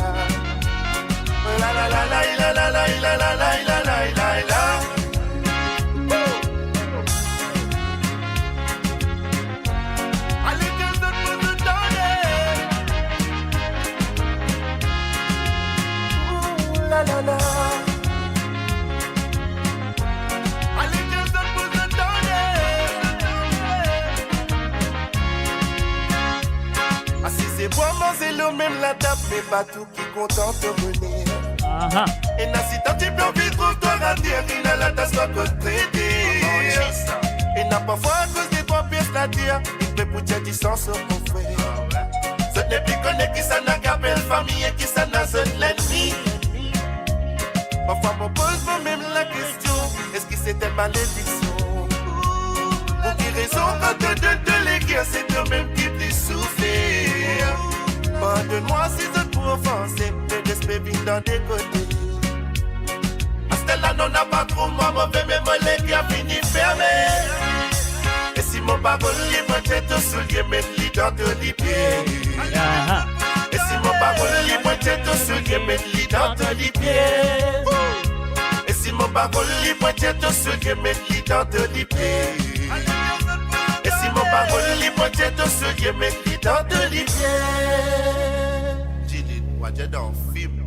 La la la la la la la la la la la la. Allez, qu'est-ce que vous nous donnez? La la la. Allez, qu'est-ce que vous nous donnez? Ah, si c'est pour manger le même la table, mais pas tout qui content de venir. Et n'a si tant tu peux vite trouve-toi à dire qu'il a la tasse à côté. Et n'a parfois à cause des 3 pièces la dire, il peut pousser du sang sur mon frère. Ce n'est plus connu qui s'en a gardé la famille et qui s'en a zone l'ennemi. Parfois me pose moi-même la question, est-ce que c'était malédiction? Pour qui raison quand te donne de l'éguerre, c'est eux-mêmes qui te souffrir. Pardonne-moi si je pour offenser, le respect vient dans des côtés. Là, non, n'a pas trop moi, mauvais, mais mon leg a fini fermé. Et si mon parole libre, j'ai tout soulier, mes leaders de l'hiver. Et si mon parole libre, j'ai tout soulier, mes leaders de l'hiver. Et si mon parole libre, j'ai tout soulier, mes leaders de l'hiver. Et si mon parole libre, j'ai tout soulier, mes leaders de l'hiver. Dis-le, moi, j'ai dans le film.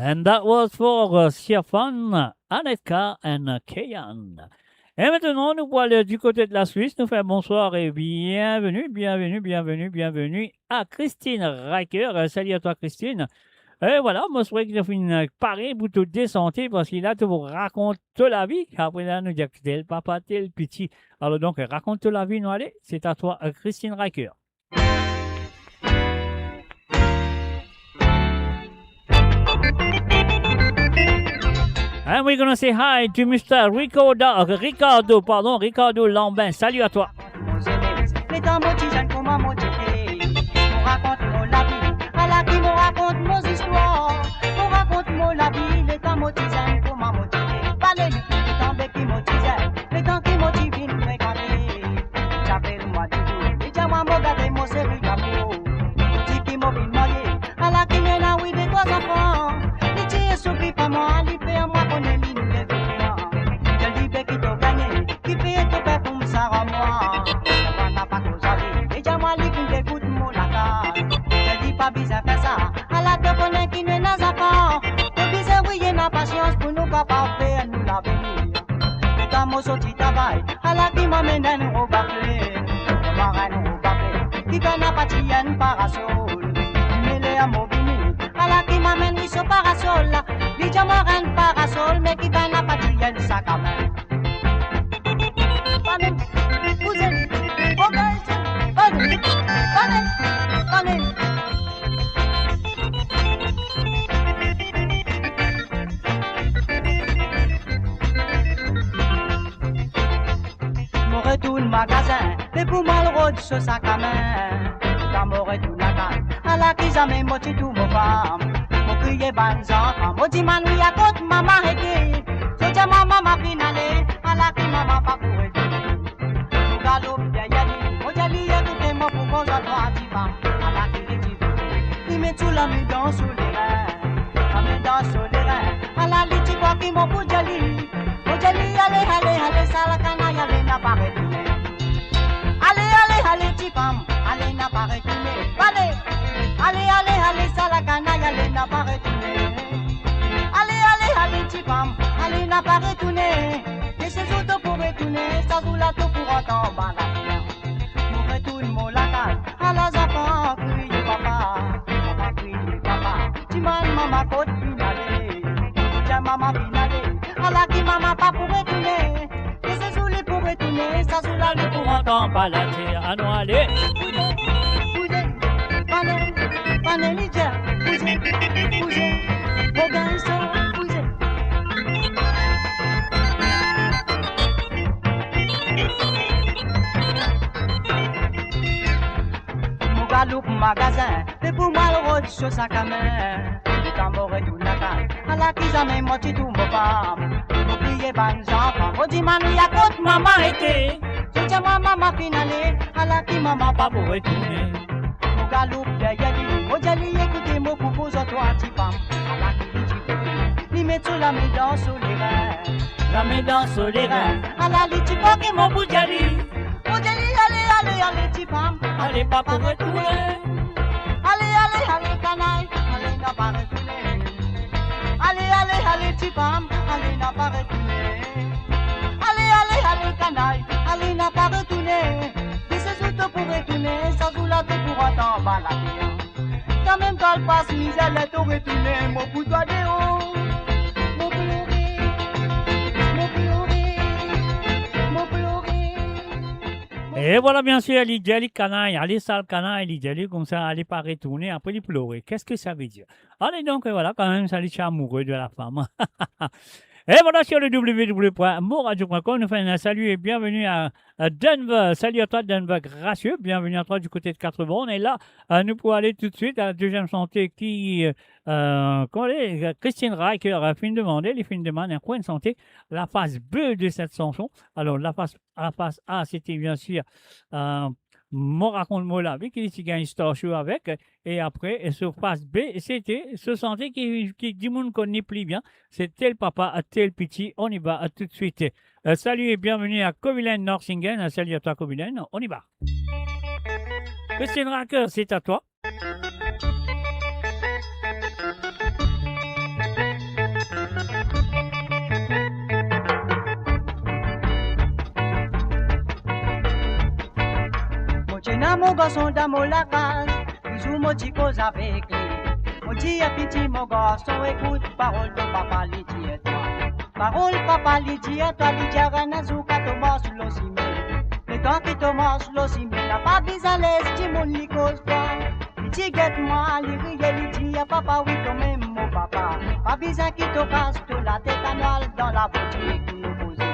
And that was for Siafan, Aneka and Kayan. Et maintenant, nous voilà du côté de la Suisse. Nous faisons bonsoir et bienvenue à Christine Riker. Salut à toi, Christine. Et voilà, moi, je souhaite que j'ai fait une pareille bouton de santé parce qu'il a te vous raconte la vie. Après là, nous dit que tel papa, tel petit. Alors donc, raconte la vie, nous allez. C'est à toi, Christine Riker. And we're gonna say hi to Mr. Ricardo Lambin. Salut à toi. Les temps motivent pour ma motiver. On raconte mon la vie, à la qui me raconte nos histoires. On raconte mon la vie, les temps motivent pour ma motiver. Parlez les temps qui motivent, les temps qui motivent nous fréquenter. J'appelle moi Doudou, et tiens moi regarder mon série d'amour. Dis qui m'a noyé, à la qui mène à oui des 3 enfants. Les tiens s'oublie pas moi, les pères moi connaît les nous les vivants. Je dis qui t'ont gagné, qui paye tout fait pour me sarrer moi. N'a pas cause à vie, et tiens moi les qui dégoûtent mon lacan. Je dis pas besoin faire ça, à la te connaît qui n'est n'a pas. Et besoin oui n'a patience pour nous capables faire nous l'avenir. Et quand mon sorti travail, à la qui m'amène nous au bâclé. Marraine au bâclé, qui fait n'a pas tienne parasol. Mêlé à mon bini, à la qui m'amène oui sur parasol. Li tiens marraine parasol, mais qui fait n'a pas tienne sac à main. M'aurait tout le magasin, mais pour moi le rôde ce sac à main. Quand m'aurait tout la gamme, à la qui jamais moti tout mon femme. Mon crier banzan, quand mon dit man oui à côté maman été. Je dis maman finale, à la qui maman pas pour aider. Nous galop bien yali, mon jali y'a tout les mots pour qu'on soit à Tifa. À la qui les dit, il met tout la mis dans sous les reins. La met dans sous les reins, à la liti quoi qui m'en pour jali. Mon jali allez, ça la canaille, allez n'a pas retourné. Allez, Tifam, allez n'a pas retourné. Allez, ça la canaille, allez n'a pas retourné. Allez, Tifam, allez n'a pas retourné. Et ces autres pour retourner, ça joue la tout pour entendre bas la pierre. Nous retourne mon lacal, à la enfants, criez papa, tu m'as maman côte finale. Tiens maman finale, à la qui maman pas pour retourner. Et ces autres pour retourner, ça joue la tout pour entendre bas la terre. À nous aller. Panel, Lydia, bougez, vos garçons, bougez. magasin, mais pour moi le rôle sur sac à main. Le tambour et tout la caille, à la cuisine, moi tu tout mon femme. N'oubliez pas nos enfants, on dit mamie, à côté maman était. Je dis maman finale, à la qui maman pas pour retourner. Mon galop derrière lui, mon jali écoutez mon coucou sur toi, petit femme. À la qui dit, ni mettre la main dans sur les reins. La main dans sur les reins, à la liti qui mon bout jali. Mon jali, allez, petit femme, allez pas pour retourner. Allez, canaille, allez, n'a pas retourné. Allez, petit femme, allez, n'a pas retourné. Allez, canaille, allez, n'a pas retourné. Et c'est surtout pour retourner, ça joue la tête pour attendre la vie. Quand même quand le passe, misère, elle est au retourné, mon bout de haut. Mon pleurer, mon pleurer, mon pleurer. Et voilà, bien sûr, il dit, canaille, allez, sale canaille, il dit, comme ça, allez pas retourner, après il pleurer. Qu'est-ce que ça veut dire? Allez, donc, voilà, quand même, ça lui est amoureux de la femme. Et voilà, sur le www.moradio.com, nous faisons un salut et bienvenue à Denver. Salut à toi, Denver, gracieux. Bienvenue à toi du côté de 4 bornes. Et là, nous pourrons aller tout de suite à la deuxième santé qui, Christine Riker a fait une demande. Elle fait une demande, un coin de santé, la phase B de cette chanson. Alors, la phase A, c'était bien sûr, Mon raconte-moi la vie, qui gagne une star show avec. Et après, sur phase B, c'était ce santé qui du monde connaît plus bien. C'est tel papa, tel petit. On y va tout de suite. Salut et bienvenue à Covilen Norsingen. Salut à toi, Covilen. On y va. Christine Racker, c'est à toi. Mon garçon dans la case, il joue mon petit cause avec lui. Mon petit petit mon garçon, écoute parole de papa, lui dit et toi. Parole papa, lui dit et toi, lui dit à Ranazou, quand Thomas sur l'ossimé. Le temps que Thomas sur l'ossimé, n'a pas besoin d'être, mon lit cause toi. Lui dit guette-moi, lui dit à papa, oui, toi même mon papa. Pas besoin qu'il te casse toute la tête annuelle dans la boutique pour nous poser.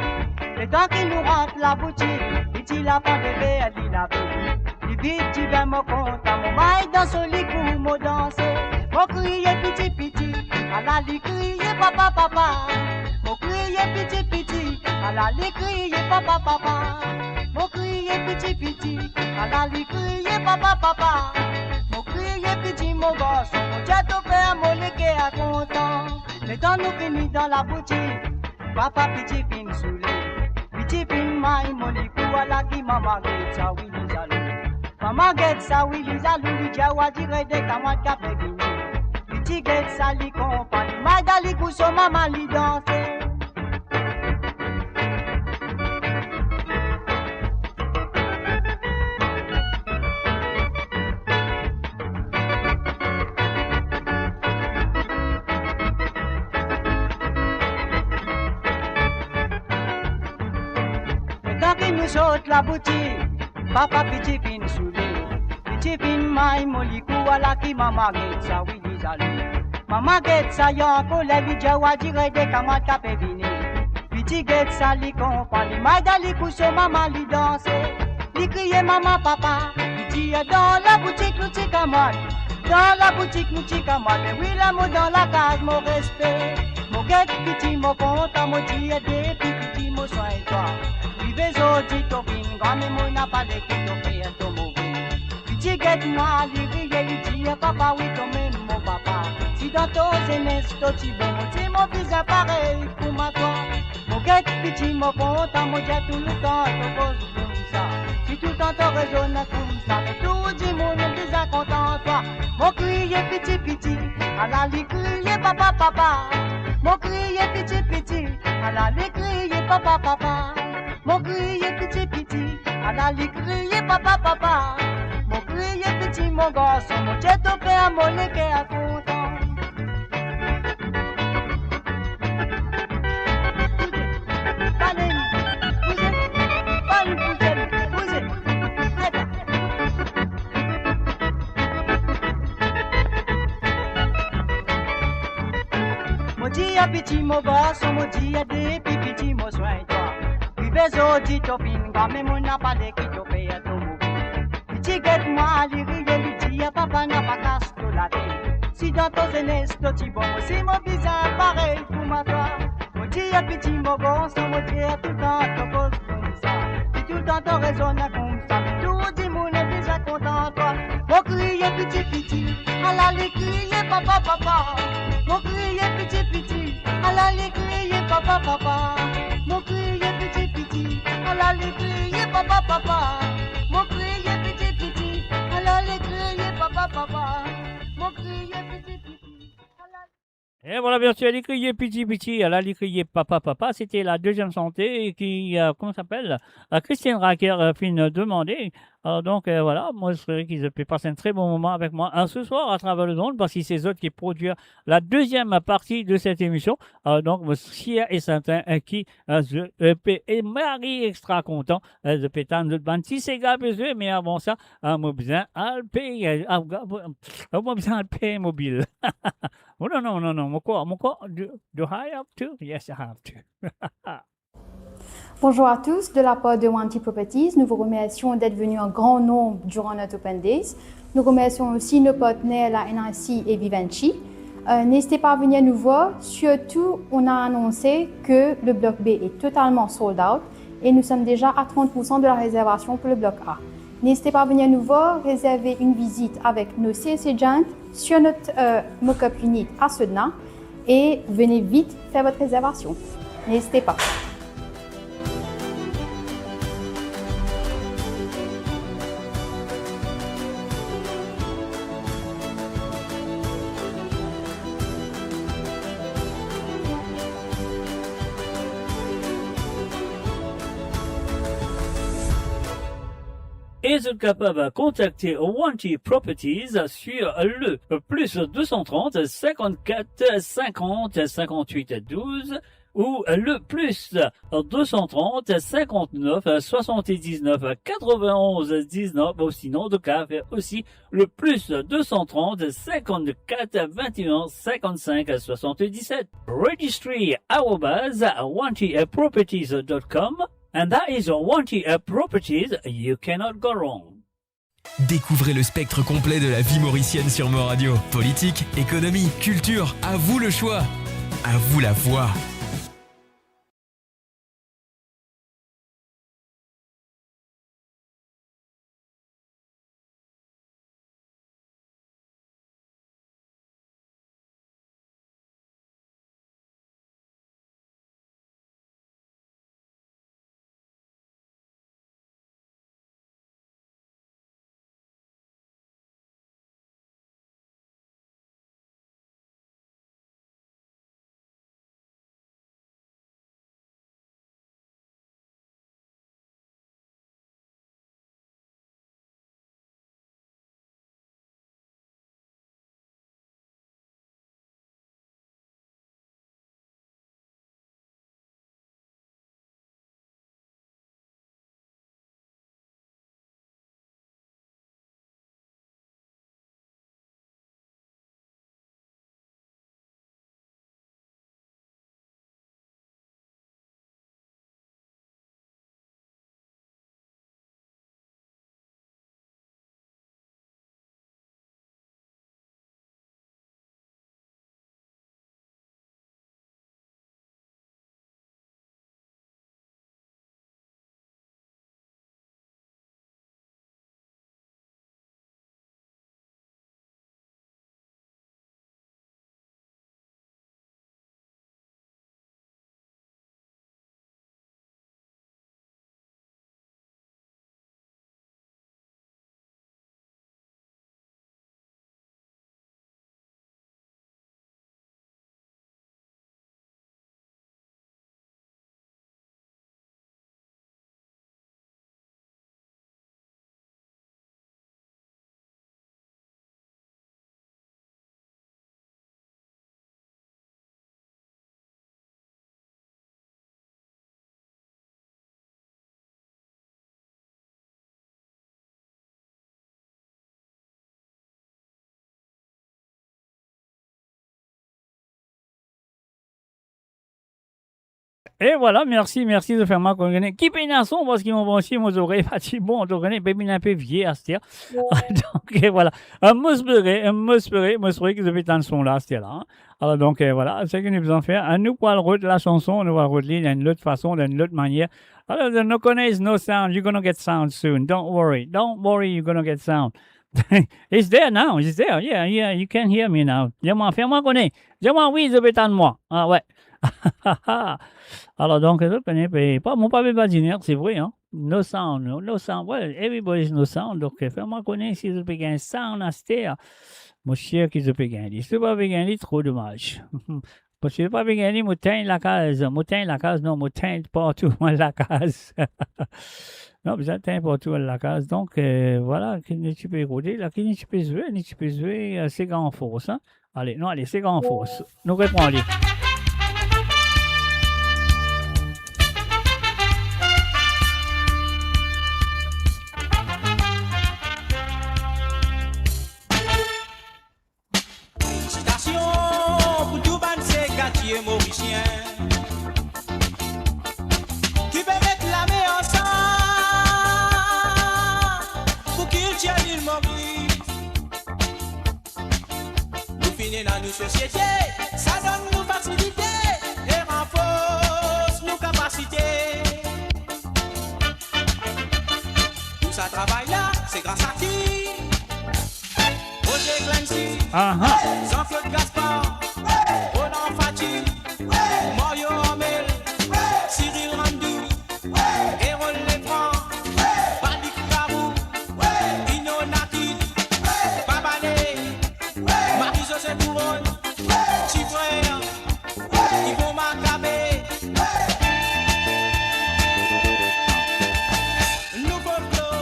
Le temps qu'il nous rentre la boutique, il dit la fin de verre, il dit la vie. Vite, tu viens me compter, mon maille dans son lit pour me danser. Mon crier petit petit, à la lit crier papa papa. Mon crier petit petit, à la lit crier papa papa. Mon crier petit petit, à la lit crier papa papa. Mon crier petit mon garçon, mon Dieu ton père mon légué à content. Le temps nous finit dans la boutique, papa petit fin soulé. Petit fin maille mon lit pour à la qui maman guette ça oui les jaloux. Maman get ça, oui, les alous, les jawa, dire des camarades qui a gagné. Petit get ça, les compagnies, madali, cousso, maman, les danser. Et tant qu'il nous saute la boutique, papa petit fin soulé, petit fin maille molikou à la qui maman get ça oui les alous. Maman get ça y'a encore les vidéos dire des camarades qui a venu. Petit get ça li compagnie, maïda li cousso maman li danser. Li crier maman papa, petit dans la boutique nous t'y camarades. Dans la boutique nous t'y camarades, mais oui l'amour dans la case mon respect. Mon get petit mon content, mon t'y aider, petit mon soin et toi. Bezo di to fin, gane mo na pale ki to fe to mo vi. Petit guette-moi, li dit papa oui to même mon papa. Si dans ton jeunesse to ti bon, ti mon visa pareil pour ma toi. Mon guette petit mon content, mon dia tout le temps to cause comme ça. Si tout le temps to raisonne comme ça, mais tout dit mon visa content toi. Mon crier petit petit, à la li crier papa papa. Mon crier petit petit, à la li crier papa papa. Mon crier petit petit, à la li crier papa papa. Mon crier petit mon garçon, mon tête au père, mon légué à content. Mon dia petit mon garçon, mon dia des petit mon soin toi. Bezo di to fin, game mo na pale ki to pe to mo. Petit get moi li ri li ti a papa n'a pas casse de la vie. Si dans ton zénès, toi tu bon, si mon bizarre pareil pour ma toi. Mon Dieu petit, mon bon, sans mon Dieu tout le temps, ton pose comme ça. Si tout le temps t'en raisonnes comme ça, tout dit mon est déjà content toi. Mon crier petit petit, à la les crier papa papa. Mon crier petit petit, à la les crier papa papa. Mon crier petit petit, à la les crier papa papa. Mon crier petit petit, à la les crier papa papa. Mon crier petit petit. Et voilà, bien sûr, l'écuyer Piti Piti, l'écuyer Papa Papa, c'était la deuxième santé qui, comment ça s'appelle, Christine Racker fin demandé. Donc voilà, moi je souhaiterais qu'ils aient passé un très bon moment avec moi ce soir à travers le monde, parce que c'est eux qui produisent la deuxième partie de cette émission. Donc, Sia et Saint-Un qui et Marie extra content de pétan de bande si c'est gars mais avant ça, moi besoin moi besoin payer mobile. Oh non, non, non, non, mon corps, do I have to? Yes, I have to. Bonjour à tous, de la part de Wanty Properties, nous vous remercions d'être venus en grand nombre durant notre Open Days. Nous remercions aussi nos partenaires, la NRC et Vivendi. N'hésitez pas à venir nous voir. Surtout, on a annoncé que le bloc B est totalement sold out et nous sommes déjà à 30% de la réservation pour le bloc A. N'hésitez pas à venir nous voir, réserver une visite avec nos sales agents sur notre mock-up unit à Sedna et venez vite faire votre réservation. N'hésitez pas. Et vous êtes capable de contacter Wanty Properties sur le plus 230 54 50 58 12 ou le plus 230 59 79 91 19 ou sinon de cas aussi le plus 230 54 21 55 77 registry@wantyproperties.com. And that is Wanty Properties, you cannot go wrong. Découvrez le spectre complet de la vie mauricienne sur Mo Radio. Politique, économie, culture, à vous le choix. À vous la voix. Et voilà, merci de faire ma connaître. Qui paye un son parce qu'ils m'ont aussi mes oreilles fatiguées. Bon, on connaît, baby un peu vieille à ce donc, et voilà. Moi, j'espère que vous avez un son là, à ce là. Alors, donc, voilà, c'est ce que nous faisons faire. Nous, pour le la chanson, nous allons relire d'une autre façon, d'une autre manière. Alors, no connaissez no sound, you're gonna get sound soon. Don't worry, you're gonna get sound. It's there now, it's there. Yeah, you can hear me now. Dis-moi, fais-moi connaître. Dis-moi, oui, vous êtes en moi. Ah, ouais. Alors, donc, je connais pas mon papier badinaire, c'est vrai, hein. No sound. Well, everybody's no sound. Donc, fais-moi connaître si vous avez un sound à terre. Mon cher, qui vous avez gagné. Si vous n'avez pas gagné, trop dommage. Parce que je n'ai pas gagné, je teins la case. Je teins partout la case. Non, je teins partout la case. Donc, voilà, tu peux écouter. Là, tu peux jouer, c'est grand force. Hein? Allez, c'est grand force. Nous répondons. Mauricien qui peut réclamer ensemble pour qu'il tienne l'île Maurice. Nous finissons dans nos sociétés, ça donne nos facilités et renforce nos capacités. Tout ça travail là, c'est grâce à qui? Roger Clancy, Jean-Claude Gaspard, Roland Fati, Mario Hamel, Cyril Randou, Hérol Léprand, Padik Karou, Dino Naki, Babané, Marie-José Couronne, Petit Frère, Yvon Macabé. Nouveau flow,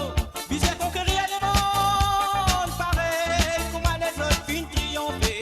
visez conquérir le monde, pareil, comme à les autres, fin triompher.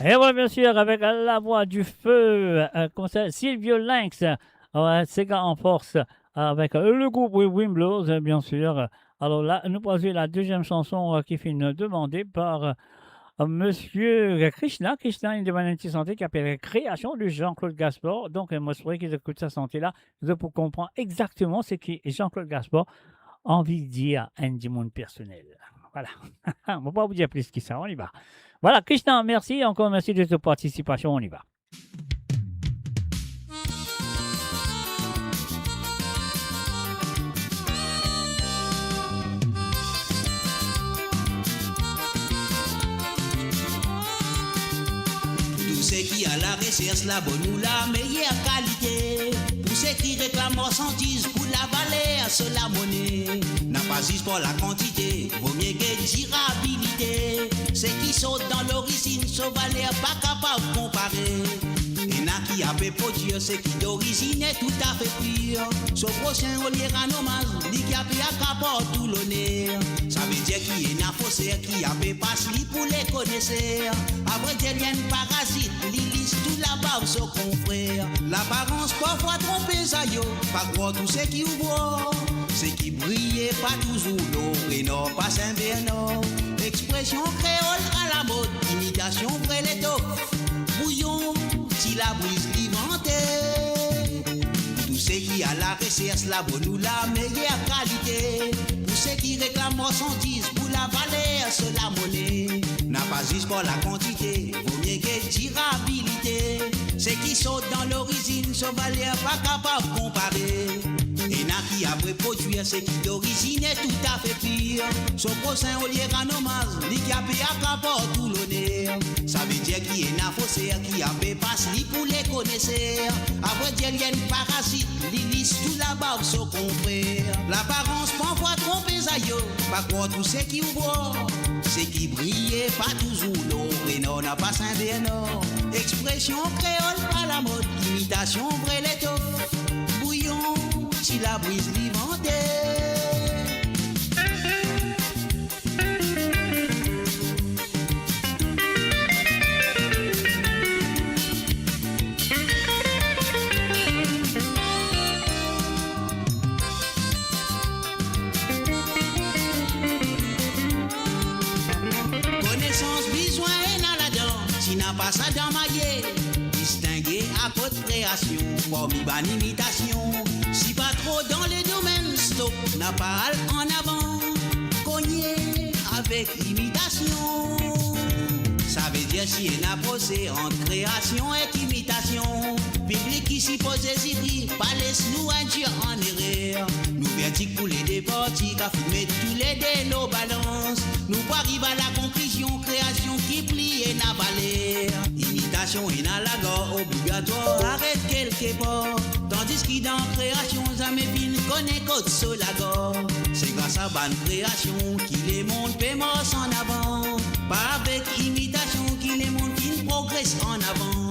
Et voilà, bien sûr, avec la voix du feu, comme ça, Silvio Lynx, Sega en force, avec le groupe Wimblows, bien sûr. Alors là, nous passons la deuxième chanson qui fait demandée par Monsieur Krishna. Krishna, une demande de santé qui appelle Création de Jean-Claude Gaspard. Donc, moi, je pourrais qu'ils écoutent sa santé là, pour comprendre exactement ce que Jean-Claude Gaspard a envie de dire à un monde personnel. Voilà. On ne va pas vous dire plus que ça, on y va. Voilà, Krishna, merci. Encore merci de votre participation, on y va. Tout ce qui a la recherche, la bonne ou la meilleure qualité. Pour ceux qui réclament marchandises, pour la valeur, c'est la monnaie. N'a pas juste pour la quantité, vaut mieux que durabilité. Ceux qui sautent dans l'origine, sont valeur pas capable de comparer. Il y en a qui a fait produire, ce qui d'origine est tout à fait pur. Son prochain, on lui rend hommage, dit qu'il a fait accaparer tout l'honneur. Ça veut dire qu'il y en a faussaire, qui a fait passe pour les connaisseurs. Après, il y a une parasite, l'illis, tout la barbe, son confrère. L'apparence parfois tromper ça yo, pas croire tout ce qui ouvre. Ce qui brillait pas toujours l'eau, et non pas Saint-Bernard. Expression créole à la mode, imitation vrai les dos. Bouillon, si la brise vivante. Tout ce qui a la recherche, la bonne ou la meilleure qualité. Pour ceux qui réclament marchandises, pour la valeur, c'est la monnaie. N'a pas juste pour la quantité, vaut mieux que durabilité. Ceux qui sautent dans l'origine, sont valeur pas capable de comparer. Et n'a qui après produire, ce qui d'origine est tout à fait pire. Son prochain au lieu rend hommage, ni qui a payé accaparer tout l'honneur. Ça veut dire qu'il y a un faussaire, qui a fait passe pour les connaisseurs. Après dire il y a une parasite, l'illis tout la barbe, son confrère. L'apparence parfois tromper ça yo, pas croire tout ce qui ouvre. Ce qui brillait pas toujours l'eau, et non n'a pas Saint-Bernard. Expression créole à la mode, imitation vrai l'étoffe. Bouillon, si la brise vivante. Connaissance, besoin et dans la dent, si n'a pas ça dans ma gueule. Distingué à votre création, formidable imitation. Si pas trop dans les domaines, stop, n'a pas en avant. Cogné avec imitation. Ça veut dire si on a posé entre création et imitation. Public qui s'y pose ici, pas laisse-nous induire en erreur. Nous vertic pour les déportiques, à fumer tous les dés nos balances. Nous pas arriver à la conclusion, création qui plie et n'a valeur. Imitation et n'a la gore, obligatoire, arrête quelque part. Tandis qu'il dans création, jamais ville connaît code sur la gorge. C'est grâce à bonne création qui les mondes paiement en avant. Pas avec imitation qui les mondes qui progressent en avant.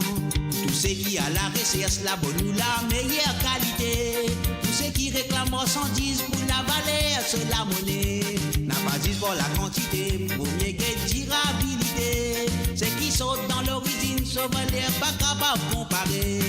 Tout ce qui a la recherche, la bonne ou la meilleure qualité. Tout ce qui réclament marchandises pour la valeur, c'est la monnaie. N'a pas dit pour la quantité, vaut mieux que durabilité. Ceux qui sautent dans l'origine, sont valeur pas capable de comparer.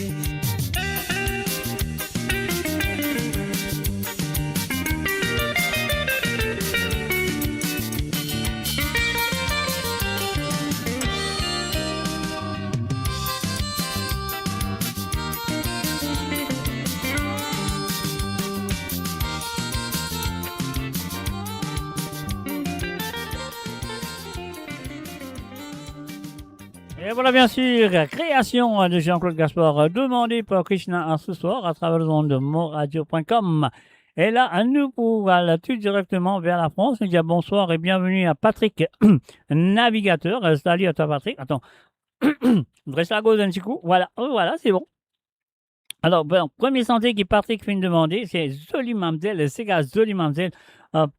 Et voilà, bien sûr, création de Jean-Claude Gaspard, demandée par Krishna ce soir à travers le monde de moradio.com. Et là, nous voilà tout directement vers la France. On dit bonsoir et bienvenue à Patrick, navigateur. Salut à toi, Patrick. Attends, reste à gauche un petit coup. Voilà, voilà, c'est bon. Alors, bon, premier santé qui Patrick fait une demande, c'est Jolie Mamzelle, c'est Jolie Mamzelle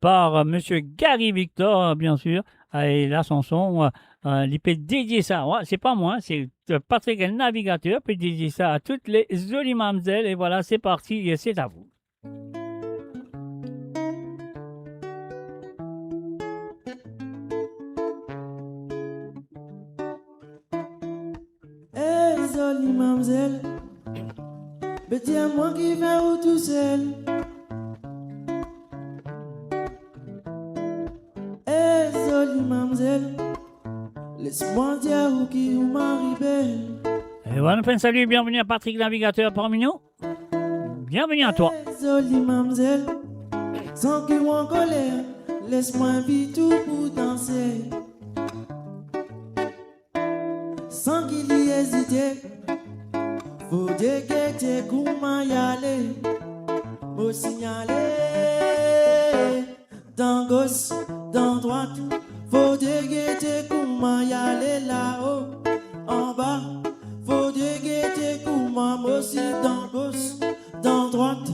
par Monsieur Gary Victor, bien sûr. Et la chanson, il peut dédier ça. Ouais, c'est pas moi, c'est Patrick le navigateur peut dédier ça à toutes les jolies mamzelles. Et voilà, c'est parti, et c'est à vous. jolie mademoiselle, mais dis-moi qui fait où tout seul. Jolie mademoiselle, laisse-moi dire où qui vous marie belle. Et voilà, un salut, bienvenue à Patrick Navigateur parmi nous. Bienvenue à toi. Jolie mademoiselle, sans qu'il ou en colère, laisse-moi vivre tout pour danser. Sans qu'il y hésite, faut déguetter comment y aller. Faut signaler, dans gauche, dans droite, faut déguetter comment y aller là-haut, en bas. Faut déguetter comment aussi dans gauche, dans droite.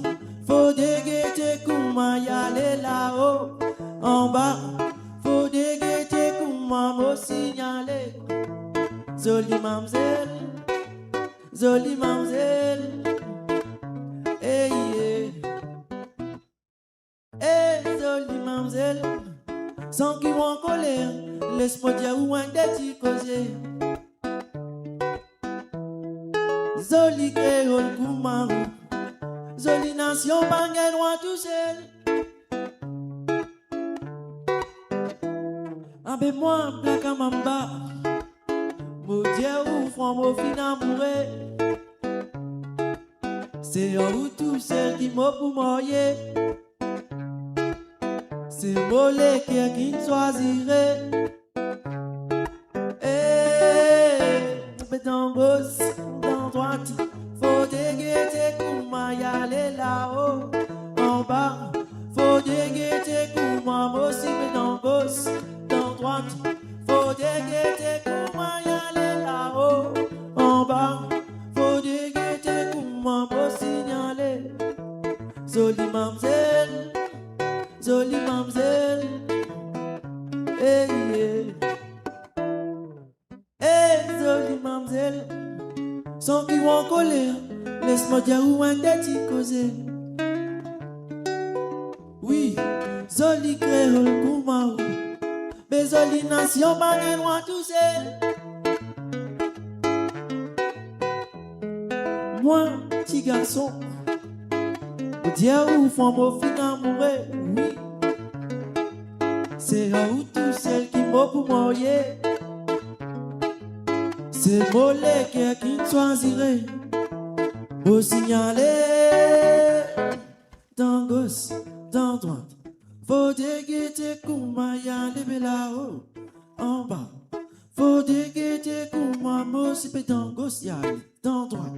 Faut déguetter comment y aller là-haut, en bas. Faut déguetter comment me signaler. Jolie mademoiselle, jolie mademoiselle, hey, yeah. Hey, jolie mademoiselle, sans qu'ils en colère, laisse-moi dire où un petit causé. Jolie créole Koumarou, jolie nation banguenois tout seul. Abe-moi, Black Amamba, mon Dieu, ou franc, mon fin amoureux. C'est où tout seul qui m'a pour mouiller. C'est mon l'équerre qui me choisirait. Eh, dans gauche, dans droite, faut déguetter comment y aller là-haut, en bas. Faut déguetter comment aussi, mais dans gauche, dans droite. Faut déguetter comment y aller là-haut, en bas. Faut déguetter comment me signaler. Jolie mademoiselle, jolie mademoiselle, hey, yeah. Hey, jolie mademoiselle, sans qu'ils en colère, laisse-moi dire où un petit causé. Oui, jolie créole Koumarou, mais jolie nation banguenois tout seul. Moi, petit garçon, au Dieu où font mon fin amoureux, oui. C'est où tout seul qui m'a pour mouiller. C'est mon l'équerre qui me choisirait. Pour signaler, dans gauche, dans droite. Faut déguetter comment y aller là-haut, en bas. Faut déguetter comment moi si dans gauche y aller, dans droite.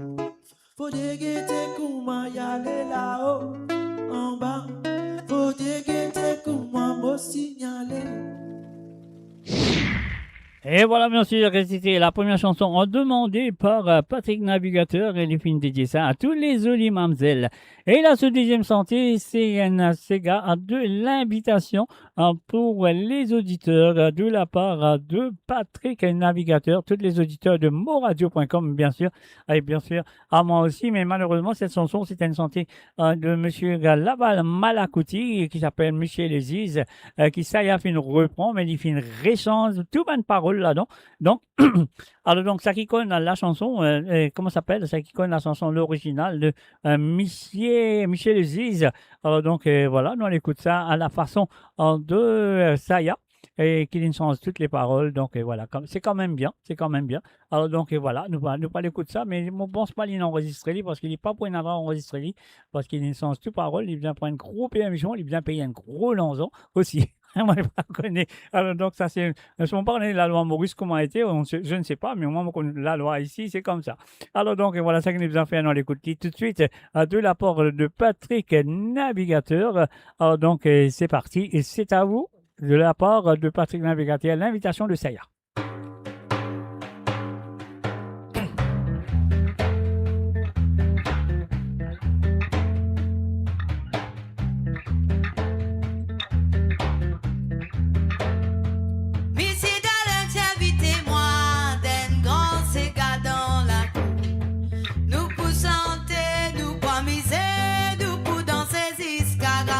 Faut déguetter comment y aller là-haut, en bas. Faut déguetter comment me signaler. Et voilà, bien sûr, c'était la première chanson demandée par Patrick Navigateur et les films dédiés ça à tous les jolies mamzelles. Et là, ce deuxième santé, c'est un Sega de l'invitation pour les auditeurs de la part de Patrick Navigateur, tous les auditeurs de moradio.com, bien sûr, et bien sûr à moi aussi, mais malheureusement, cette chanson, c'est une santé de monsieur Laval Malakouti, qui s'appelle Michel Aziz, qui ça y a fait une reprend, mais il fait une réchange, tout bonne parole là-dedans. Donc, alors donc, ça qui connaît la chanson, comment ça s'appelle? Ça qui connaît la chanson, l'original de Michel Aziz. Alors donc, voilà, nous on écoute ça à la façon de Saya. Et qu'il change toutes les paroles, donc voilà, c'est quand même bien, c'est quand même bien. Alors donc voilà, nous pas l'écouter ça, mais je ne pense pas qu'il enregistre parce qu'il n'est pas pour une avoir enregistré, parce qu'il change toutes les paroles, il vient prendre un gros permission, il vient payer un gros lanzon aussi. Moi, je ne connais. Alors donc ça c'est, je ne parle de la loi Maurice comment a été, je ne sais pas, mais au moment qu'on la loi ici, c'est comme ça. Alors donc voilà, ça que nous avons fait dans l'écoute tout de suite de la part de Patrick Navigateur. Alors donc c'est parti et c'est à vous. De la part de Patrick Navigateur, l'invitation de Saya.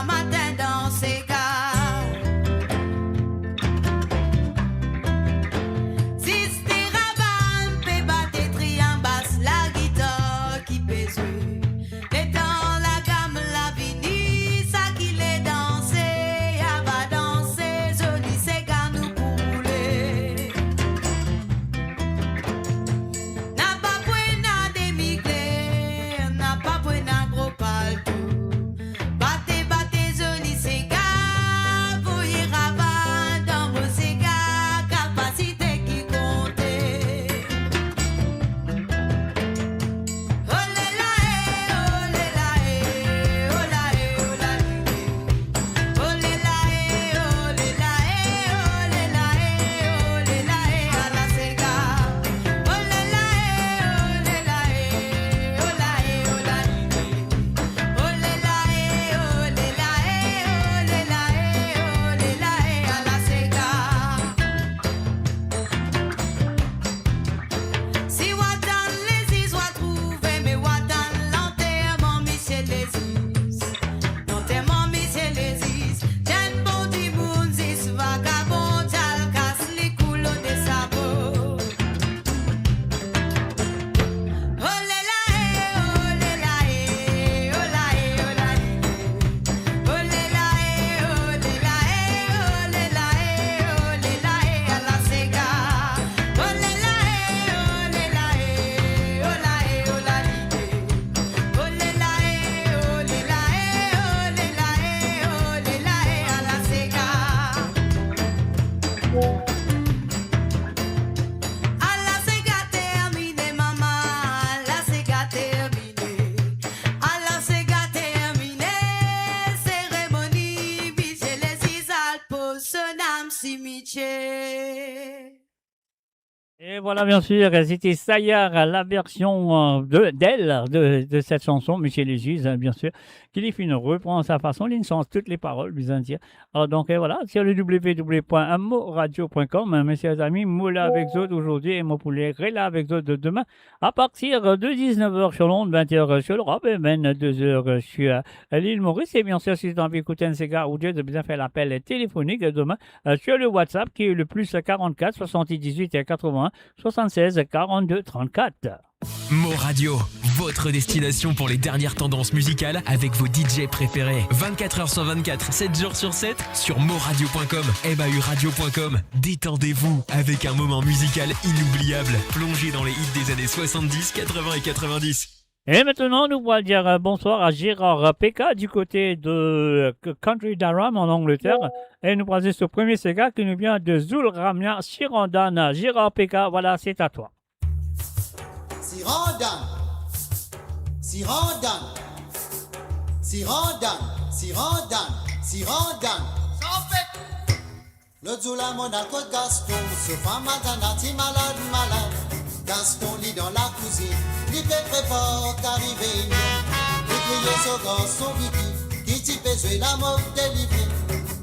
Matin dans ces gars. Allah c'est qu'à terminer, maman. Allah c'est qu'à terminer. Allah c'est qu'à terminer. Cérémonie, biche les isales pour son âme cimetière. Et voilà, bien sûr, c'était Sayar, la version de cette chanson, Michel Légus, bien sûr, qui les fait reprend à sa façon, il change toutes les paroles, bien dire. Alors, donc, et voilà, sur le www.moradio.com, mes chers amis, Moula avec eux aujourd'hui et mon poulet là avec eux de demain, à partir de 19h sur l'onde, 20h sur l'Europe et 22h sur l'île Maurice. Et bien sûr, si vous avez envie d'écouter un cigare ou deux, de bien faire l'appel téléphonique demain sur le WhatsApp qui est le plus 44 78 et 81 76 42 34. Mo Radio, votre destination pour les dernières tendances musicales avec vos DJ préférés. 24h sur 24, 7 jours sur 7 sur moradio.com, mahuradio.com. Détendez-vous avec un moment musical inoubliable, plongé dans les hits des années 70, 80 et 90. Et maintenant, nous allons dire bonsoir à Gérard Pekka du côté de Country Durham en Angleterre. Et nous passons ce premier cigare qui nous vient de Zulramia Sirandan. Gérard Pekka, voilà, c'est à toi. Sirandan, Sirandan, Sirandan, Sirandan, Sirandan. Le Zula mon alcool Gaston, ce femme ti malade, malade. Gaston lit dans la cuisine, il fait prépare qu'arriver. Il criait ce garçon Vicky, qui t'y fait jouer la mort délivrée.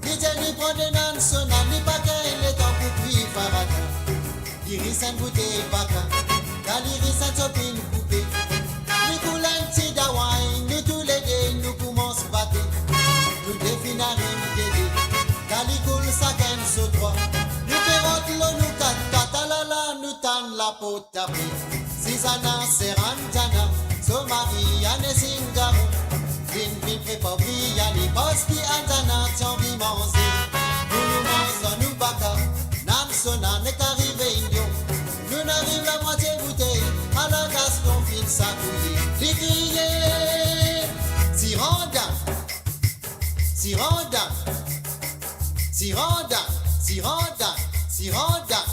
Il dit lui prend des nanes, son âme, il pas qu'il est en pour lui, farata. Il rit une bouteille baka. Kaliri sa copine poupée. Nous coulons un petit d'Hawaï, nous tous les deux, nous commençons à battre. Nous définissons un bébé. Kali coule sa gaine sur trois. Nous ferons de l'eau, nous katalala, nous tanne la peau tapée. Sisana, Serantana, Somari, Anne Singaro. Vin, prépare, Briani, Boski, Antana, Tianvi, Manzi. Nous mangeons, nous baka. Nam sona, n'est qu'arrivé Indio. Nous n'arrivons la moitié bouteille, à la Gaston fin sa couille. J'ai crié, Sirandan, Sirandan, Sirandan, Sirandan, Sirandan.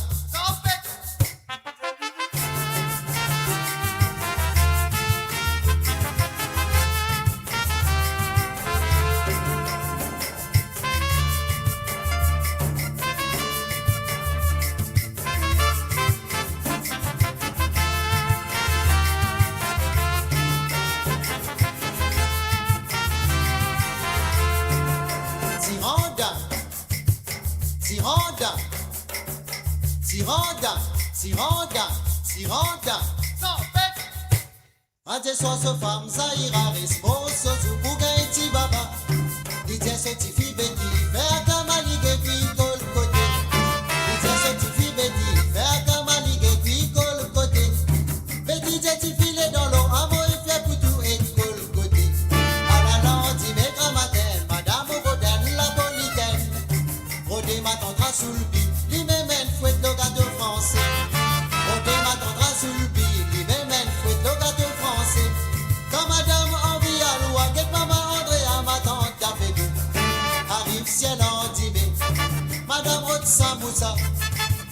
Sirandan, Ante so so femme ça ira responso zu bugaiti baba. Dite so ti fi beti, faire comme aligue puis col côté. Dite so ti fi beti, faire comme aligue puis col côté. Beti ti file dans l'eau, amo il fait pour tout et col côté. À la lente, mes grammaires, madame Rodin la bonitaine. Rodé m'attendra sous le bit, li me mène fouette de gâteau français. Rodé m'attendra sous le bit, li me mène fouette de gâteau français. Quand madame envie à loi, get maman Andrea, ma tante a fait deux. Arrive ciel en dîme, madame Rod Samoussa.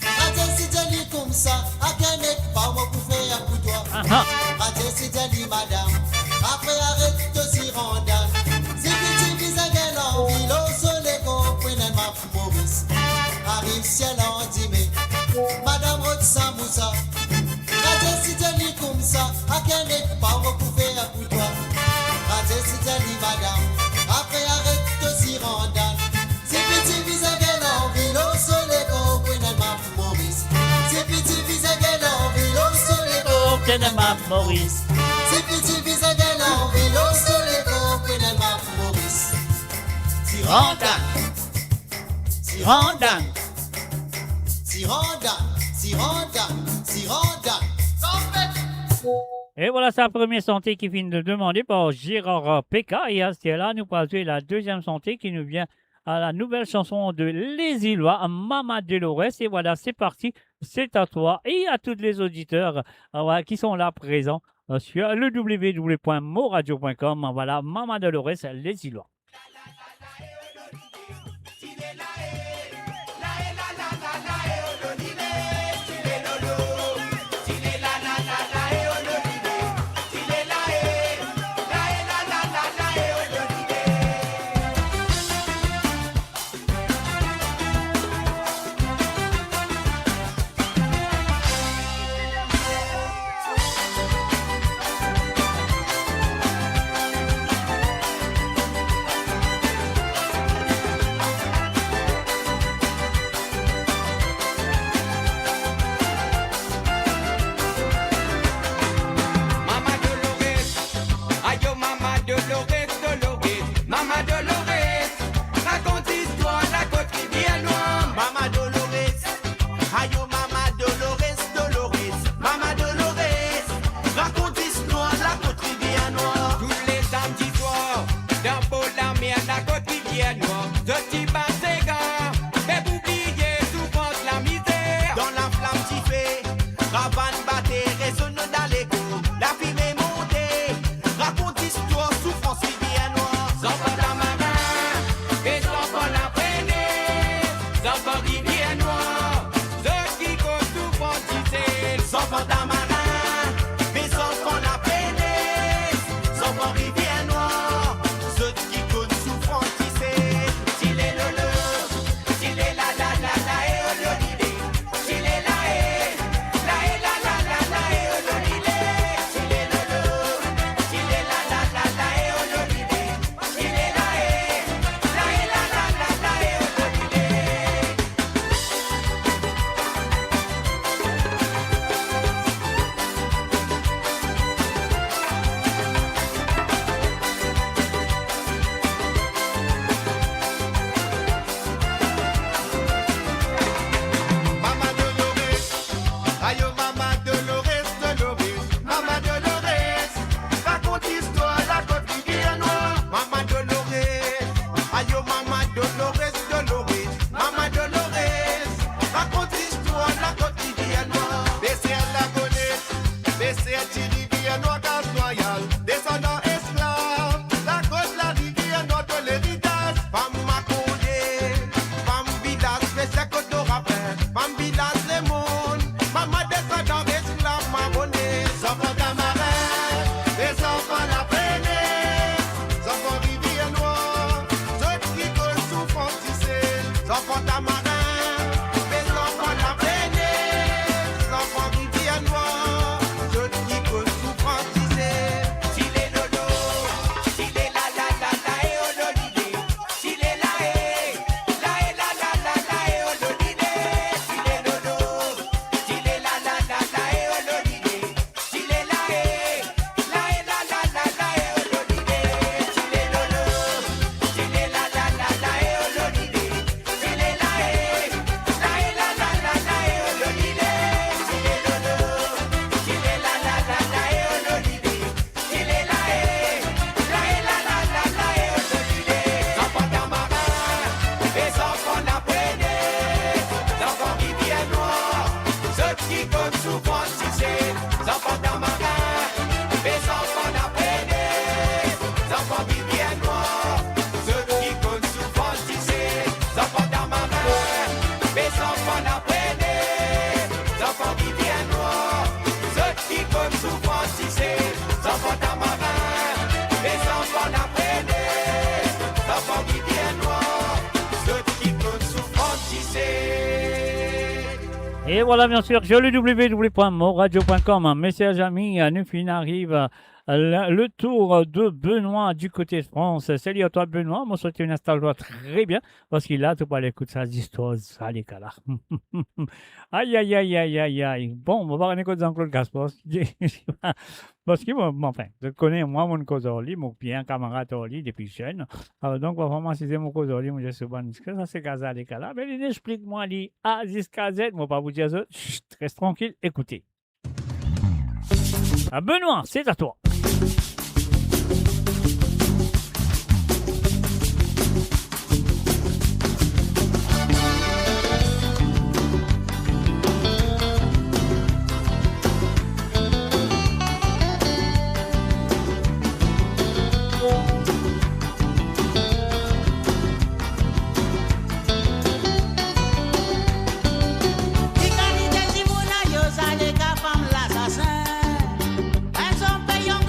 Raté si joli comme ça, à quel mec pas moi pour faire pour toi. Raté si joli madame, après arrête de s'y rendre. Si petit visage en ville, au soleil comprenez ma Maurice. Arrive ciel en dîme, madame Rod Samoussa. Raté si joli comme ça, à quel mec pas moi pour faire pour toi. Raté si joli madame, après arrête de s'y rendre. Si petit visage en ville, au soleil comprenez ma Maurice. Si petit visage en ville, au soleil comprenez ma Maurice. Si petit visage en ville, au soleil comprenez ma Maurice. Sirandan, Sirandan, Sirandan, Sirandan, Sirandan. Et voilà sa première santé qui vient de demander par Gérard Pekka. Et à ce là nous passons la deuxième santé qui nous vient à la nouvelle chanson de Les Îlois, Mama Dolores. Et voilà, c'est parti, c'est à toi et à tous les auditeurs voilà, qui sont là présents sur le www.moradio.com. Voilà, Mama Dolores, Les Îlois. La caravane battait, résonne dans l'écho, la fumée montée. Raconte histoire, souffrance, rivière noire. Enfants d'Amarin, les enfants la prenaient. Enfants rivière noire, ceux qui comptent souffrance, disent. Enfants d'Amarin, mes enfants la prenaient. Enfants rivière noire, ceux qui comptent souffrance, disent. S'il est le, s'il est la, et oh le l'idée. S'il est la, et la, et la, et oh le l'idée. S'il est le, s'il est la, et oh le l'idée. S'il est la, et la, et oh le l'idée. Mama Dolores, aïe oh Mama Dolores, Dolores, Mama Dolores, raconte histoire la côte rivière noire. Mama Dolores, aïe oh Mama Dolores, Dolores, Mama Dolores, raconte histoire la côte rivière noire. Baissez à la gonette, baissez à la rivière noire, casse royale, descendant esclave, la côte la rivière noire de l'héritage. Femme Macondé, femme village, baissez côte de rappel, femme village les mondes, maman descendant esclave marronné. Enfants d'Amarin, les enfants la prenaient, enfants rivière noire, ceux qui cause souffrance tissés. Enfants d'Amarin, les enfants la prenaient, enfants rivière noire, ceux qui cause souffrance tissés. S'il est lolo, s'il est la, et oh le l'idée. S'il est la, et la, et oh le l'idée. S'il est lolo, s'il est la, et oh le l'idée. S'il est la, et la, et oh le l'idée. S'il est lolo, s'il est la, et oh le l'idée. S'il est la, et la, et oh le l'idée. S'il est lolo, s'il est la, et oh le l'idée. S'il est la, et la, et oh le l'idée. Enfants d'Amarin, les enfants la prenaient. Enfants rivière noire, ceux qui comptent souffrance tissés. Enfants d'Amarin, les enfants la prenaient. Enfants rivière noire, ceux qui comptent souffrance tissés. Enfants d'Amarin, les enfants la prenaient. Enfants rivière noire, ceux qui comptent souffrance tissés. Enfants d'Amarin, les enfants la prenaient. Enfants rivière noire, ceux qui comptent souffrance tissés. Et voilà, bien sûr, sur le www.moradio.com. Mes chers amis, nous arrive le tour de Benoît du côté de France. Salut à toi, Benoît. Moi, je tu installes-toi très bien parce qu'il a tout pas l'écoute ça histoires, ça les cas là. Aïe, aïe, aïe, aïe, aïe, aïe. Bon, on va voir une écoute Jean-Claude Gaspard. Parce que, enfin, je connais moi mon Kozorli, mon bien camarade Orly depuis jeune. Alors, donc, on va vraiment citer mon Kozorli, moi, je sais pas, ça c'est Gaza les cas là. Mais il explique-moi, lui, A jusqu'à Z. Moi, pas vous dire ça. Chut, reste tranquille, écoutez. Ah, Benoît, c'est à toi. Yo, ça les gars, femmes l'assassin. Elles ont payé un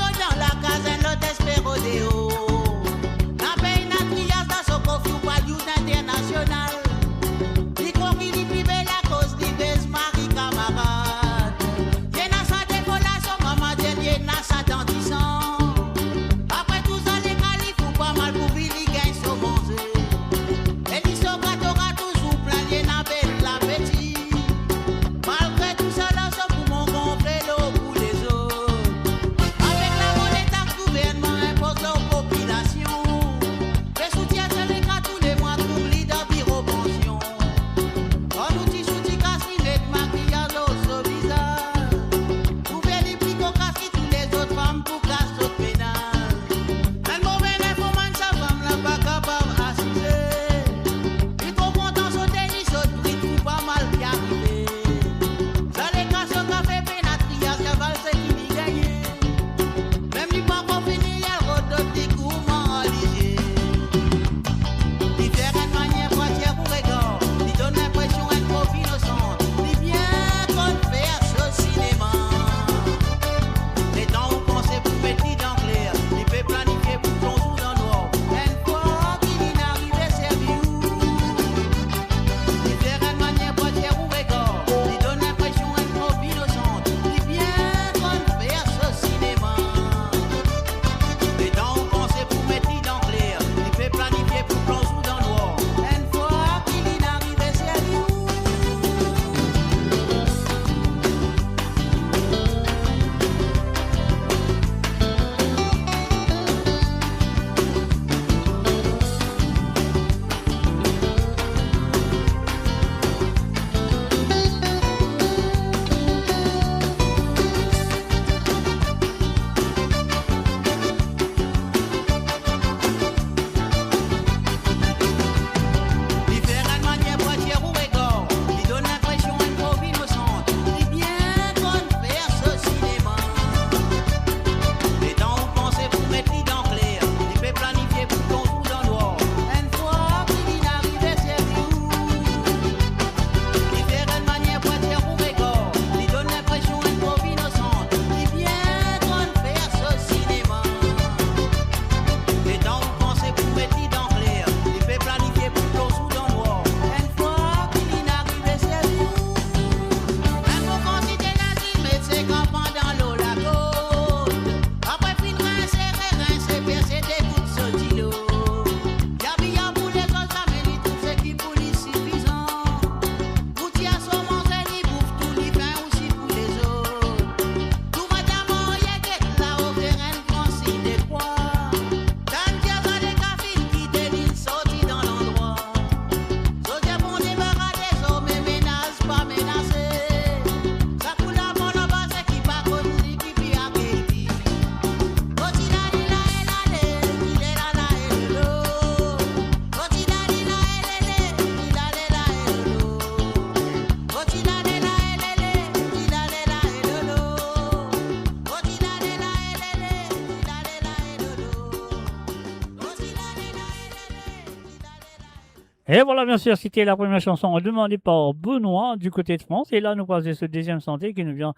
Et voilà, bien sûr, c'était la première chanson demandée par Benoît du côté de France. Et là, nous passons ce deuxième santé qui nous vient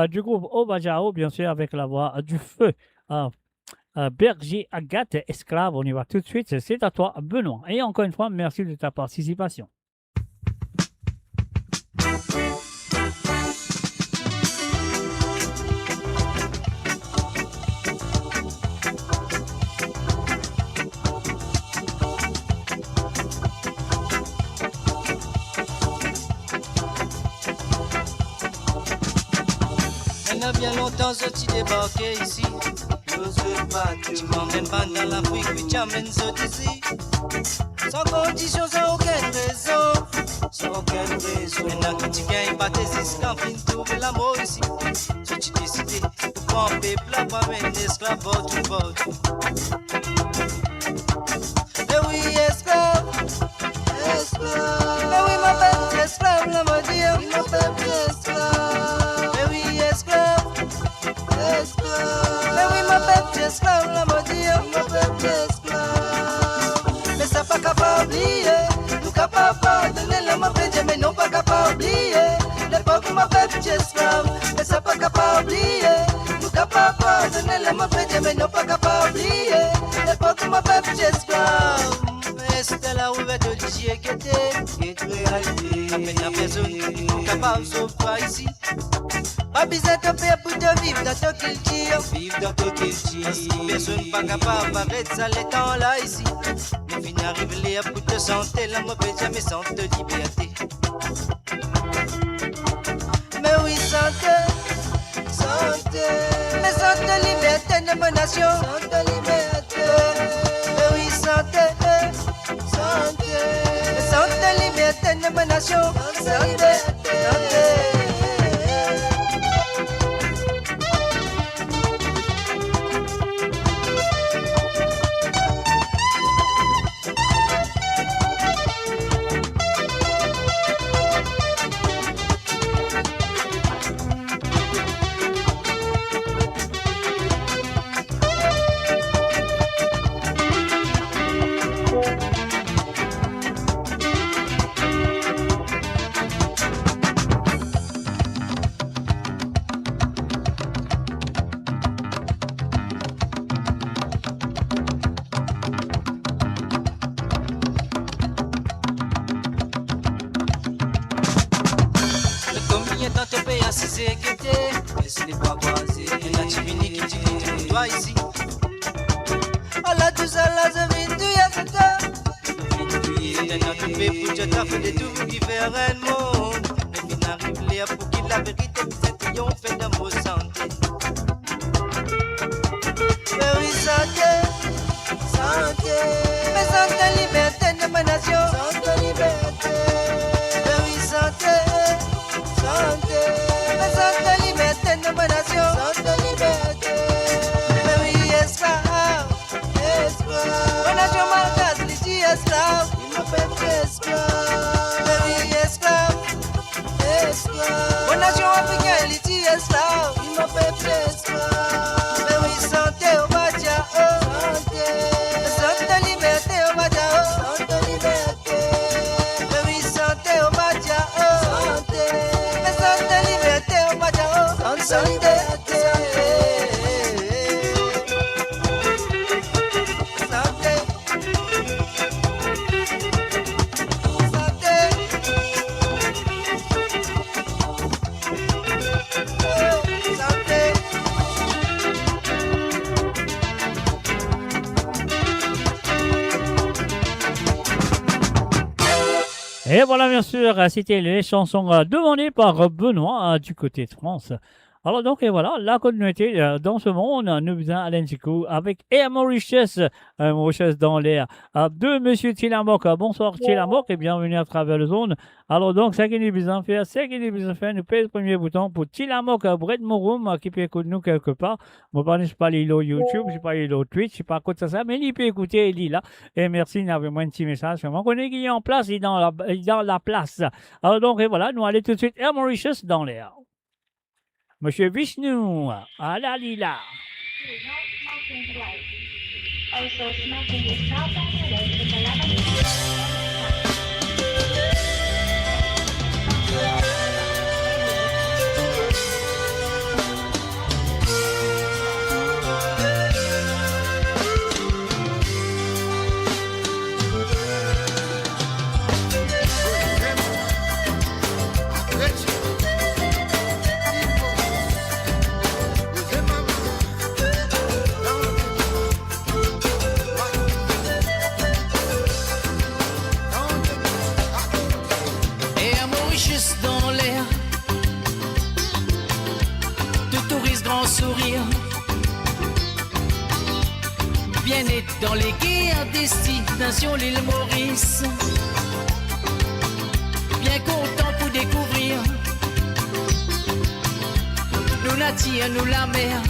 du groupe Obajao, bien sûr, avec la voix du feu. Berger Agathe, esclave, on y va tout de suite. C'est à toi, Benoît. Et encore une fois, merci de ta participation. Il y a bien longtemps je t'ai débarqué ici. Tu m'emmènes pas dans l'Afrique, puis tu amènes ce ici. Sans condition, sans aucune raison. Sans aucune raison. Maintenant que tu gagnes pas tes esclaves, tu trouves l'amour ici. Si tu décides de prendre un peuple, là, pas un esclave, bord to bord. Mais oui, esclave. Esclave. Mais oui, ma belle esclave, là, ma dire. Oui, ma belle esclave. Mais oui, esclave. Esclave. Mais oui, ma belle esclave, là, ma dire. Ma belle esclave. Mais ça pas capable d'oublier. Nous capable de donner la ma belle, mais non pas capable d'oublier. L'époque, ma belle esclave. Mais ça pas capable d'oublier. Nous capable de donner la ma belle, mais non pas capable d'oublier. L'époque, ma belle esclave. C'était la ouverte de l'IG qui était réalité. À peine la personne capable sauf toi ici. Pas besoin de payer pour te vivre dans ton culture. Vivre dans ton culture. Personne pas capable d'arrêter ça les temps là ici. Mais finir arriver pour te santé, la mauvaise jamais sans te liberté. Mais oui, santé, santé. Mais santé, liberté de ma nation. Santé, liberté. Mais oui, santé. Santé, santé, liberté de ma nation. Santé, santé. Mais ce n'est pas croisé, il y a Chivini qui dit toi ici. Allah tout ça là, je vis tout y'a fait ça. Il y a notre pays pour Dieu t'as fait des tout différents. Mais il n'arrive là pour qu'il la vérité, c'est qu'ils ont fait de vos santé. Mais oui, santé, santé. Mais santé, liberté de ma nation. Santé, liberté. Mais oui, santé, santé. Mais santé, liberté de ma nation. Santé, liberté. Mais oui, esclave, esclave. Ma nation malgache, les dit esclave. Il m'appelle esclave. Mais oui, esclave, esclave. Ma nation africaine, les dit esclave. Il m'appelle esclave. Mais oui, santé, on va dire santé. Santé, liberté, on va dire santé, liberté. Mais oui, santé, on va dire santé. Mais santé, liberté, on va dire santé. Et voilà, bien sûr, c'était les chansons demandées par Benoît du côté de France. Alors donc, et voilà, la continuité dans ce monde, nous faisons Alain Chico avec Air Mauritius, Mauritius dans l'air, de Monsieur Tilamok. Bonsoir Tilamok et bienvenue à travers le zone. Alors donc, ce qu'il nous besoin faire, nous payons le premier bouton pour Tilamok, Brett Morum, qui peut écouter nous quelque part. Moi, je ne sais pas l'île YouTube, je ne sais pas l'île Twitch, je ne sais pas quoi de ça, mais il peut écouter, il est là. Et merci, il y avait moins un petit message. On connaît qu'il est en place, il est dans la place. Alors donc, et voilà, nous allons tout de suite Air Mauritius dans l'air. Monsieur Vishnu, à la lila. Also smoking is not on the way to the bien net dans les guerres, destination l'île Maurice. Bien content pour découvrir nous nature, nous la mer.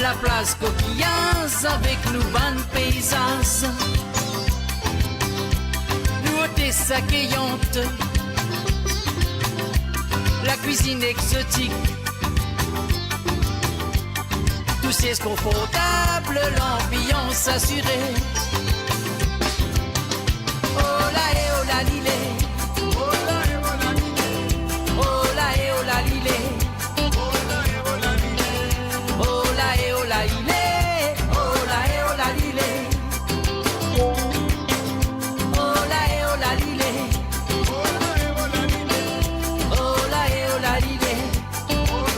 La place coquillage avec nous bonnes paysages. Nous hôtesses accueillantes. La cuisine exotique. Tout c'est confortable, l'ambiance assurée. Oh la et oh la lilé. Oh la et oh la lilé. Oh la et oh la lilé. Oh la et oh la lilé. Oh la et oh la lilé. Oh la et oh la lilé. Oh la et oh la lilé. Oh la et oh la lilé. Oh la et oh la lilé. Oh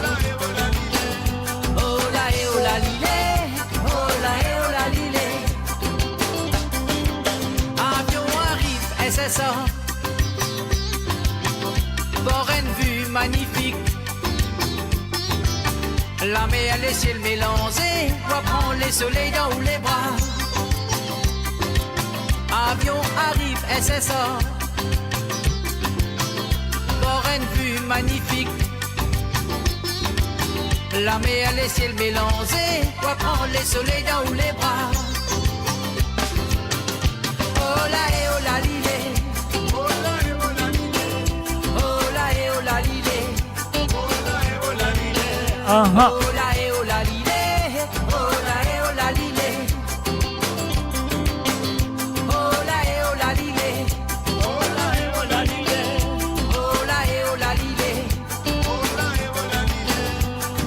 la et oh la lilé. Oh la et oh la lilé. Oh la et oh la lilé. Avion arrive, SSA. Bord une vue magnifique. La mer, les ciels mélangés, on prend les soleils dans les bras. Avion arrive, SSA. Bord une vue magnifique. La mer, les ciels mélangés, on prend les soleils dans les bras. Oh la et oh la lilé. Oh la et oh la lilé. Oh la et oh la lilé. Oh la et oh la lilé. Aha. Oh la et oh la lilé. Oh la et oh la lilé. Oh la et oh la lilé. Oh la et oh la lilé. Oh la et oh la lilé. Oh la et oh la lilé.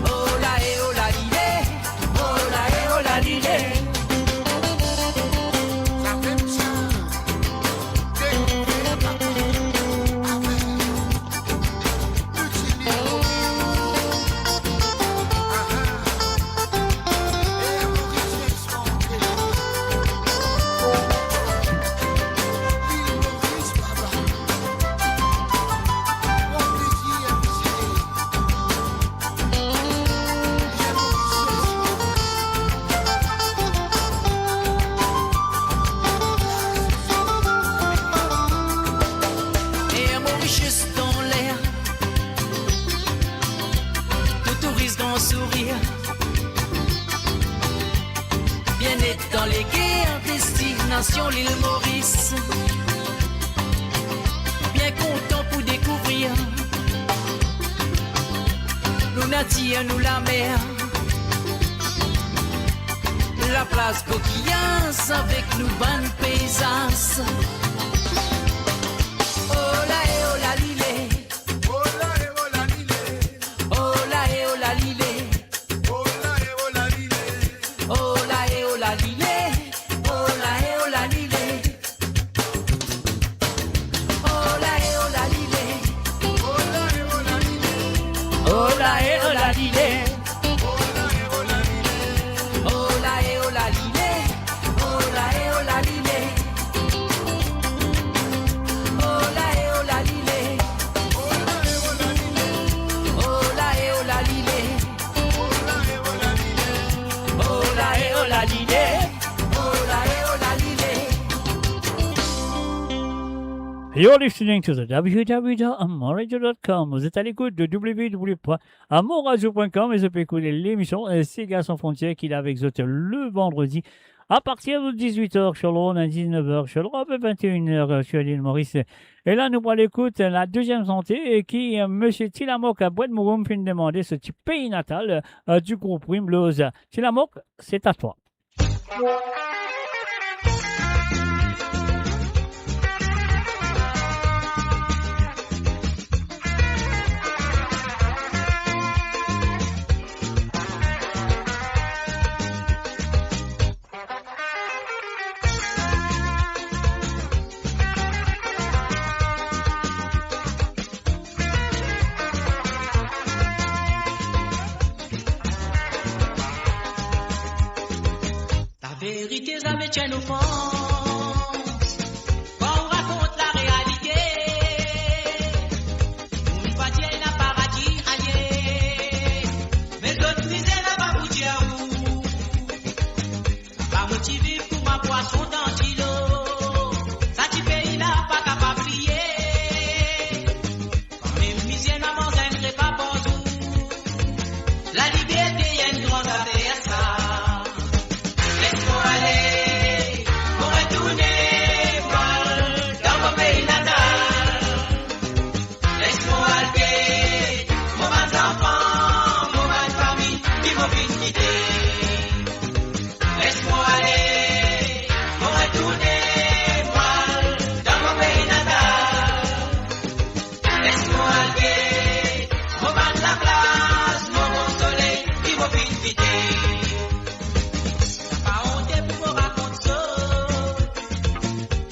Oh la et oh la lilé. Oh la et oh la lilé. Ça fait ça. Et un Mauritius dans l'air, tout touriste grand sourire, bien net dans les guerres, destination l'île Maurice, bien content pour découvrir nous nature, nous la mer, la place coquillage avec nous bonnes paysages. Oh la et oh la lilé. Oh la et oh la lilé. Oh la et oh la lilé. Oh la et oh la lilé. Oh la et oh la lilé. Oh la et oh la lilé. Oh la et oh la lilé. Oh la et oh la lilé. Oh la et oh la lilé. Oh la et oh la lilé. Oh la et oh la lilé. Oh la et oh la lilé. Oh la et oh la lilé. Oh la et oh la lilé. Oh la et oh la lilé. Oh la et oh la lilé. Oh la et oh la lilé. Oh la et oh la lilé. You're listening to the www.amoradio.com. Vous êtes à l'écoute de www.amoradio.com et vous pouvez écouter l'émission Sega sans frontières qu'il a avec Zotel le vendredi à partir de 18h sur le Rhône, à 19h sur le Rhône, à 21h sur l'île Maurice. Et là, nous prenons l'écoute la deuxième santé et qui, M. Tilamok à Bois de Mouroum, fait demander ce petit pays natal du groupe Wim Blues. Tilamok, c'est à toi. Vérité, ça me tient au fond. Quand on raconte la réalité, on va dire un paradis allié. Mais d'autres misères là-bas pour dire où. Laisse-moi aller, mon bas de la place, mon bon soleil, qui m'a visité. T'as pas honte pour me raconter ça.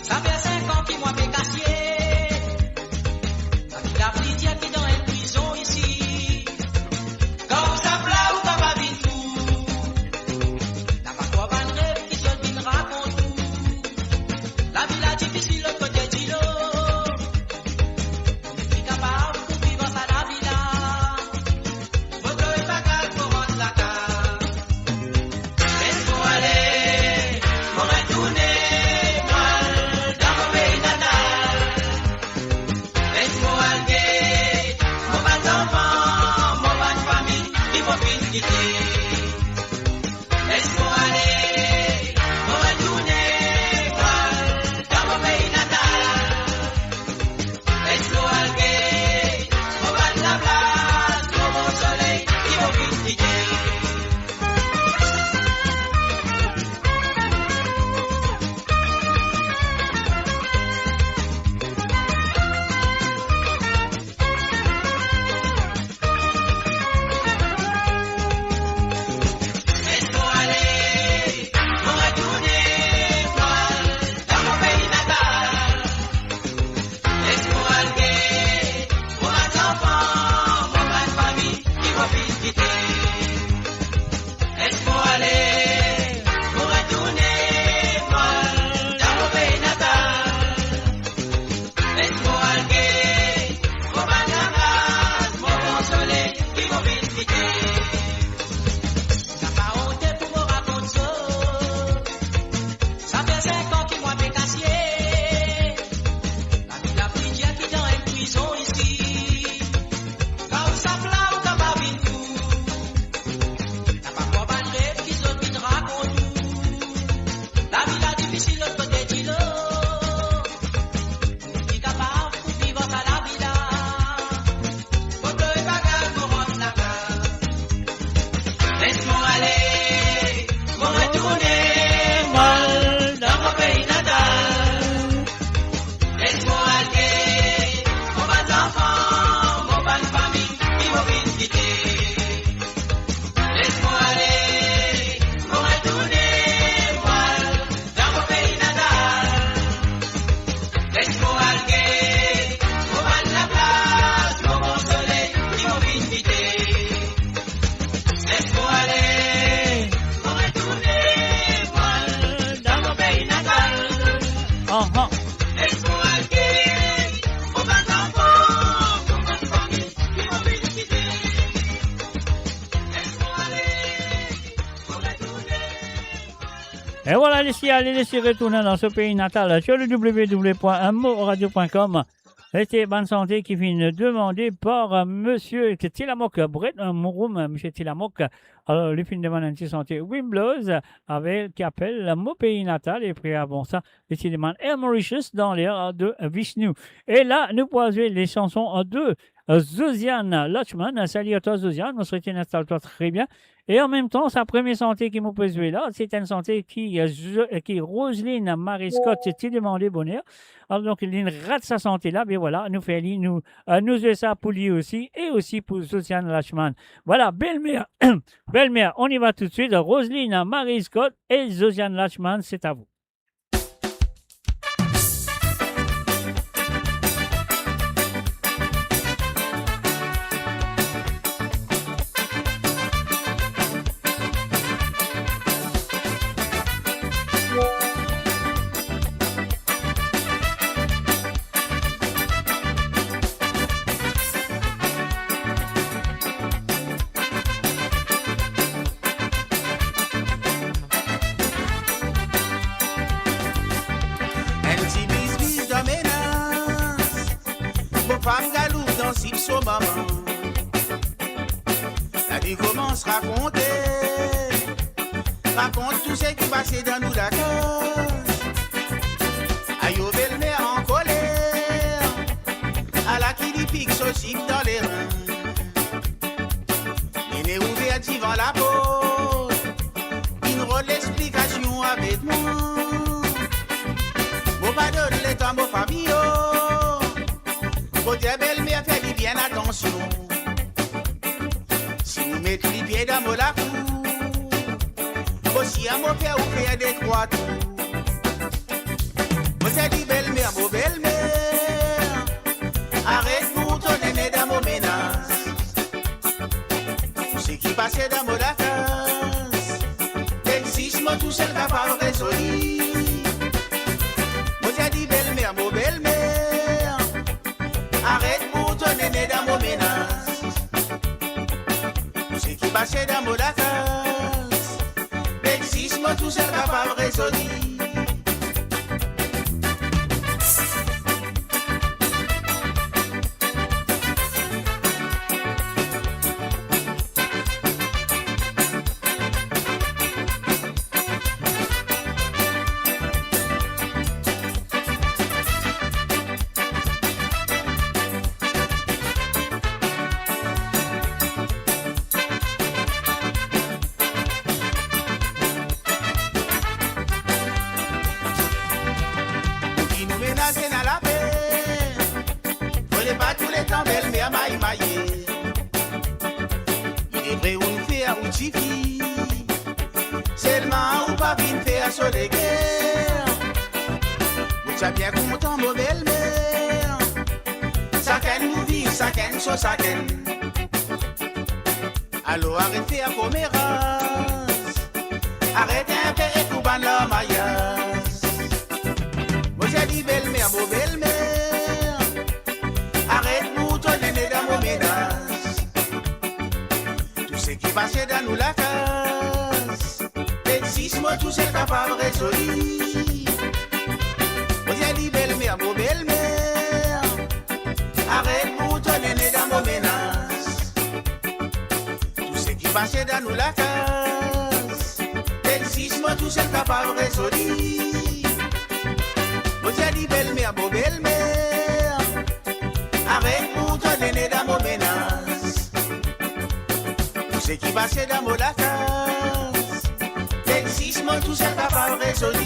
Ça fait 5 ans qu'il m'a fait cassier. La vie la pitié qui dans une prison ici. Quand ça plat ou quand va vite fou. T'as pas quoi ban rêve qui se vient raconte tout. La vie la difficile l'autre côté du lot. Et voilà, allez laisser retourner dans ce pays natal sur le www.moradio.com. C'était Bonne Santé qui vient demander par Monsieur Tilamok, Brett Mouroum, Monsieur Tilamok, alors le film demande un petit santé Wimblows, avec qui appelle mon pays natal, et puis avant ça, le film demande Air Mauritius dans l'air de Vishnu. Et là, nous posons les chansons de Zosiane Lachman. Salut à toi, Zosiane, on souhaite une installe-toi très bien. Et en même temps, sa première santé qui m'a posé là, c'est une santé qui Roselyne Marie-Scott, t'ai demandé bonheur. Alors, donc, il rate sa santé là, mais voilà, nous fait nous ça pour lui aussi, et aussi pour Zosiane Lachman. Voilà, belle-mère, belle-mère, on y va tout de suite. Roselyne Marie-Scott et Zosiane Lachman, c'est à vous. Maman, la vie commence à raconte tout ce qui passait dans nous d'accord. Aïe au belle-mère en colère, à la qui lui pique aussi dans les reins. Il est ouvert devant la peau, une rôle d'explication avec moi. Bon pas de l'état, mon famille, côté tes belles-mères, faites bien attention. Si vous mettez les pieds dans la cour, aussi à mon père, vous faites des trois tours. Vous êtes dit belle-mère, vos belles-mères, arrête pour tourner dans mon ménage. Ce qui passait dans mon case, l'existe, tout seul capable de résoudre. Vous êtes dit belle-mère, vos belles-mères, arrête pour tourner dans mon ménage. Ce qui passait dans mon case, l'existe, tout seul capable de résoudre. Seulement ou pas vine faire sur les guerres. Vous êtes bien content, mon belle-mère. Ça qu'elle nous vit, ça qu'elle soit ça qu'elle. Alors arrêtez à commérace. Arrêtez un peu et tout ban la maillasse. Vous êtes dit belle-mère, mon belle-mère. Arrête pour ton aîné dans mon ménage. Tout ce qui passait dans nous la case. L'existe-moi tout seul capable de résoudre. Vous avez dit belle-mère, beau belle-mère. Arrête pour ton aîné dans mon ménage. Tout ce qui passait dans nous la case. L'existe-moi tout seul capable de résoudre. Vous avez dit belle-mère, beau belle-mère. Arrête pour ton aîné dans mon ménage. Tout ce qui passait dans mon la case. L'existe-moi tout seul capable de résoudre.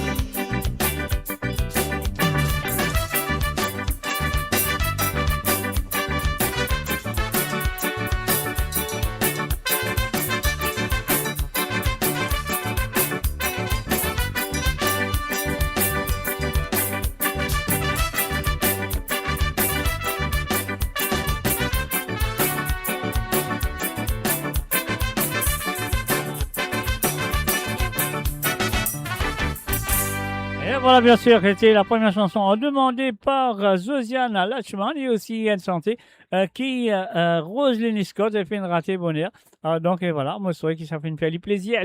Voilà, bien sûr, c'était la première chanson demandée par Josiane Lachman et aussi Anne Santé, qui Roselyne Scott a fait une ratée bonheur. Donc voilà, moi je trouvais que ça fait une fait plaisir.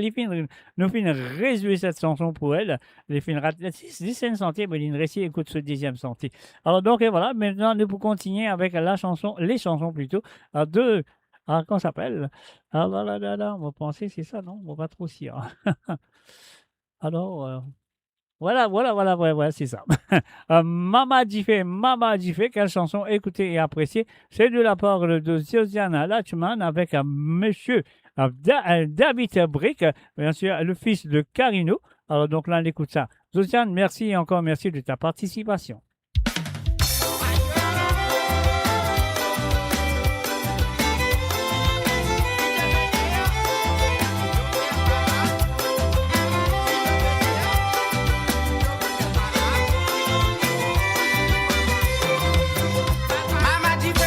Nous fin résumer cette chanson pour elle. Elle fait une ratée, c'est une santé, mais une récit écoute ce deuxième santé. Alors donc voilà, maintenant nous pouvons continuer avec la chanson, les chansons plutôt, de, comment ça s'appelle? On va penser, c'est ça, non? On va pas trop sûr. Alors, voilà, c'est ça. Mama Diffé, quelle chanson écoutée et appréciée. C'est de la part de Josiane Lachman avec monsieur David Brick, bien sûr, le fils de Carino. Alors donc là, on écoute ça. Josiane, merci et encore merci de ta participation. Mama Diffé,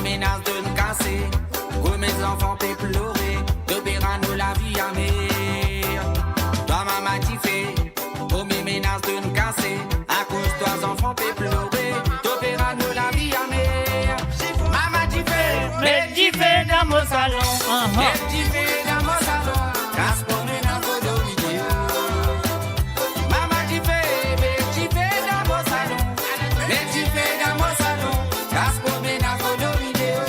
menace de nous casser. Que mes enfants peuvent pleurer. De père nous la vie amère. Toi, maman, tu fais. Que mes menaces de nous casser. À cause de toi, enfants peuvent pleurer. De père nous la vie amère. Maman, tu fais. Mais tu fais dans mon salon. Mais tu fais dans mon salon. Casse pour mes nains de vidéo. Maman, tu fais. Mais tu fais dans mon salon. Mais tu fais dans mon salon. Casse pour mes nains de vidéo.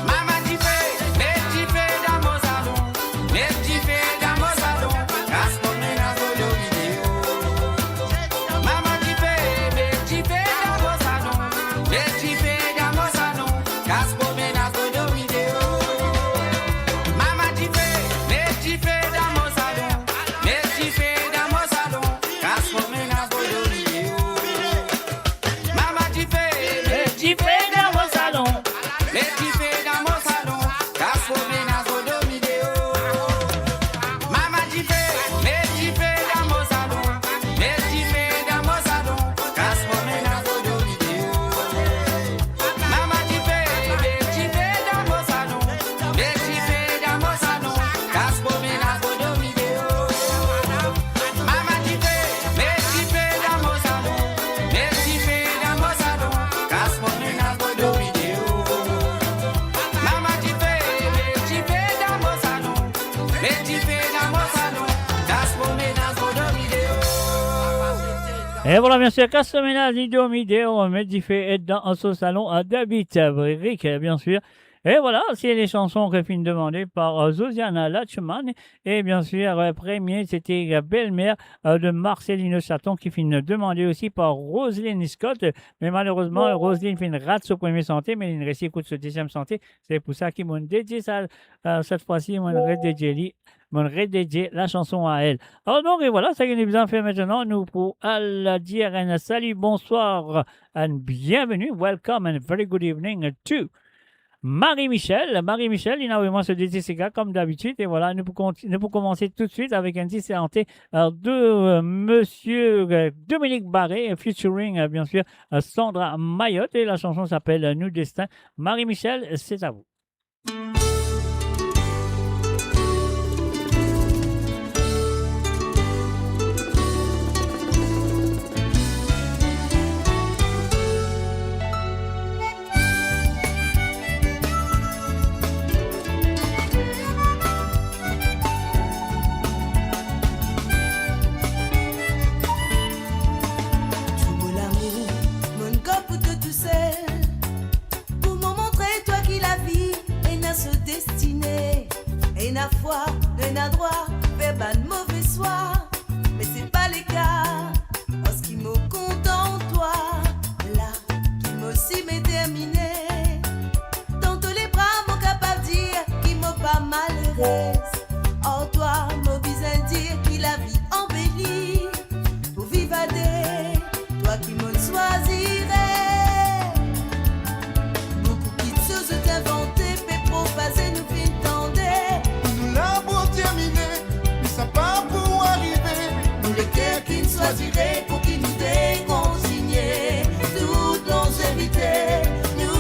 Maman, tu fais. Mais tu fais dans mon salon. Mais tu fais dans mon salon. Casse pour mes nains de vidéo. Maman, tu fais. Mais tu fais dans mon salon. Mais tu fais dans mon salon. Casse pour mes nains de vidéo. Maman, tu fais. Mais tu fais dans mon salon. Mais tu fais dans mon salon. Casse pour mes nains de vidéo. Maman, tu fais. Mais tu fais dans mon salon. Mais tu fais dans mon salon. Casse pour mes nains de vidéo. Maman, tu fais. Mais tu fais dans mon salon. Mais tu fais dans mon salon. Casse pour mes nains de vidéo. Maman, tu fais. Mais tu fais dans mon salon. Mais tu fais dans mon salon. Casse pour mes nains de vidéo. Maman, tu fais. Mais tu fais dans mon salon. Mais tu fais dans mon salon. Casse pour mes nains de vidéo. Maman, tu fais. Mais tu fais dans mon salon. Mais tu fais dans mon salon. Casse pour mes nains de vidéo. Et voilà, bien sûr, Castomena, Lido, Mideo, Medifé est dans ce salon à David Brick, bien sûr. Et voilà, c'est les chansons que fin demandées par Zosiana Latchman. Et bien sûr, premier, c'était Belle-Mère de Marcelino Chaton qui fin demandé aussi par Roselyne Scott. Mais malheureusement, Roselyne fin rate ce premier santé, mais il reste écoute ce deuxième santé. C'est pour ça qu'ils m'ont dédié ça, cette fois-ci, m'ont redédié la chanson à elle. Alors donc, et voilà, ça qu'il nous en fait maintenant, nous pour aller dire un salut, bonsoir, and bienvenue, welcome and very good evening to Marie-Michel. Marie-Michel, il a vraiment se dédié ses gars comme d'habitude. Et voilà, nous pouvons commencer tout de suite avec un disque santé de Monsieur Dominique Barré, featuring bien sûr Sandra Mayotte. Et la chanson s'appelle Nous Destin. Marie-Michel, c'est à vous. Et n'a foi, ne n'a droit, faire ban mauvais soir. Mais c'est pas les cas. Parce qu'il me content toi, là, qui m'a aussi déterminé. Tantôt les bras m'ont capable de dire qu'il m'a pas malheureuse. Oh toi, m'a besoin de dire qu'il la vie embellie. Pour vivre à des, toi qui m'en choisirais. Beaucoup de choses t'inventer, mais propaser nous fin tendez. Nous là pour terminer, nous ça pas pour arriver. Nous les cœurs qui nous choisiraient pour qui nous déconsigner. Toutes nos invités, nous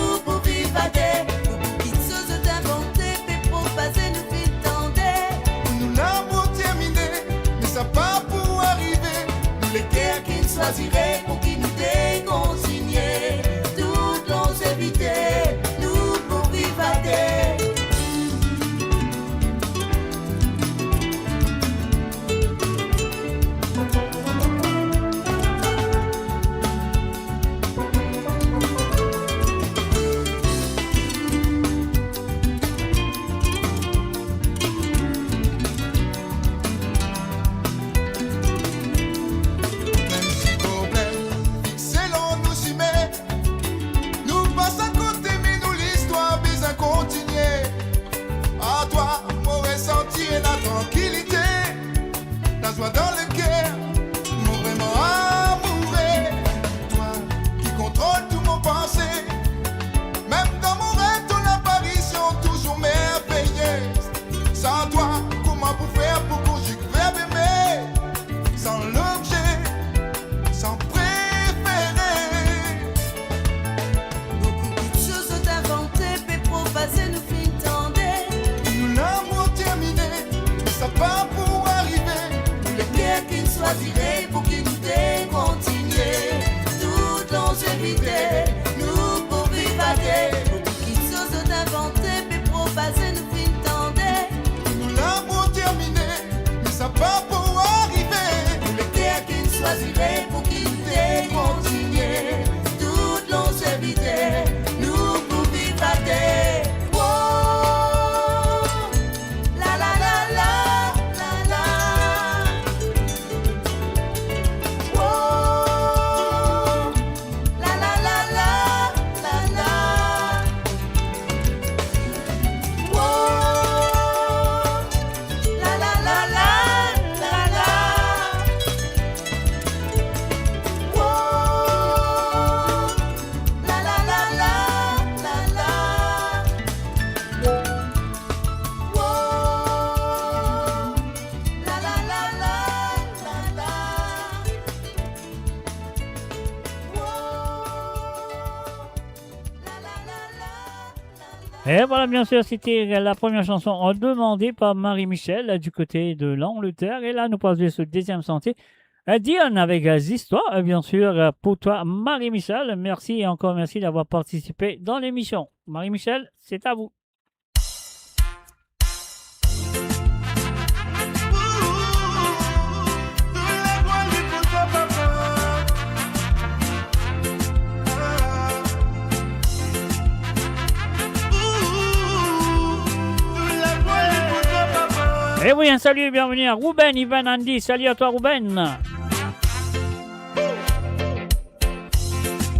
choisirait pour qu'il nous dé continuer. Tout l'on s'éviter, nous pour vivre à des. Qu'il chose d'inventer, puis propager nous fin tendez. Nous l'avons terminé, mais ça va pour arriver. Le terre qu'il choisirait pour qu'il nous dé continuer. Tout l'on s'éviter, nous pour vivre à des. Et voilà, bien sûr, c'était la première chanson demandée par Marie-Michel du côté de l'Angleterre. Et là, nous passons sur le deuxième sentier. Diane avec Z'Histoire, bien sûr, pour toi, Marie-Michel. Merci et encore merci d'avoir participé dans l'émission. Marie-Michel, c'est à vous. Et oui, un salut et bienvenue à Ruben, Ivan, Andy. Salut à toi, Ruben.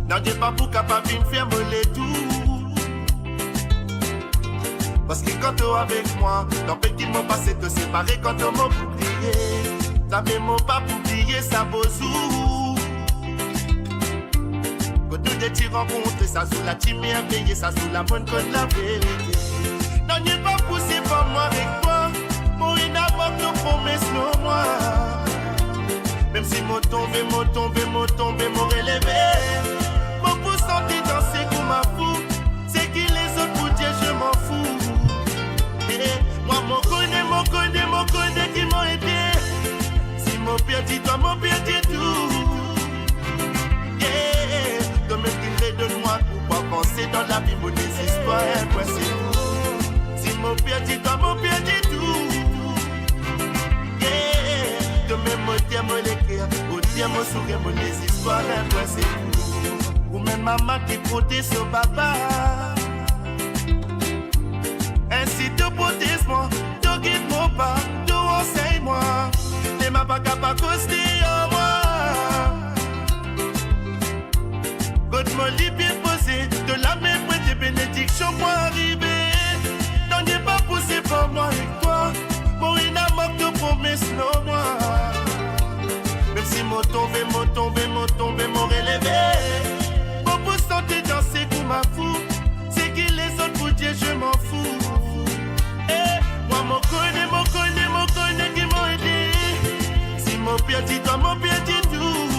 Non, j'ai pas pour capable de faire voler tout. Parce que quand t'es avec moi, dans petit mot passé te séparer quand t'es mot pour crier. T'as mes mots pas pour crier, ça beau sous. Quand nous deux t'y rencontres, ça sous la team et payé, ça sous la bonne code la vérité. Non, j'ai pas poussé par moi avec toi. Morina pas nos promesses, non moi. Même si m'ont tombé, m'ont relevé. Mon pouce sentit danser comme un fou. C'est qui les autres pour dire je m'en fous. Et moi m'en connais qui m'ont aidé. Si mon perdu toi, mon perdu tout. Yeah, de même qu'il de moi pour pas penser dans la vie, mon histoires, moi c'est tout. Si mon perdu toi, mon perdu tout. De même mon dieu, mon éclair, au dieu, mon sourire, mon les histoires, moi c'est tout. Ou même maman qui protège son papa. Ainsi te protège-moi, te guide-moi pas, te enseigne-moi. Ne m'a pas capable de coster en moi. God me lit bien posé, de la même des bénédictions pour arriver. Non, n'est pas poussé par moi avec toi. Morina manque de promesses, non moi. Même si m'ont tombé, m'ont relevé. Mon pouce sentait danser comme un fou. C'est qui les autres pour dire je m'en fous. Eh, moi m'en connais qui m'ont aidé. Si mon perdu toi, mon perdu tout.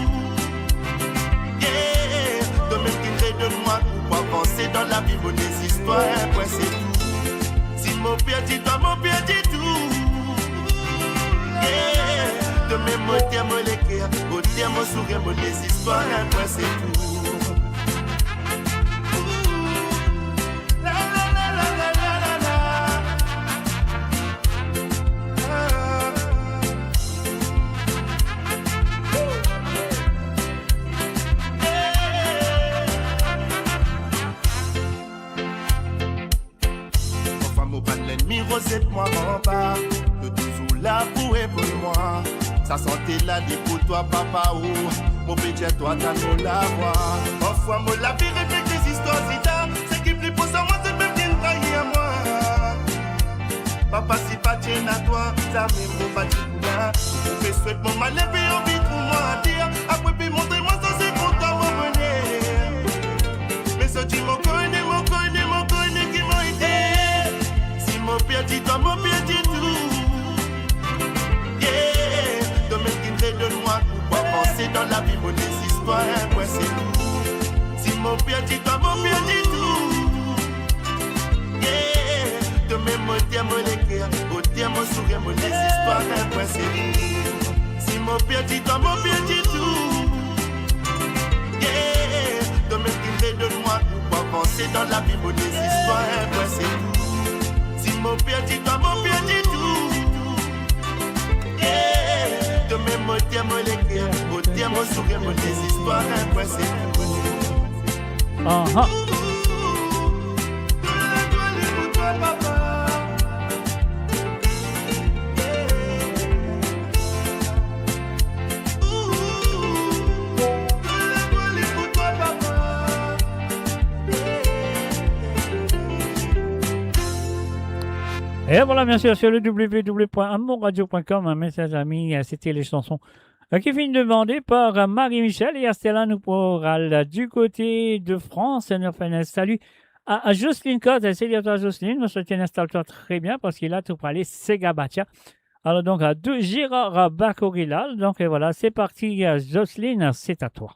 Yeah, de même qu'il de moi pour pas penser dans la vie, mon histoires, moi c'est tout. Si mon perdu toi, mon perdu tout. De mes mots, mon éclair, au dieu, mon sourire, mon les histoires, moi c'est tout. La la la la la la la. Enfin, mon pas de l'ennemi, recette-moi en bas. De toujours là pour épauler moi. Ça sentait la vie pour toi, papa, ou mon pédiat, toi, t'as nous la voix. Parfois, moi, la vie répète des histoires, zita. C'est qui plus pour ça, moi, c'est même bien trahi à moi. Papa, si pas tienne à toi, ça même mon pas du coup là. Vous pouvez souhaiter mon mal et puis envie pour moi à dire. Après, puis montrez-moi ça, c'est content, mon bonheur. Mais ça, tu m'en connais qui m'a aidé. Si mon père dit toi, mon père dit tout. Donne-moi pour pas penser dans la vie, mon histoires, moi c'est tout. Si mon père dit toi, mon père dit tout. Yeah, de même mon éclair, au dieu, mon sourire, mon histoires, moi c'est tout. Si mon père c'est dans la vie, mon histoires, moi c'est tout. Si mon perdu, toi, mon perdu tout. Yeah, de mes mots, tiens, mon éclair, mon tiens, mon sourire, mon histoires, moi c'est tout. Et voilà, bien sûr, sur le www.amourradio.com, mes chers amis, c'était les chansons qui finissent demandées par Marie-Michel et Astella nous pourra du côté de France. Nous fait un salut à Jocelyne Cotte. Salut à toi, Jocelyne. Nous souhaitons installe-toi très bien parce qu'il a tout parlé Sega Batia. Alors, donc, de Gérard Bacorilla. Donc, et voilà, c'est parti, Jocelyne, c'est à toi.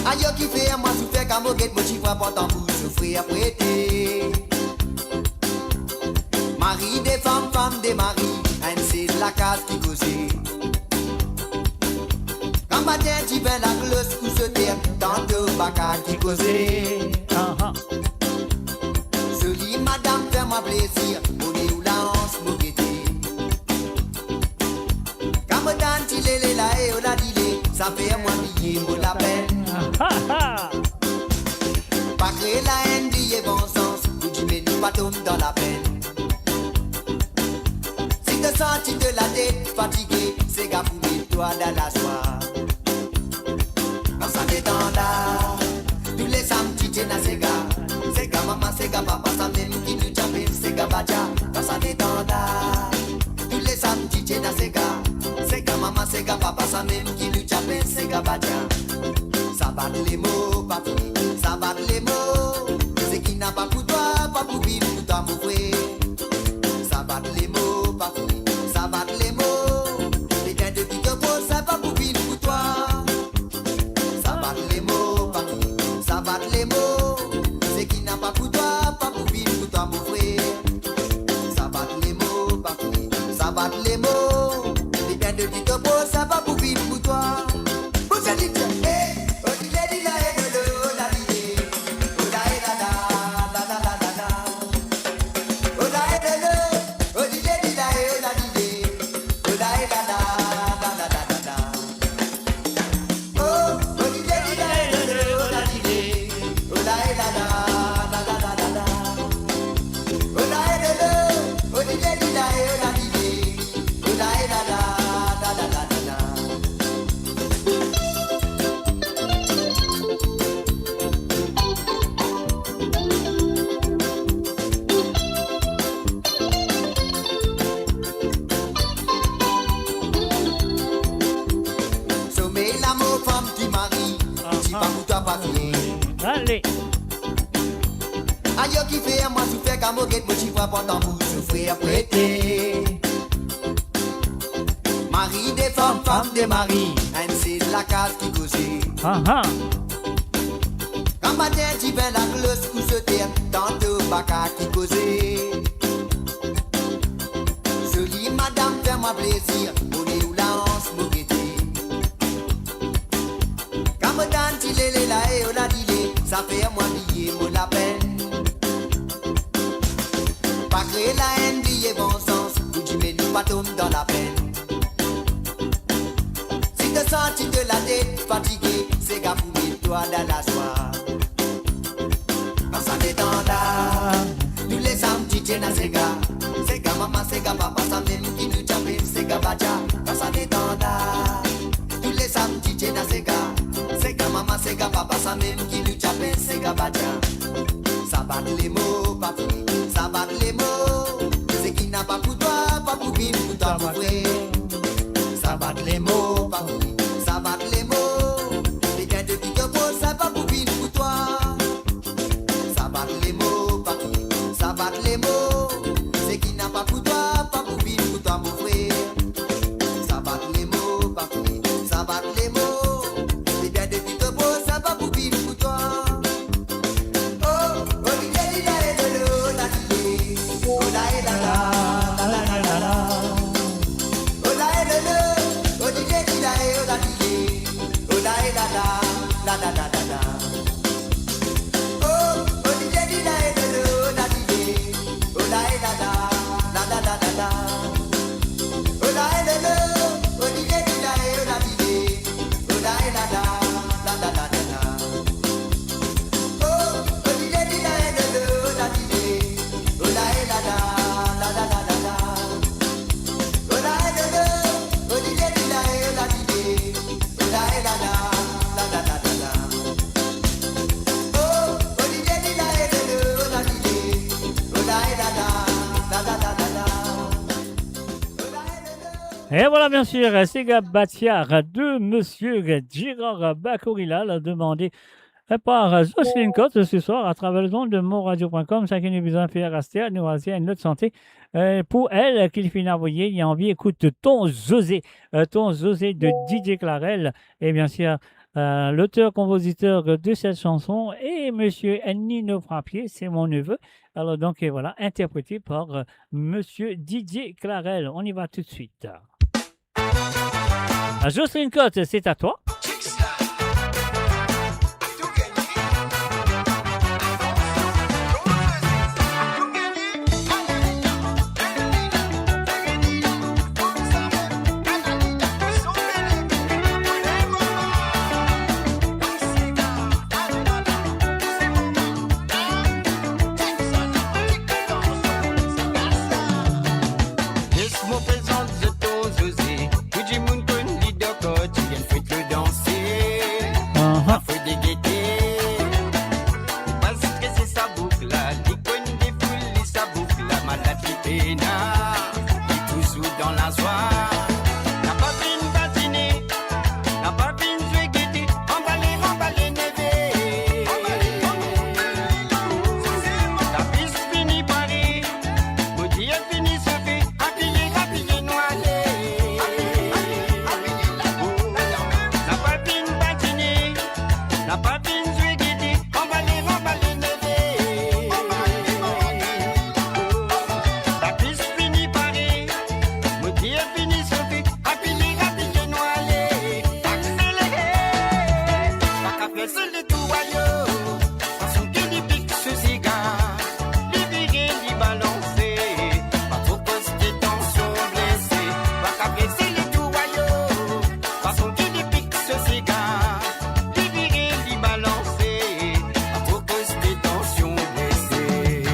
Ayo qui fait moi souffrir qu'à mon guette, mon chiffre portant pour souffrir prêter. Mari des femmes, femme des maris, c'est la case qui causait. Quand matin tu viens la cloche pour se taire, tantôt baka qui causait. Jolie madame, fais-moi plaisir, on est où la hanse, mon guette. Quand me donne tu l'es là et on a dit ça fait moi billet pour la peine. Pas créer la haine, lier bon sens, ou tu mets nous pas tomber dans la peine. Si te sens de la tête fatigué, c'est gars pour mettre toi dans la soie. Quand ça détend là, tous les samedis tu n'as ces gars. C'est gars maman, c'est gars papa, ça même qui nous chapelle, c'est gars badia. Quand ça détend là, tous les samedis tu n'as ces gars. C'est gars maman, c'est gars papa, ça même qui nous chapelle, c'est gars badia. Ça bat les mots, papi, ça bat les mots. C'est qui n'a pas pour toi, pas pour vivre, pour toi, mon frère. Ça bat les mots, papi, ça bat les mots. Les gains de vie de beau, ça va pour vivre, pour toi. Ça bat les mots, papi, ça bat les mots. C'est qui n'a pas pour toi, pas pour vivre, pour toi, mon frère. Ça bat les mots, papi, ça bat les mots. Les gains de vie de beau, ça va pour vivre, pour toi. Vous allez dire, Allez. Ayo qui fait moi souffrir qu'à mon guette, mon chiffre portant pour souffrir prêter. Mari des femmes, femme des maris, c'est la case qui causait. Quand matin tu viens la cloche pour se taire, tantôt baka qui causait. Jolie madame, fais-moi plaisir, on est où la hanse, mon guette. Quand me donne tu l'es là et on a dit ça fait moi billet, mon la peine. Pas créer la haine, lier bon sens, ou tu mets nous pas tomber dans la peine. Si te sens de la tête fatigué, c'est gars pour mettre toi dans la soie. Quand ça détend là, tous les samedis tu n'as ces gars. C'est gars maman, c'est gars papa, ça même qui nous chapelle, c'est gars badia. Quand ça détend là, tous les samedis tu n'as ces gars. C'est gars maman, c'est gars papa, ça même qui nous chapelle, c'est gars badia. Ça bat les mots, papi, ça bat les mots. C'est qui n'a pas pour toi, pas pour vivre, pour toi, mon frère. Ça bat les mots, papi, ça bat les mots. Les gains de vie de beau, ça va pour vivre, pour toi. Ça bat les mots, papi, ça bat les mots. C'est qui n'a pas pour toi, pas pour vivre, pour toi, mon frère. Ça bat les mots, papi, ça bat Et voilà, bien sûr, Sega Batiar de Monsieur Gérard Bakourila l'a demandé par Jocelyne Cotte ce soir à travers le ondes de moradio.com. Chacun a besoin de faire rester à nous et notre santé. Pour elle, qu'il finit envoyer, il y a envie, écoute ton José de DJ Clarel. Et bien sûr, l'auteur-compositeur de cette chanson est Monsieur Nino Frappier, c'est mon neveu. Alors donc, voilà, interprété par Monsieur DJ Clarel. On y va tout de suite. Jocelyne Cotte, c'est à toi. Laisse-moi présenter ton José. Tu dis mon leader quand tu viens faire le danser. Faut des gaietés. Pas stresser sa boucle là. L'icône des foules, sa boucle là. Malade qui péna. Qui toujours dans la joie. N'a pas vu une patinée. N'a pas vu une jouer gaieté. Emballer, névé. La piste finit Paris. Maudit est fini se fait. Habillé, noiré. La papine patinée. La papine jouée guidée. Emballer, névé. La piste finit Paris. Maudit est fini se fait. Habillé, noiré. Accéléré. Pas qu'à faire seul de tout royaume. Façon qu'il y pique ce cigare. Les virer, les balancer. Pas trop poster tension blessée. Pas qu'à baisser les tout royaume. Façon qu'il y pique ce cigare. Les virer, les balancer. Pas trop poster tension blessée.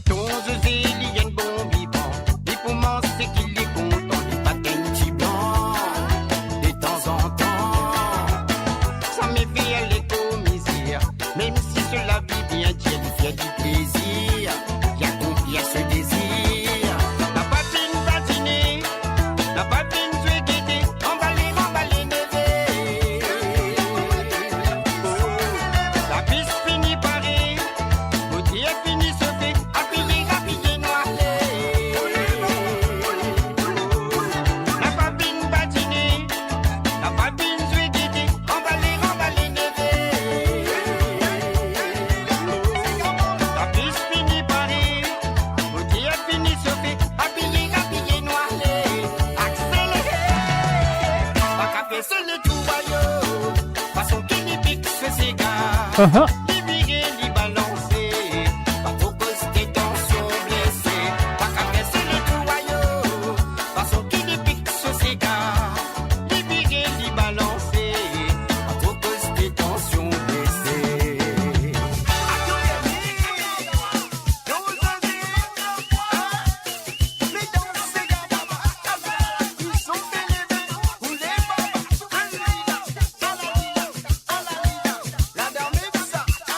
Ton José, il y a une bombe vivant. Et pour moi, c'est qu'il est content. Les patins petits blancs. De temps en temps. Ça me fait aller commissaire. Même si cela vit bien, Dieu lui fait du plaisir. Il y a combien ce désir. La papine patinée. La papine jouée guidée. Emballer, névé. La piste finit Paris. Maudit est fini se fait. Habillé, noiré. La papine patinée. La papine jouée guidée. Emballer, névé. La piste finit Paris. Maudit est fini se fait. Habillé, noiré. Accéléré. Pas qu'à faire seul le tout royaume. Façon qu'il y pique ce cigare. Les virer, les balancer. Pas trop poster tension blessée. Pas qu'à faire seul le tout royaume. Façon qu'il y pique ce cigare. Les virer, les balancer. Pas trop poster tension blessée. La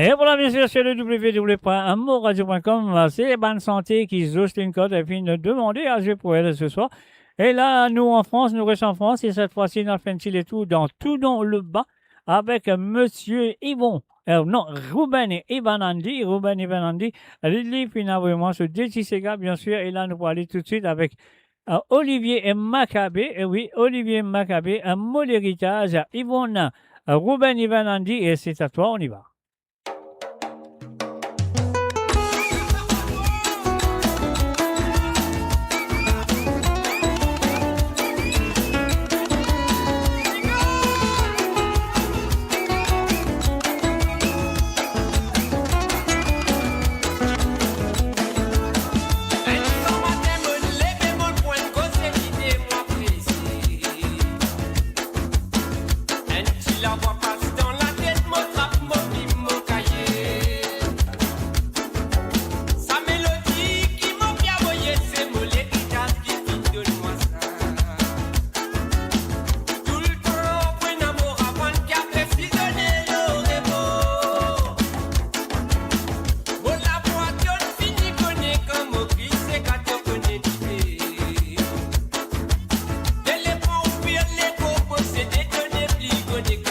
Et voilà, bien sûr, sur le www.amoradio.com, c'est Bonne Santé qui Jocelyne Code a fini de demander à jouer pour elle ce soir. Et là, nous en France, nous restons en France, et cette fois-ci, nous faisons les tout dans le bas avec Monsieur Yvon. Non, Ruben Ivanandi, Lily finalement, ce DJ Sega, bien sûr, et là, nous allons aller tout de suite avec Olivier Macabé, et oui, Olivier Macabé, un mot d'héritage, Yvonne, Ruben Ivanandi, et c'est à toi, on y va. La voix passe dans la tête, mon trappe, mon bim, mon cahier. Sa mélodie qui m'a bien voyé, c'est mon l'héritage qui vit de moi ça. Tout le temps, un amour avant qui a précisionné le rêve. Bon, la voiture finit connaît comme au gris, c'est quand on connaît l'idée. Dès les points où pire les coupes, c'est des données plus connues.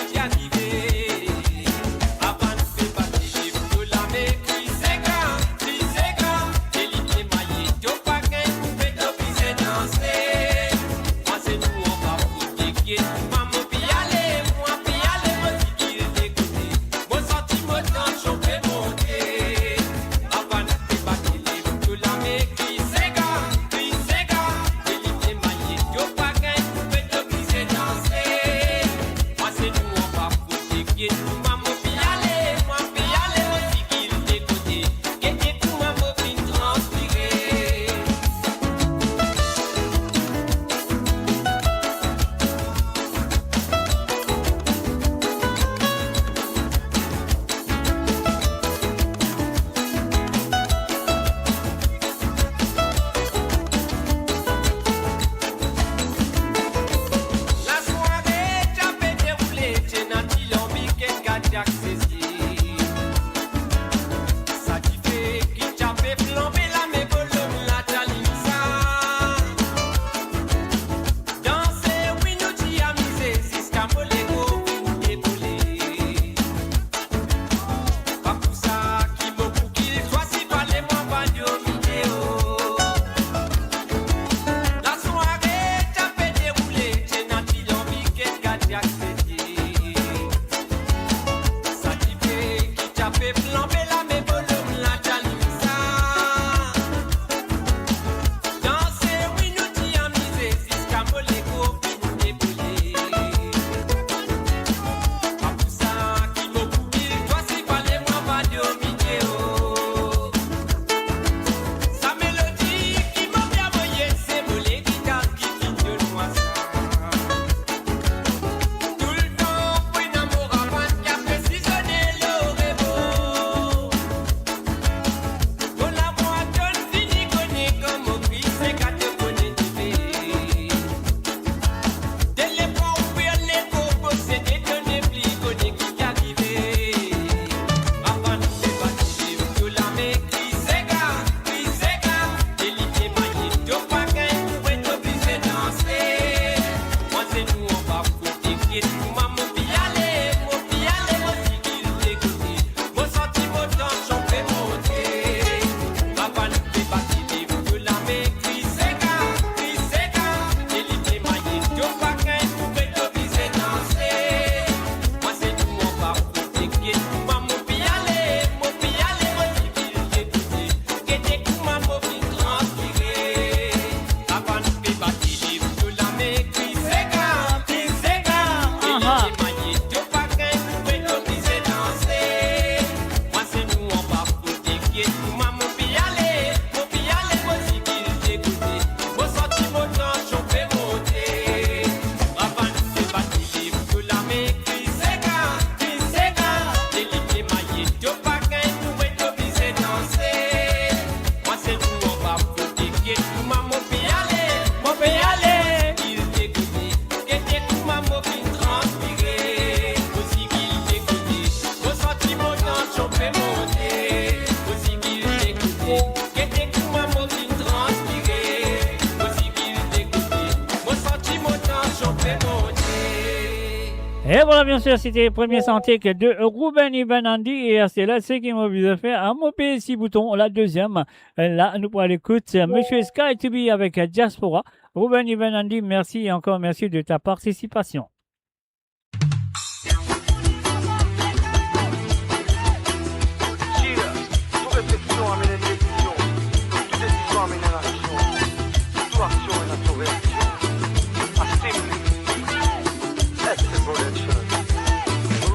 Et voilà, bien sûr, c'était le premier santé de Ruben Ivanandi. Et c'est là ce qui m'a vu faire à mon PC bouton. La deuxième, là, nous pourrons l'écouter. Monsieur Sky to be avec Diaspora. Ruben Ivanandi, merci et encore merci de ta participation.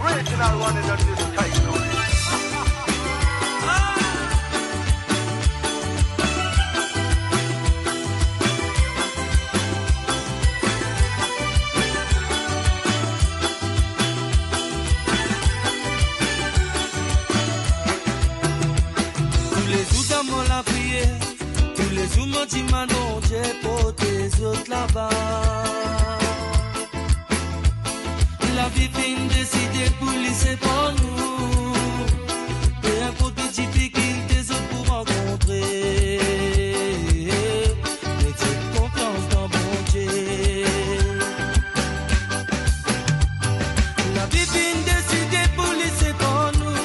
Original one in the title. Tous les jours dans mon la prière, tous les jours mon dit ma non, j'ai pour tes autres là-bas. La vie fin décidé pour laisser pour nous. Peu importe les difficultés des autres pour rencontrer. Mettez confiance dans mon Dieu. La vie fin décidé pour laisser pour nous.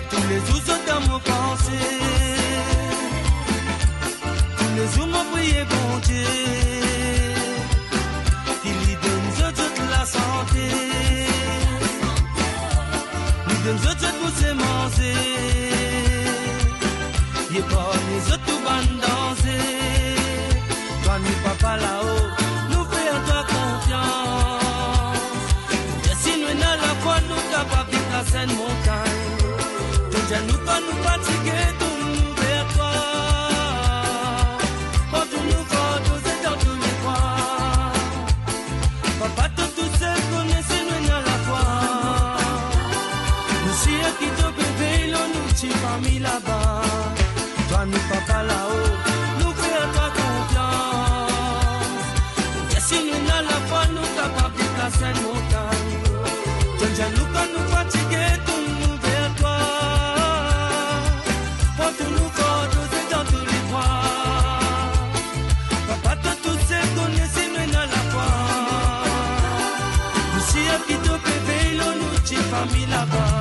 Tous les jours sont dans mon pensée. Tous les jours m'ont prié bon Dieu. Santé, nous donne autres pour s'émancer, y'a pas les autres tout ban danser, toi ni papa là-haut, nous faisons toi confiance, et si nous n'avons la foi, nous capables de casser une montagne, donc nous pas nous fatiguer, tout nous vers toi, quand tout nous faut, nous c'est dans tous les coins, papa tout qui te bébé, nous t'y famille là-bas. Toi, nous papa là-haut, nous faisons toi confiance. Et si nous n'avons la foi, nous capables de casser une montagne. Donc, nous quand nous fatigués, tout nous vers toi. Pour tout nous faire, nous c'est dans tous les coins. Papa, toi, tout c'est connaît si nous n'avons la foi. Nous si qui te bébé, nous t'y famille là-bas.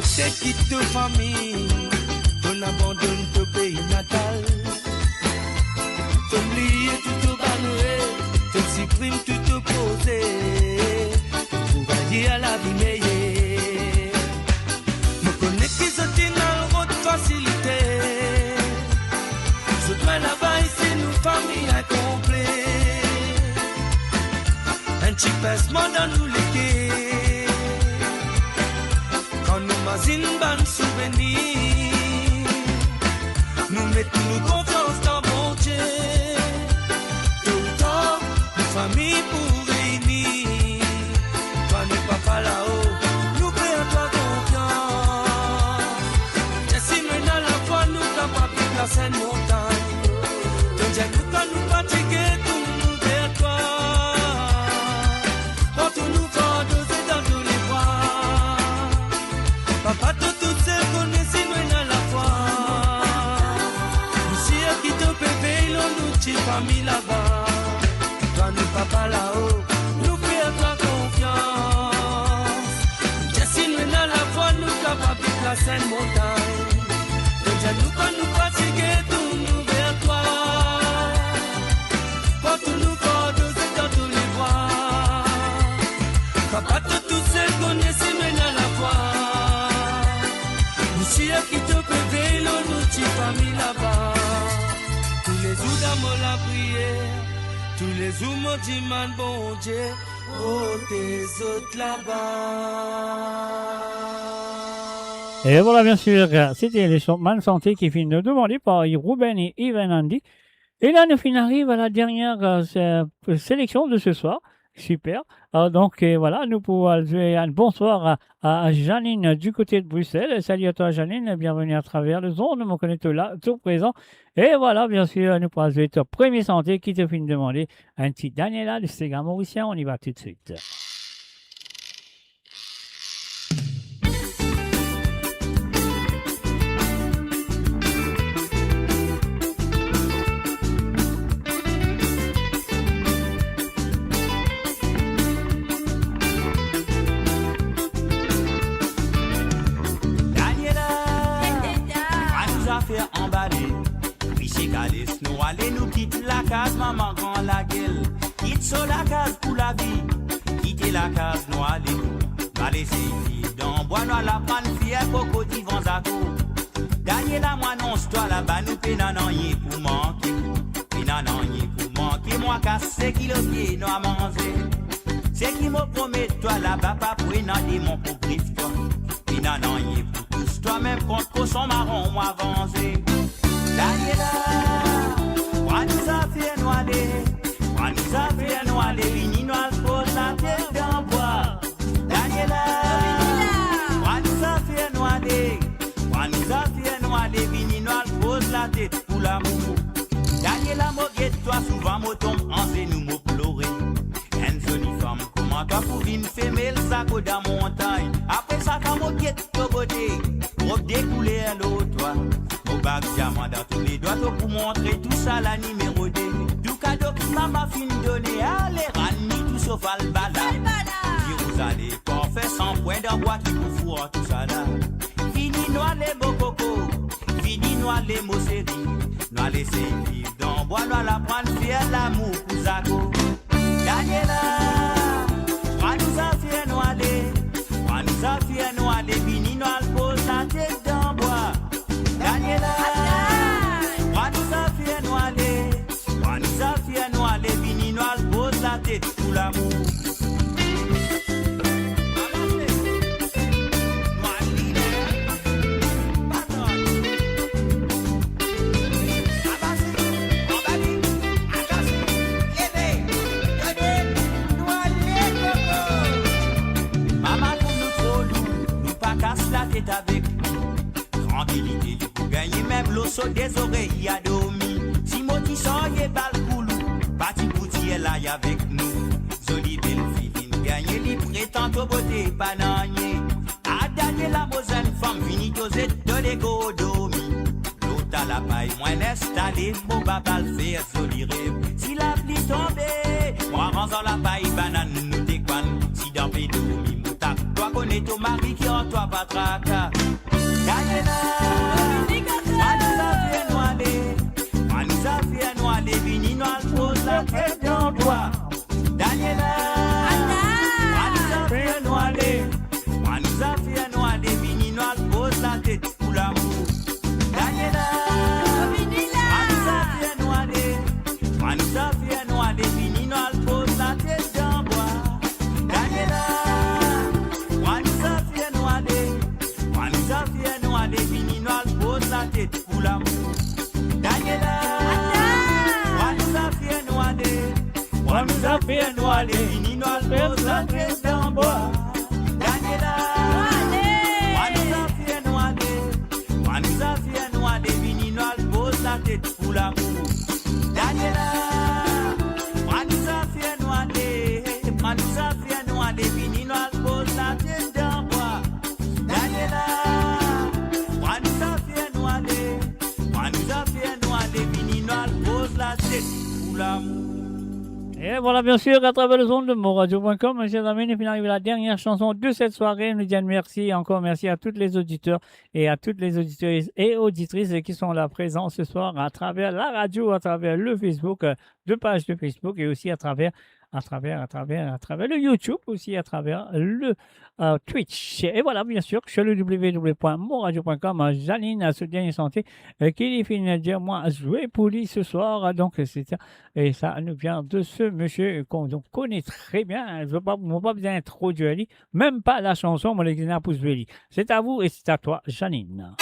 C'est quitte ta famille, on abandonne ton pays natal. T'oublies tout abandonné, te supprime tout opposé. Pour gagner à la vie meilleure. Me connais qui se tient dans le road facilité. Je dois là-bas ici, nous famille incomplète. Un petit pincement dans nous les quais. Une bonne souvenir, nous mettons nos confiance dans mon Dieu. Tout le temps, nos familles pour réunir. Toi, nous papa là-haut, nous payons toi confiance. Et si maintenant la foi nous capables de placer une montagne, donc j'ai nous quand nous fatigués, tout nous vers toi. Quand tout nous va doser dans tous les bras. Papa, tout ce qu'on est, si nous dans la foi. Nous si qui te bébé, nous t'y famille là-bas. Toi, nous papa là-haut, nous faisons toi confiance. Et si nous dans la foi, nous capables de placer une montagne. Donc, nous quand nous fatigués, tout nous vers toi. Quand tout nous va doser dans tous les bras. Papa, tout ce qu'on est, si nous dans la foi. Si qui te bébé, nous t'y famille là-bas. Tous les jours dans mon la prière, tous les jours mon dimanche bon Dieu, oh tes autres là-bas. Et voilà, bien sûr, c'était les Man Santé qui finissent de demander par Ruben et Ivan Andy. Et là, nous arrivons à la dernière sélection de ce soir. Super. Donc, voilà, nous pouvons jouer un bonsoir à Janine du côté de Bruxelles. Salut à toi, Janine. Bienvenue à travers le zone. On connaît tout là, tout présent. Et voilà, bien sûr, nous pourrons jouer ton premier santé qui te fait demander un petit Daniela de Sega Mauricien. On y va tout de suite. Faire emballer. Oui, c'est Calice, nous allons nous quitter la case, maman grand la gueule. Quitte sur la case pour la vie. Quitter la case, nous allons nous. Va laisser fille dans bois, nous la prendre fière, coco divan zako. Daniela, moi non, c'est toi là-bas, nous pénananier pour manquer. Pénananier pour manquer, moi casser qui le pied, nous à manger. C'est qui me promet, toi là-bas, pas pour énander mon pour griffe, toi. Pénananier pour toi-même contre son marron ou avancé. Daniela, moi nous a fait noirer, moi nous a fait noirer, vini nous a pose la tête dans bois. Daniela, moi nous a fait noirer, moi nous a fait noirer, vini nous a pose la tête pour l'amour. Daniela, moquette toi souvent me tombe en nous me pleurer. Une jolie femme, comment toi pour venir fermer le sac de la montagne. Après ça, quand moquette te beauté. Pour découler à l'autre, au bac diamant dans tous les doigts pour montrer tout ça la numéro 2. Du cadeau que maman fin donné, allez, rani tout sauf albala. Si vous allez pas faire sans point d'envoi qui vous fout tout ça là. Fini noir les beaux cocos, fini noir les mots séries. Noir les séries d'envoi, noir la prendre fier l'amour pour Zako. Daniela, moi nous a fait noirer, moi nous a fait noirer, fini noir la tête dans bois. Daniela, moi nous a fait noirer, moi nous a fait noirer, vini noir pose la tête pour l'amour. Avec nous, tranquillité, pour gagner même l'eau sur des oreilles à dormir. Si Moti soye bal koulou, parti pouti elle aille avec nous. Jolie belle fille, gagner li prétend au beauté bananier. A dernier la mosaine femme finie dosée de l'égo dormi. L'autre à la paille, moins installé, mon babal fait joli rêve. Si la pluie tombée, moi rangeant la paille banane nous décoine. Si dans pays dormi, moutak, toi connais ton mari qui en toi pas tracas. Daniela, moi nous a fait noirer, moi nous a fait noirer, vini noir pose la tête dans bois. Daniela, moi nous a fait noirer, moi nous a fait noirer, vini noir pose la tête pour l'amour. Daniela, moi nous a fait noirer, moi nous a fait noirer, vini noir pose la tête dans bois. Daniela, moi nous a fait noirer, moi nous a fait noirer, vini noir pose la tête pour l'amour. Daniela, moi nous a fait noirer, moi nous a fait noirer, vini noir pose la tête dans bois. Daniela, moi nous a fait noirer, moi nous a fait noirer, vini noir pose la tête pour l'amour. Daniela, moi nous a fait noirer, moi nous a fait noirer, vini noir pose la tête dans bois. Daniela, moi nous a fait noirer, moi nous a fait noirer, vini noir pose la tête pour l'amour. Et voilà, bien sûr, à travers le zone de moradio.com, mes chers amis, nous finissons avec la dernière chanson de cette soirée. Nous disons merci, encore merci à tous les auditeurs et à toutes les auditeurs et auditrices qui sont là présents ce soir à travers la radio, à travers le Facebook, deux pages de Facebook et aussi à travers le YouTube, aussi à travers le Twitch. Et voilà, bien sûr, sur le www.moradio.com, Janine a ce dernier santé qui finit de dire, moi, jouer pour lui ce soir. Donc, et ça nous vient de ce monsieur qu'on connaît très bien. Je ne veux pas besoin d'introduire lui, même pas la chanson, mais l'exemple pour lui. C'est à vous et c'est à toi, Janine.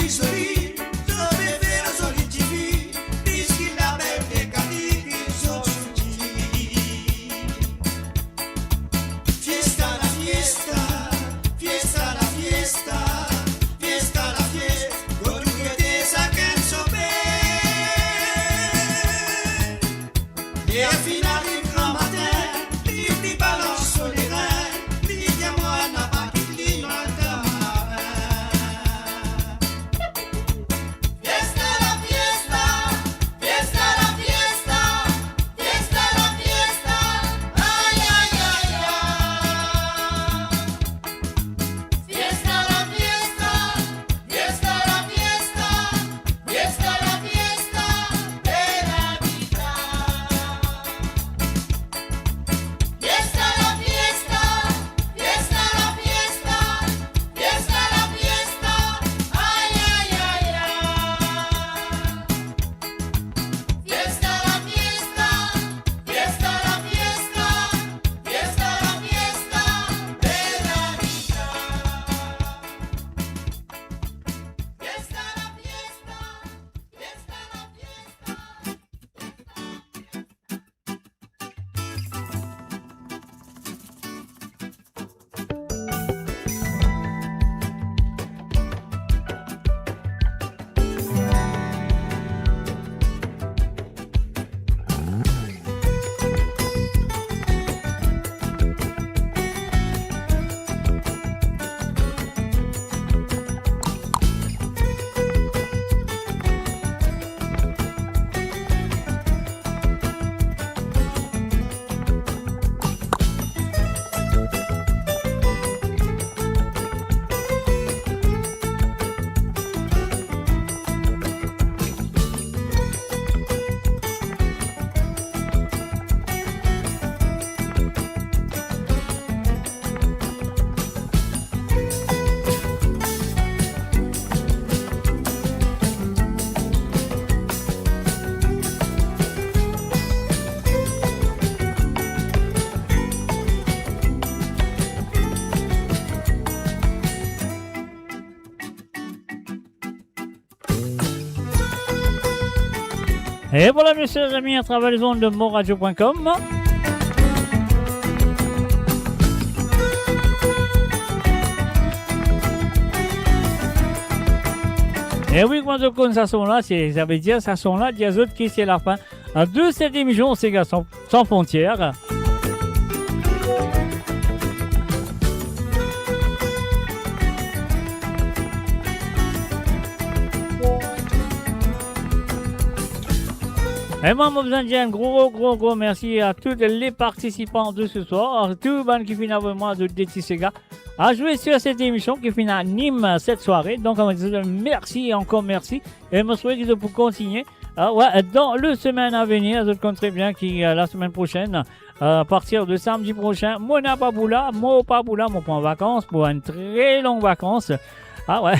solide, je vais faire la solidité, puisqu'il a même des qualités qui sont sorties. Fiesta la fiesta, fiesta la fiesta, fiesta la fiesta, con tu que te saquen sope. Et à final du grand matin, il balance sur les reins, il dit à moi n'a pas qu'il dans le tamarin. Fiesta la fiesta, fiesta la fiesta, fiesta la fiesta, ay ay ay ay. Fiesta la fiesta, fiesta la fiesta, fiesta la fiesta de la vida. Fiesta la fiesta, fiesta la fiesta, fiesta la fiesta, ay ay ay ay. Fiesta la fiesta, fiesta la fiesta, fiesta la fiesta de la vida. Fiesta la fiesta, fiesta la fiesta. Et voilà, mes chers amis, à travers les ondes de moradio.com. Et oui, quand je connais ça son là, ça veut dire ça son là, il y a d'autres qui c'est la fin de cette émission, c'est gars sans frontières. Et moi, je besoin de dire un gros merci à tous les participants de ce soir, à tout le monde qui finit avec moi de Détisséga à jouer sur cette émission qui finit à Nîmes cette soirée. Donc, on va dire merci, encore merci. Et je me souhaite que vous continuer dans le semaine à venir. Je compte très bien que la semaine prochaine, à partir de samedi prochain, moi pas en vacances pour une très longue vacances. Ah ouais,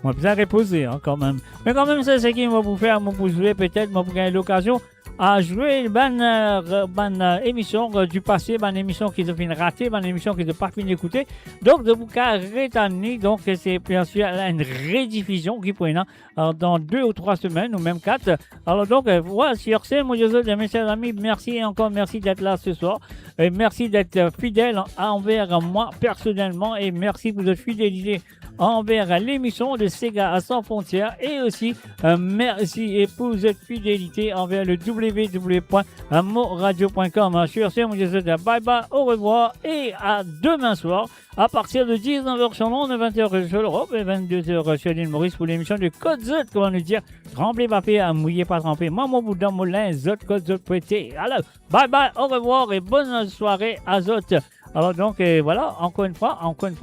on va bien reposer quand même. Mais quand même, c'est ce qui va vous faire, vous jouer peut-être, vous gagner l'occasion à jouer une émission du passé, une émission qui se finit ratée, une émission qui ne pas fini d'écouter. Donc, de vous rétenir, donc c'est bien sûr une rediffusion qui pourrait dans 2 ou 3 semaines ou même 4. Alors donc, voilà, sur ce, moi je vous dis, mes chers amis, merci et encore merci d'être là ce soir. Et merci d'être fidèle envers moi personnellement et merci pour votre fidélité envers l'émission de Sega à sans frontières et aussi merci et pour votre fidélité envers le www.moradio.com. Sur ce, moi je vous dis bye bye, au revoir et à demain soir à partir de 19h sur Londres, 20h sur l'Europe et 22h sur l'île Maurice pour l'émission de Code Zot, comment nous dire, tremblez pas fait, mouillez pas trempé, moi mon bout dans mon lin, Zot, Code Zot, prêté. Alors, bye bye, au revoir et bonne soirée à Zot. Alors donc, voilà, encore une fois,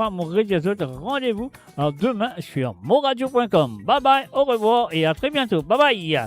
mon radio Zot, rendez-vous demain sur moradio.com. Bye bye, au revoir et à très bientôt. Bye bye.